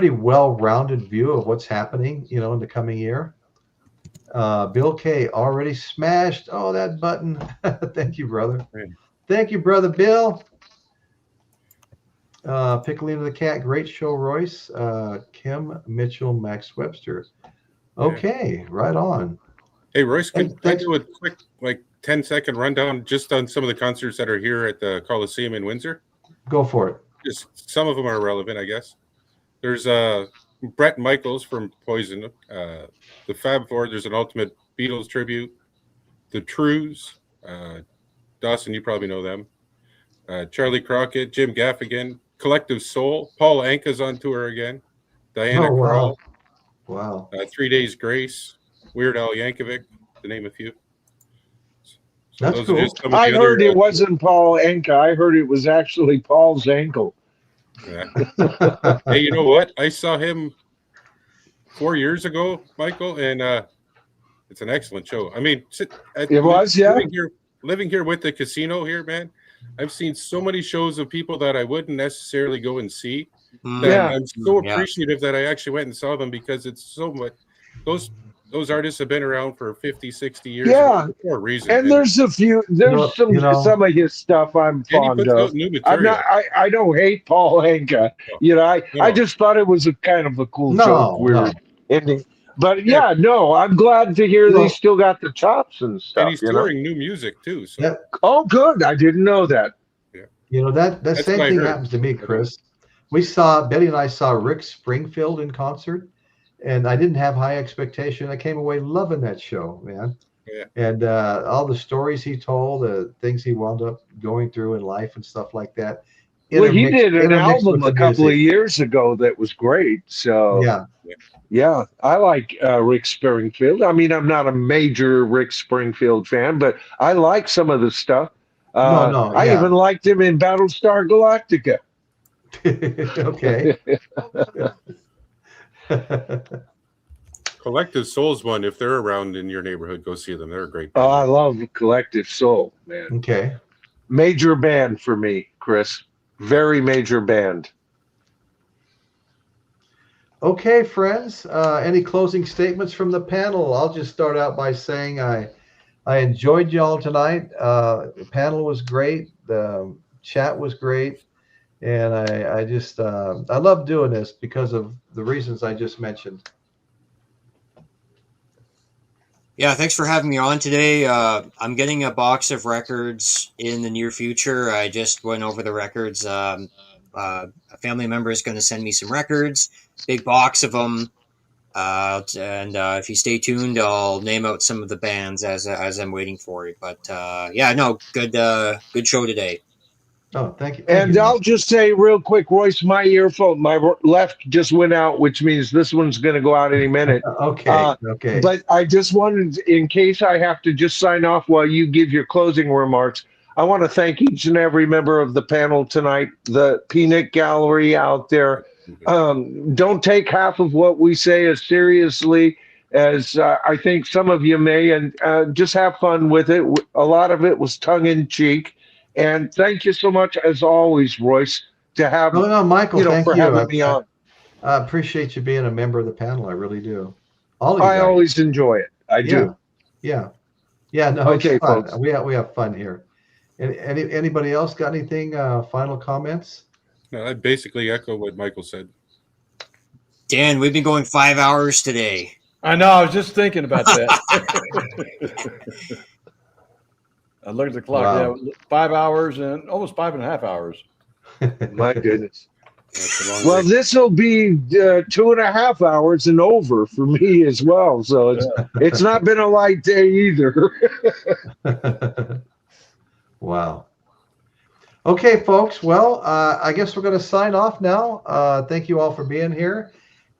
well-rounded view of what's happening, you know, in the coming year. Bill K already smashed. Oh, that button. Thank you, brother. Right. Thank you, brother Bill. Piccolino the Cat, great show, Royce. Kim Mitchell, Max Webster. Okay, right on. Hey, Royce, could I Thanks. do a quick, like, 10-second rundown just on some of the concerts that are here at the Coliseum in Windsor? Go for it. Just some of them are relevant, I guess. There's Brett Michaels from Poison, the Fab Four. There's an Ultimate Beatles tribute. The Trues, Dawson, you probably know them. Charlie Crockett, Jim Gaffigan, Collective Soul. Paul Anka's on tour again. Diana Oh, wow. Krall, Wow. 3 Days Grace, Weird Al Yankovic, to name a few. So That's those are cool. just some of I the heard other, it wasn't Paul Anka. I heard it was actually Paul's ankle. yeah. Hey, you know what? I saw him 4 years ago, Michael, and it's an excellent show. I mean, It was, yeah. living here with the casino here, man. I've seen so many shows of people that I wouldn't necessarily go and see. That Yeah. I'm so Yeah. appreciative that I actually went and saw them because it's so much. Those artists have been around for 50, 60 years. Yeah. For a reason. And there's a few. There's some of his stuff I'm and he fond puts of. out new I'm material. not. I don't hate Paul Anka. You know, I No. just thought it was a kind of a cool No, joke, weird no. ending. But yeah, no, I'm glad to hear Well- they still got the chops and stuff. And he's you know? touring new music too. So Yeah. Oh, good. I didn't know that. You know, that That's same what I thing heard. happens to me, Chris. Betty and I saw Rick Springfield in concert, and I didn't have high expectation. I came away loving that show, man. Yeah. And all the stories he told, the things he wound up going through in life and stuff like that. Well, he intermixed- did an intermixed album with the a couple of music. years ago that was great. So Yeah. I like Rick Springfield. I mean, I'm not a major Rick Springfield fan, but I like some of the stuff. I yeah. even liked him in Battlestar Galactica. Okay. Collective Souls one, if they're around in your neighborhood, go see them. They're a great. Oh, I love Collective Soul, man. Okay. Major band for me, Chris. Very major band. Okay, friends. Any closing statements from the panel? I'll just start out by saying I enjoyed y'all tonight. The panel was great. The chat was great. And I just I love doing this because of the reasons I just mentioned. Yeah, thanks for having me on today. I'm getting a box of records in the near future. I just went over the records. A family member is going to send me some records, big box of them. And if you stay tuned, I'll name out some of the bands as I'm waiting for it. But yeah, no, good show today. Oh, thank you. And I'll just say real quick, Royce, my earphone, my left just went out, which means this one's going to go out any minute. Okay. Okay. But I just wanted, in case I have to just sign off while you give your closing remarks, I want to thank each and every member of the panel tonight, the Peanut Gallery out there. Don't take half of what we say as seriously as I think some of you may, and just have fun with it. A lot of it was tongue in cheek. And thank you so much, as always, Royce, to have no, Michael, thank for you. having me on. I appreciate you being a member of the panel. I really do. All of you I guys. always enjoy it. I do. Yeah. No, Okay, it's fun. folks. We have fun here. Anybody else got anything? Final comments? No, I basically echo what Michael said. Dan, we've been going 5 hours today. I know. I was just thinking about that. I looked at the clock. Wow. Yeah, 5 hours and almost 5.5 hours. My goodness. That's a long Well, way. this will be 2.5 hours and over for me as well. So it's not been a light day either. Wow. Okay, folks. Well, I guess we're going to sign off now. Thank you all for being here.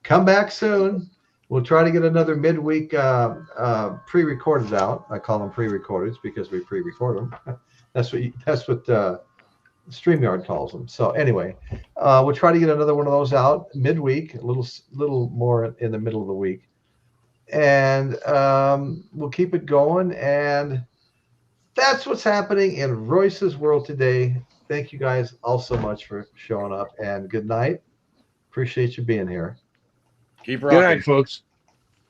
Come back soon. We'll try to get another midweek pre-recorded out. I call them pre-recordeds because we pre-record them. That's what StreamYard calls them. So anyway, we'll try to get another one of those out midweek, a little more in the middle of the week, and we'll keep it going. And that's what's happening in Royce's world today. Thank you guys all so much for showing up, and good night. Appreciate you being here. Keep Good rocking. night, folks.